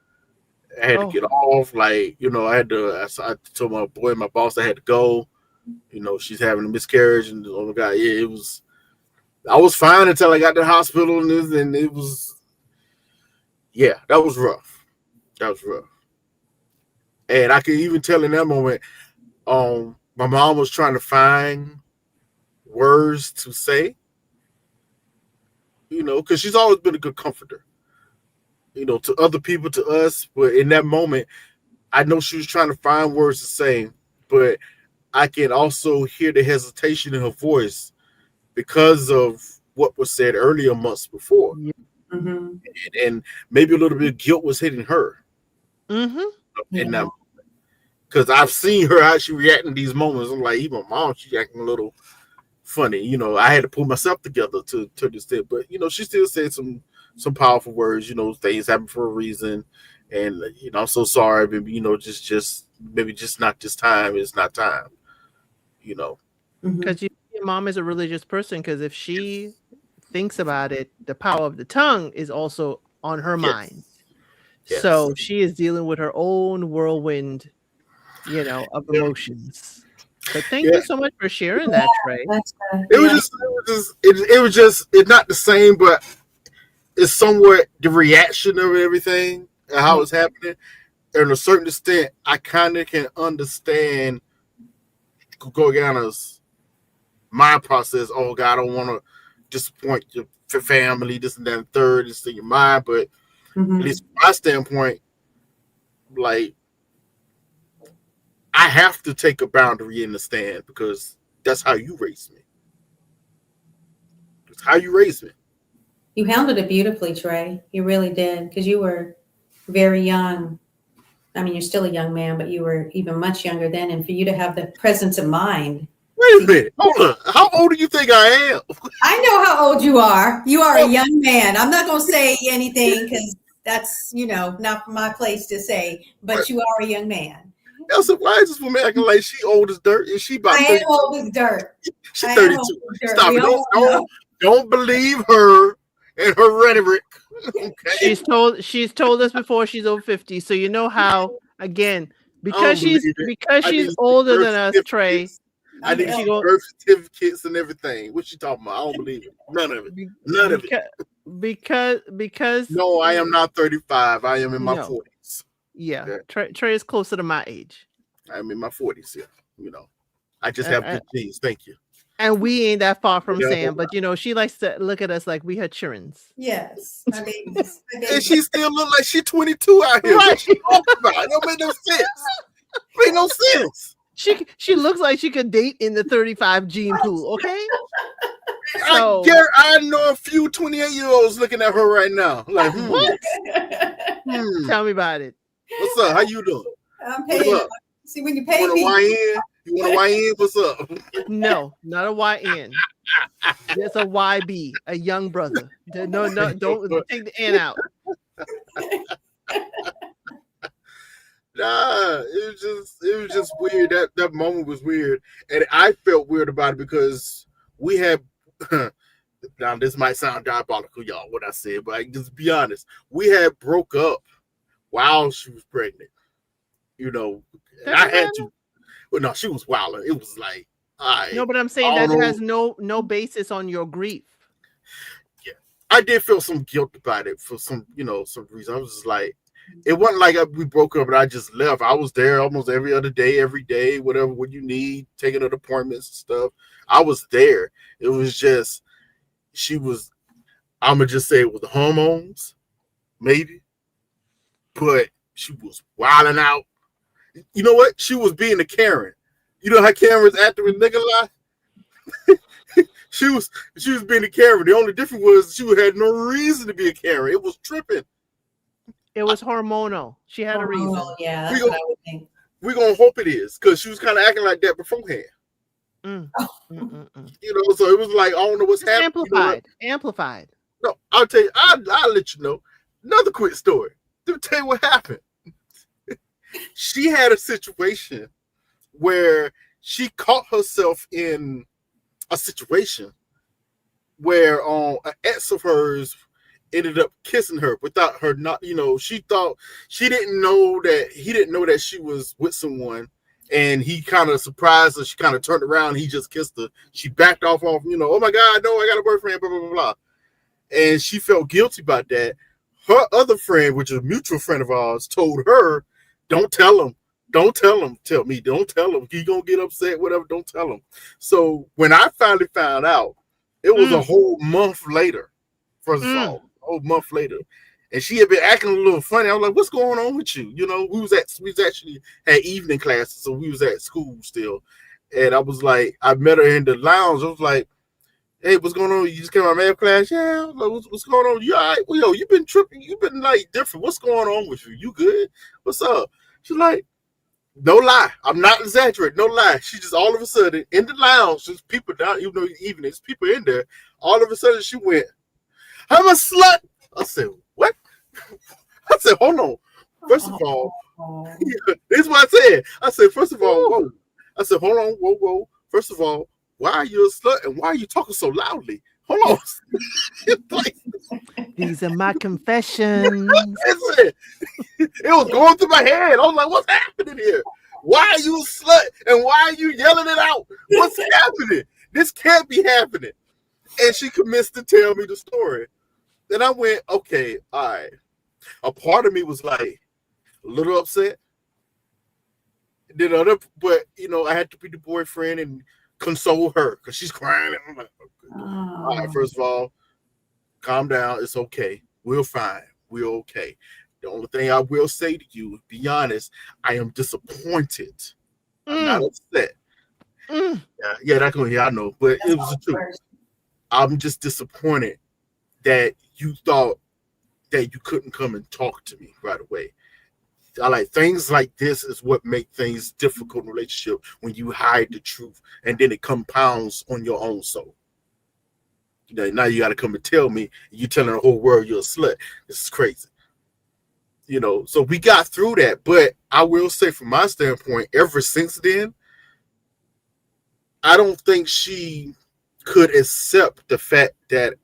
I had to get off. Like, I told my boss I had to go. She's having a miscarriage, and oh my God, it was. I was fine until I got to the hospital, and it was. Yeah, that was rough. That was rough. And I could even tell in that moment, my mom was trying to find words to say, because she's always been a good comforter, to other people, to us. But in that moment, I know she was trying to find words to say, but I can also hear the hesitation in her voice because of what was said earlier months before. Mm-hmm. And maybe a little bit of guilt was hitting her. In that, because I've seen her how she react in these moments. I'm like, even mom, she's acting a little funny. I had to pull myself together to this day. But she still said some powerful words. Things happen for a reason, and I'm so sorry, but just maybe just not this time. It's not time. Because your mom is a religious person. Because if she thinks about it, the power of the tongue is also on her mind. Yes. So she is dealing with her own whirlwind, of emotions. But thank you so much for sharing that, Trey. It was just it's not the same, but it's somewhat the reaction of everything and how it's happening. And to a certain extent, I kind of can understand Gorgana's mind process. Oh God, I don't want to disappoint your family, this and that and third, this in your mind. But at least from my standpoint, like, I have to take a boundary in the stand because that's how you raised me. It's how you raised me. You handled it beautifully, Trey. You really did, because you were very young. I mean, you're still a young man, but you were even much younger then. And for you to have the presence of mind. Wait a minute. Hold on. How old do you think I am? I know how old you are. You are a young man. I'm not going to say anything because that's, not my place to say, but you are a young man. That's why is this woman acting like she old as dirt? Is she about 32? I am old as dirt. She's 32. Stop it. Don't believe her and her rhetoric. Okay. She's told us before she's over 50. So you know how, again, because she's older than us, Trey. I need birth certificates and everything. What you talking about? I don't believe it. None of it. None of it. Because no, I am not 35. I am in my 40s. Yeah. Trey is closer to my age. I'm in my 40s. Yeah. I just have good genes. Thank you. And we ain't that far from Sam, but she likes to look at us like we her childrens. Yes. I mean, and she still look like she's 22 out here. Right. What you talking about? It don't make no sense. It make no sense. She looks like she could date in the 35 gene pool. Okay, so I know a few 28-year-olds looking at her right now. Like, what? Tell me about it. What's up? How you doing? I'm What's paying. up? See, when you You pay want me, a YN? You want a YN? What's up? No, not a YN. Just a YB, a young brother. No, don't take the N out. Nah, it was just weird. That moment was weird, and I felt weird about it because we had. Now this might sound diabolical, y'all, what I said, but I just be honest. We had broke up while she was pregnant. You know, and I had to. Well, no, she was wilding. It was like, no, but I'm saying that has no basis on your grief. Yeah, I did feel some guilt about it for some reason. I was just like, it wasn't like we broke up and I just left. I was there almost every other day, every day, whatever what you need, taking her to appointments and stuff. I was there. It was just she was. I'm gonna just say it was the hormones, maybe, but she was wilding out. You know what? She was being a Karen. You know how Karen's acting with nigga lie? she was being a Karen. The only difference was she had no reason to be a Karen. It was tripping. It was hormonal. She had a reason. Yeah, that's what I would think. We're gonna hope it is, because she was kind of acting like that beforehand. You know, so it was like, I don't know what's happening. Amplified. No, I'll tell you, I'll let you know. Another quick story. Let me tell you what happened. She had a situation where she caught herself in a situation where an ex of hers ended up kissing her without her not, she thought he didn't know that she was with someone, and he kind of surprised her. She kind of turned around, he just kissed her. She backed off, oh my God, no, I got a boyfriend, blah, blah, blah, blah. And she felt guilty about that. Her other friend, which is a mutual friend of ours, told her, don't tell him. Don't tell him. Tell me. Don't tell him. He gonna get upset, whatever. Don't tell him. So when I finally found out, it was a whole month later. First of all, a whole month later. And she had been acting a little funny. I was like, what's going on with you? We was actually at evening classes, so we was at school still. And I was like, I met her in the lounge. I was like, hey, what's going on? You just came out of math class? Yeah. I was like, what's going on? You all right? Well, you've been tripping. You've been like different. What's going on with you? You good? What's up? She's like, no lie. I'm not exaggerating. No lie. She just all of a sudden in the lounge, there's people down, even though even there's people in there. All of a sudden she went, I'm a slut. I said, what? I said, hold on. First of all, this is what I said. I said, first of all, whoa. I said, hold on, whoa. First of all, why are you a slut and why are you talking so loudly? Hold on. These are my confessions. It was going through my head. I was like, what's happening here? Why are you a slut and why are you yelling it out? What's happening? This can't be happening. And she commenced to tell me the story. Then I went, okay, all right. A part of me was like a little upset. Then but I had to be the boyfriend and console her because she's crying. And I'm like, okay. All right, first of all, calm down. It's okay. We're fine. We're okay. The only thing I will say to you, be honest, I am disappointed. I'm not upset. Yeah, that's going to hear. I know, but it was the truth. I'm just disappointed that you thought that you couldn't come and talk to me right away. I like things like this is what make things difficult in a relationship, when you hide the truth and then it compounds on your own soul. Now you got to come and tell me, you telling the whole world you're a slut. This is crazy. So we got through that, but I will say from my standpoint, ever since then, I don't think she could accept the fact that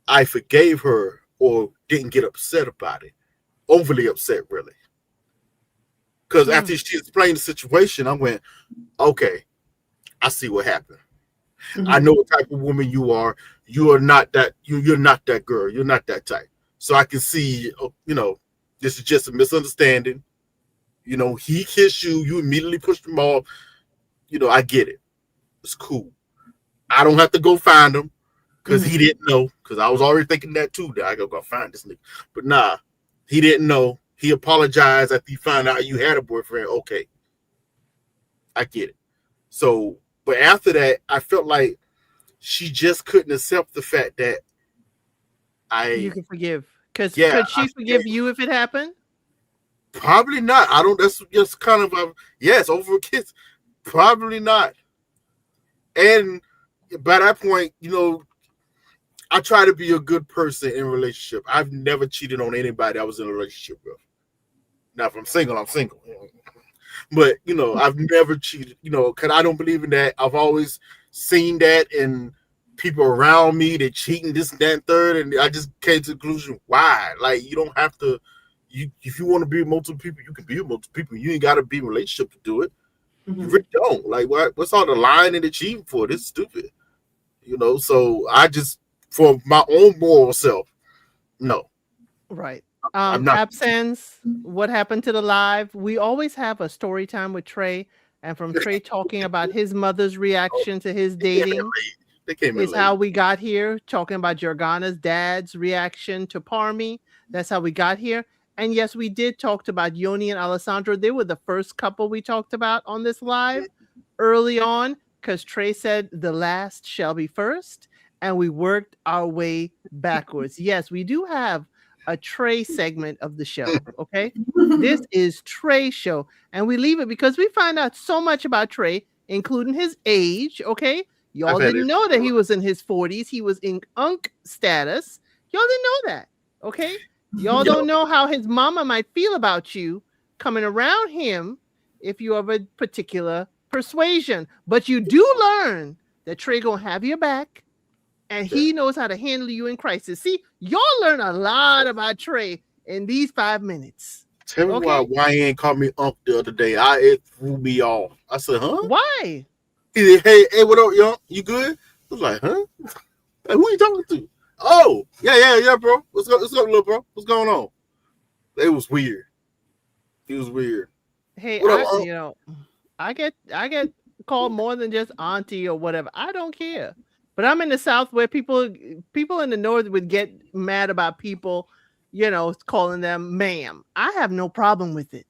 I forgave her or didn't get upset about it. Overly upset, really. Because after she explained the situation, I went, okay, I see what happened. I know what type of woman you are. You are not that. You're not that girl. You're not that type. So I can see, this is just a misunderstanding. He kissed you. You immediately pushed him off. I get it. It's cool. I don't have to go find him because he didn't know. Because I was already thinking that too. That I gotta go find this nigga. But nah, he didn't know. He apologized after he found out you had a boyfriend. Okay. I get it. So, but after that, I felt like she just couldn't accept the fact that You I, can forgive. Because yeah, could she forgive you if it happened? probably not. I don't. That's just kind of a yes over kids. Probably not. And by that point, I try to be a good person in a relationship. I've never cheated on anybody I was in a relationship with. Now, if I'm single, I'm single. But I've never cheated. Because I don't believe in that. I've always seen that in people around me that cheating, this, and that, and third, and I just came to the conclusion why. Like you don't have to. If you want to be with multiple people, you can be with multiple people. You ain't got to be in a relationship to do it. You really don't. Like what's all the lying and the cheating for? This is stupid. So I just, for my own moral self, no, Right. I'm not. Absence, what happened to the live? We always have a story time with Trey, and from Trey talking about his mother's reaction to his They came in dating late. They came in is late. how we got here, talking about Jorgana's dad's reaction to Parmi. That's how we got here. And yes, we did talk about Yoni and Alessandro. They were the first couple we talked about on this live early on because Trey said the last shall be first, and we worked our way backwards. Yes, we do have a Trey segment of the show. Okay. This is Trey's show, and we leave it because we find out so much about Trey, including his age. Okay. I've Y'all had didn't it. know that he was in his 40s. He was in unk status. Y'all didn't know that. Okay. Y'all Yo, don't know how his mama might feel about you coming around him if you have a particular persuasion. But you do learn that Trey gonna have your back and he knows how to handle you in crisis. See, y'all learn a lot about Trey in these 5 minutes. tell me Okay? why he ain't called me Unc the other day. It threw me off. I said, huh? Why? He said, hey, what up, young? You good? I was like, huh? Like, who you talking to? Oh, yeah, bro. What's up, little bro? What's going on? It was weird. It was weird. Hey, What up, Unc? I get called more than just auntie or whatever. I don't care. But I'm in the South where people in the North would get mad about people, calling them ma'am. I have no problem with it.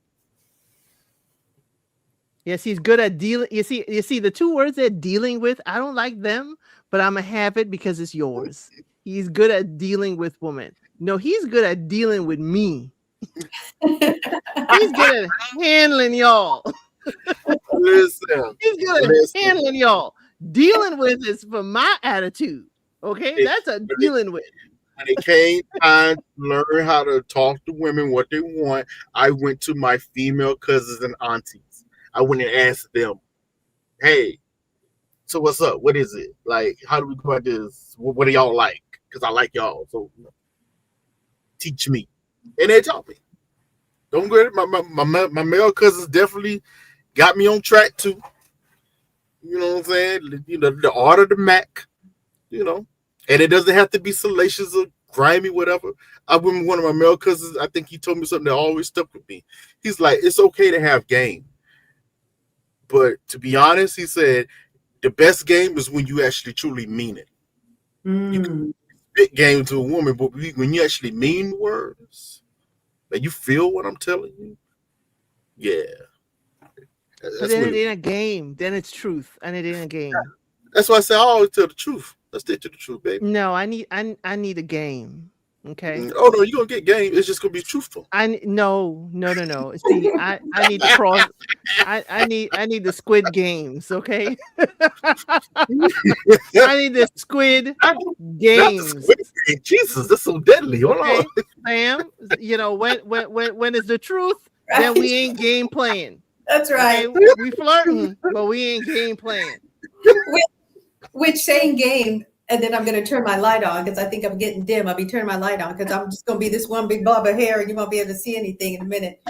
Yes, he's good at dealing. You see the two words they're dealing with. I don't like them, but I'm gonna have it because it's yours. He's good at dealing with women. No, he's good at dealing with me. He's good at handling y'all. Listen, He's good at listen. handling y'all. Dealing with is for my attitude. Okay, It, that's a when it dealing with. when it came time to learn how to talk to women what they want, I went to my female cousins and aunties. I went and asked them, hey, so what's up? What is it? Like, how do we go about this? What do y'all like? Because I like y'all. So teach me. And they taught me. Don't get it. My male cousins definitely got me on track too. You know what I'm saying? The art of the Mac, And it doesn't have to be salacious or grimy, whatever. I remember one of my male cousins, I think he told me something that always stuck with me. He's like, it's okay to have game. But to be honest, he said, the best game is when you actually truly mean it. You can spit game to a woman, but when you actually mean words, that you feel what I'm telling you, yeah. But That's then when it ain't a game. Then it's truth, and it ain't a game. that's why I say I always tell the truth. Let's stick to the truth, baby. No, I need a game. Okay. Oh no, you're gonna get game. It's just gonna be truthful. No. See, I need the cross. I need the Squid Games. Okay. I need the Squid Not the Games. squid game. Jesus, that's so deadly. Hold on. Okay, Sam. When it's the truth, then we ain't game playing. That's Okay, right. we flirting, but we ain't game playing. Which saying game, and then I'm going to turn my light on because I think I'm getting dim. I'll be turning my light on because I'm just going to be this one big blob of hair and you won't be able to see anything in a minute.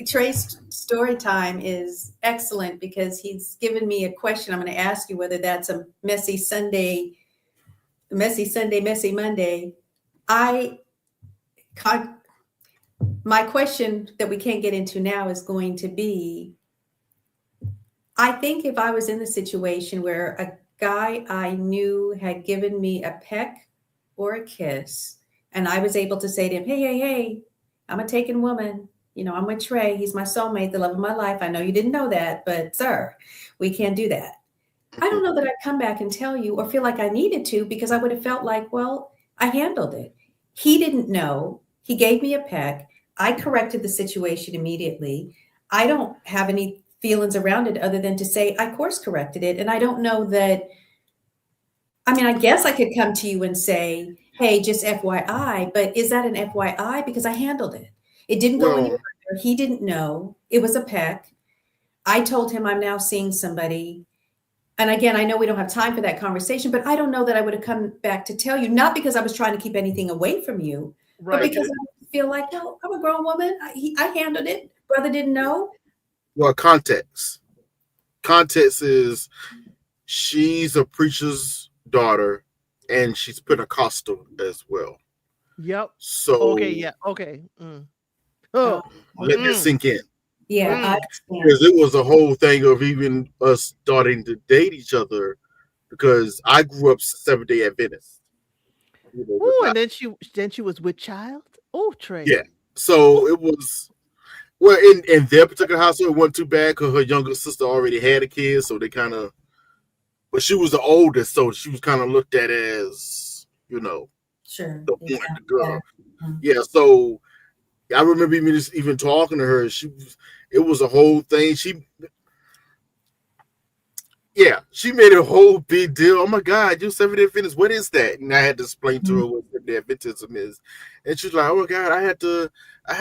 Trey's story time is excellent because he's given me a question. I'm going to ask you whether that's a messy Sunday, messy Monday. My question that we can't get into now is going to be, I think if I was in the situation where a guy I knew had given me a peck or a kiss, and I was able to say to him, hey, I'm a taken woman. You know, I'm with Trey. He's my soulmate, the love of my life. I know you didn't know that, but sir, we can't do that. I don't know that I'd come back and tell you or feel like I needed to because I would have felt like, well, I handled it. He didn't know. He gave me a peck. I corrected the situation immediately. I don't have any feelings around it other than to say I course corrected it. And I don't know that. I mean, I guess I could come to you and say, hey, just FYI, but is that an FYI? Because I handled it. It didn't go any Well, further. He didn't know. It was a peck. I told him I'm now seeing somebody. And again, I know we don't have time for that conversation, but I don't know that I would have come back to tell you, not because I was trying to keep anything away from you, but Right. because I feel like, no, I'm a grown woman. I handled it. Brother didn't know. well, context. Context is she's a preacher's daughter, and she's Pentecostal as well. Yep. So Okay. Yeah. Okay. Oh. let that Mm. sink in. Yeah, Mm. I understand. Because it was a whole thing of even us starting to date each other. Because I grew up Seventh-day Adventist. You know, with Ooh, my, and then she was with child. Oh, Trey. yeah. So it was well in their particular household, it wasn't too bad because her younger sister already had a kid, so they kind of. But she was the oldest, so she was kind of looked at as Sure. the Yeah. one, the girl. Mhm. Yeah. So I remember even talking to her. It was a whole thing. She made a whole big deal. Oh my God, you Seventh-day Adventist, what is that? And I had to explain to her what Seventh-day Adventism is. And she's like, oh my God, oh my God, I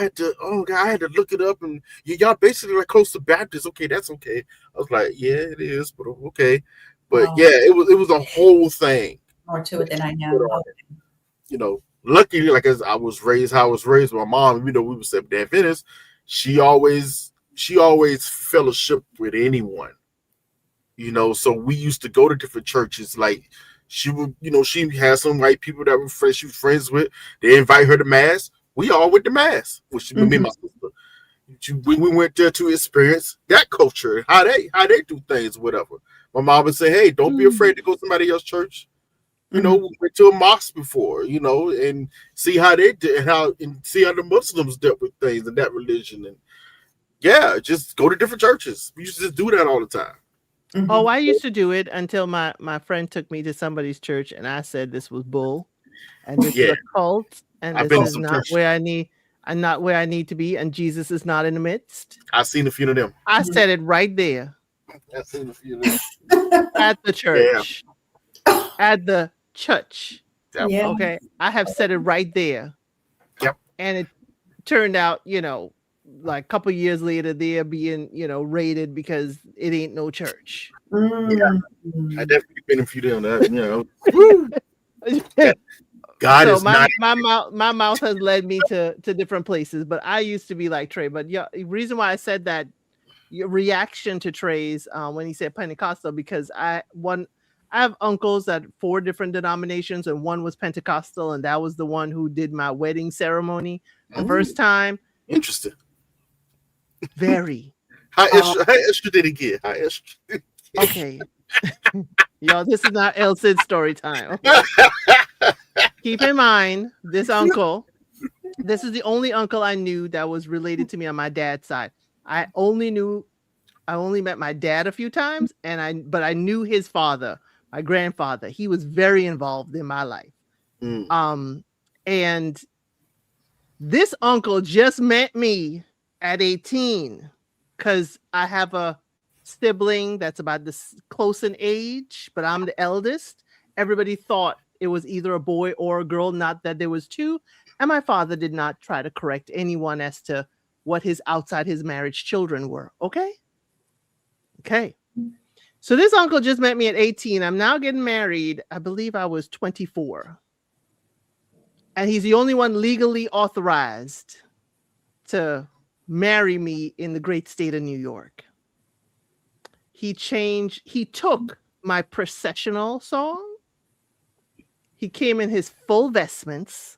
had to look it up. And y'all basically like close to Baptist. Okay, that's okay. I was like, yeah, it is, but okay. But Well, yeah, it was a whole thing. more to it than I Put know. on it. Luckily, like as I was raised, how I was raised, my mom, we were Seventh-day Adventists, she always fellowship with anyone. So we used to go to different churches. Like she would, she had some white people that she was friends with. They invite her to mass. We all went to mass. With me and my sister. We went there to experience that culture, how they do things, whatever. My mom would say, "Hey, don't be afraid to go to somebody else's church. We went to a mosque before, and see how they did, and see how the Muslims dealt with things in that religion, and yeah, just go to different churches. We used to just do that all the time." Oh, I used to do it until my friend took me to somebody's church and I said this was bull and this is Yeah, a cult and I've this been to is some not churches. where I'm not where I need to be and Jesus is not in the midst. I've seen a few of them. I said it right there I've seen a few of them. at the Yeah. church. At the church. Yeah. Okay. I have said it right there. Yep. And it turned out, like a couple years later, they're being, raided because it ain't no church. I definitely been a few of them. Woo! God So is not. my mouth has led me to different places, but I used to be like Trey. But yeah, the reason why I said that, your reaction to Trey's when he said Pentecostal, because I have uncles at 4 different denominations, and one was Pentecostal, and that was the one who did my wedding ceremony the first time. Interesting. Very. How extra did it get? How extra? Okay. Y'all, this is not El Cid story time. Keep in mind, this is the only uncle I knew that was related to me on my dad's side. I only met my dad a few times, but I knew his father, my grandfather. He was very involved in my life. And this uncle just met me at 18 because I have a sibling that's about this close in age, but I'm the eldest. Everybody thought it was either a boy or a girl, not that there was 2. And my father did not try to correct anyone as to what his outside his marriage children were. Okay. So this uncle just met me at 18. I'm now getting married. I believe I was 24. And he's the only one legally authorized to marry me in the great state of New York. He took my processional song. He came in his full vestments.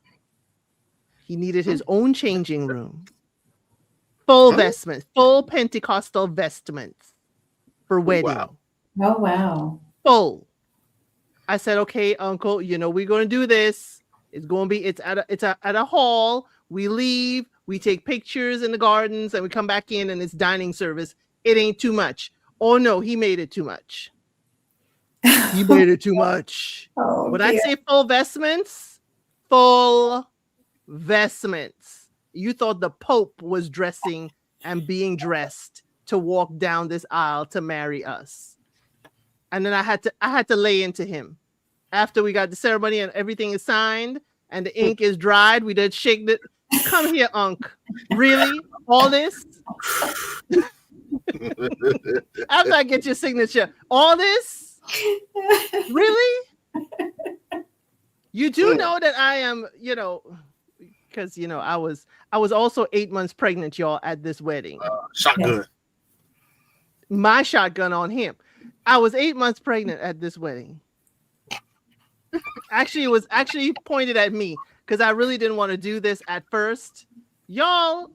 He needed his own changing room. Full vestments, full Pentecostal vestments for wedding. Wow. Oh, wow. Full. I said, okay, uncle, we're going to do this. It's going to be, it's at a hall. We leave, We take pictures in the gardens and we come back in and it's dining service. It ain't too much. Oh no, he made it too much. He made it too much. Oh, When dear. I say full vestments, full vestments. You thought the Pope was dressing and being dressed to walk down this aisle to marry us. And then I had to lay into him. After we got the ceremony and everything is signed and the ink is dried, we did shake it. Come here, Unc. Really? All this? After I get your signature, all this? Really? You do know that I am, because I was also 8 months pregnant, y'all, at this wedding. Shotgun. My shotgun on him. I was 8 months pregnant at this wedding. Actually, it was actually pointed at me because I really didn't want to do this at first. Y'all,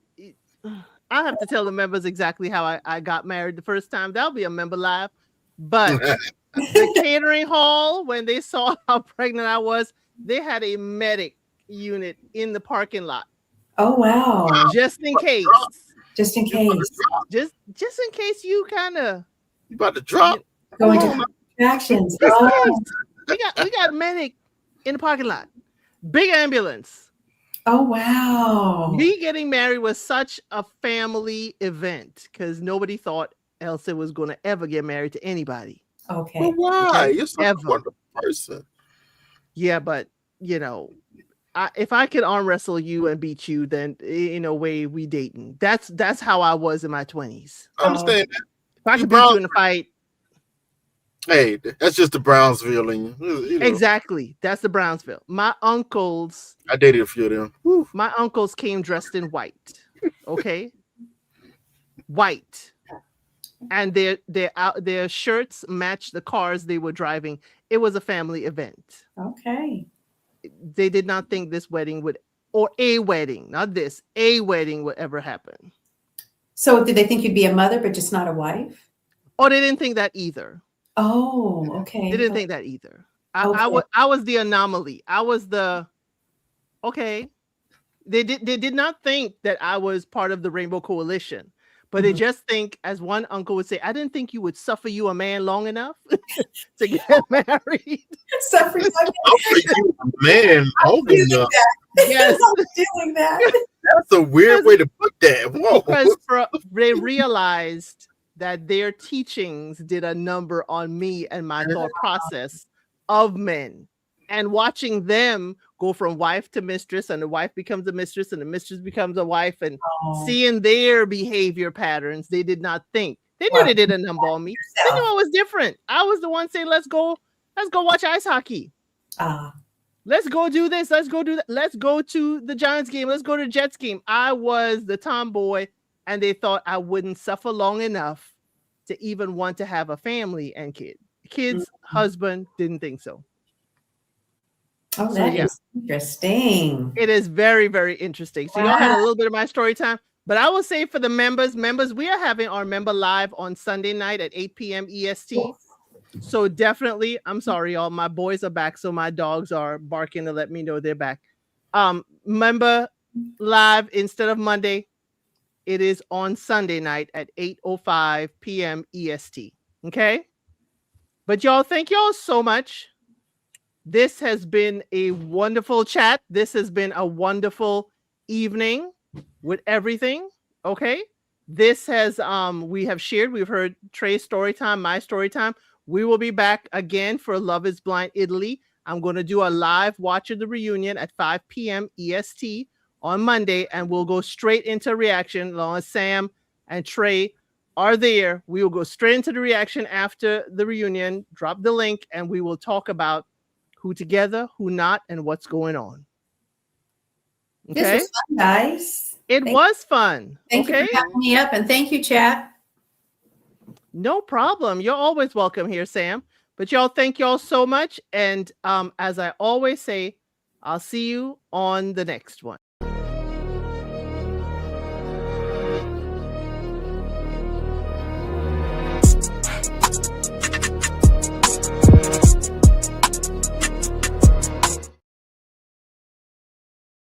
I have to tell the members exactly how I got married the first time. That'll be a member live. But the catering hall, when they saw how pregnant I was, they had a medic unit in the parking lot. Oh, wow. Just in case. Just in case. Just in case you kind of. You about to drop? Going to attractions. Just in Oh. case. We got a medic in the parking lot. Big ambulance. Oh, wow. Me getting married was such a family event because nobody thought Elsa was going to ever get married to anybody. Okay. But why? You're such a Ever. wonderful person. Yeah, but if I could arm wrestle you and beat you, then in a way we dating. That's how I was in my 20s. I understand that. If I could beat you in a fight. Hey, that's just the Brownsville in you. Exactly. That's the Brownsville. My uncles. I dated a few of them. Whew. My uncles came dressed in white. Okay. White. And their shirts matched the cars they were driving. It was a family event. Okay. They did not think this wedding would, or a wedding, not this, a wedding would ever happen. So did they think you'd be a mother, but just not a wife? Or they didn't think that either. Oh, okay. They didn't think that either. Okay. I was the anomaly. I was the, okay. They did not think that I was part of the Rainbow Coalition, but they just think, as one uncle would say, I didn't think you would suffer you a man long enough to get married. Suffer you Man, hold up. Yes. doing that. That's a weird way to put that. Whoa. Because they realized that their teachings did a number on me and my thought process of men, and watching them go from wife to mistress, and the wife becomes a mistress and the mistress becomes a wife, and seeing their behavior patterns, they did not think. They knew they did a number on me. They knew I was different. I was the one saying, let's go watch ice hockey. Let's go do this. Let's go do that. Let's go to the Giants game. Let's go to the Jets game. I was the tomboy, and they thought I wouldn't suffer long enough to even want to have a family and kids. Husband didn't think so. Oh, that is interesting. It is very, very interesting. So y'all had a little bit of my story time, but I will say for the members, we are having our member live on Sunday night at 8 p.m. EST. So definitely, I'm sorry, y'all. My boys are back, so my dogs are barking to let me know they're back. Member live instead of Monday, it is on Sunday night at 8:05 p.m. EST. Okay? But y'all, thank y'all so much. This has been a wonderful chat. This has been a wonderful evening with everything. Okay? This has we have shared, we've heard Trey's story time, my story time. We will be back again for Love is Blind Italy. I'm going to do a live watch of the reunion at 5 p.m. EST on Monday, and we'll go straight into reaction. As long as Sam and Trey are there, we will go straight into the reaction after the reunion, drop the link, and we will talk about who together, who not, and what's going on. Okay? This was fun, guys. It was fun. Thank you for having me up, and thank you, chat. No problem. You're always welcome here, Sam. But y'all, thank y'all so much. And as I always say, I'll see you on the next one.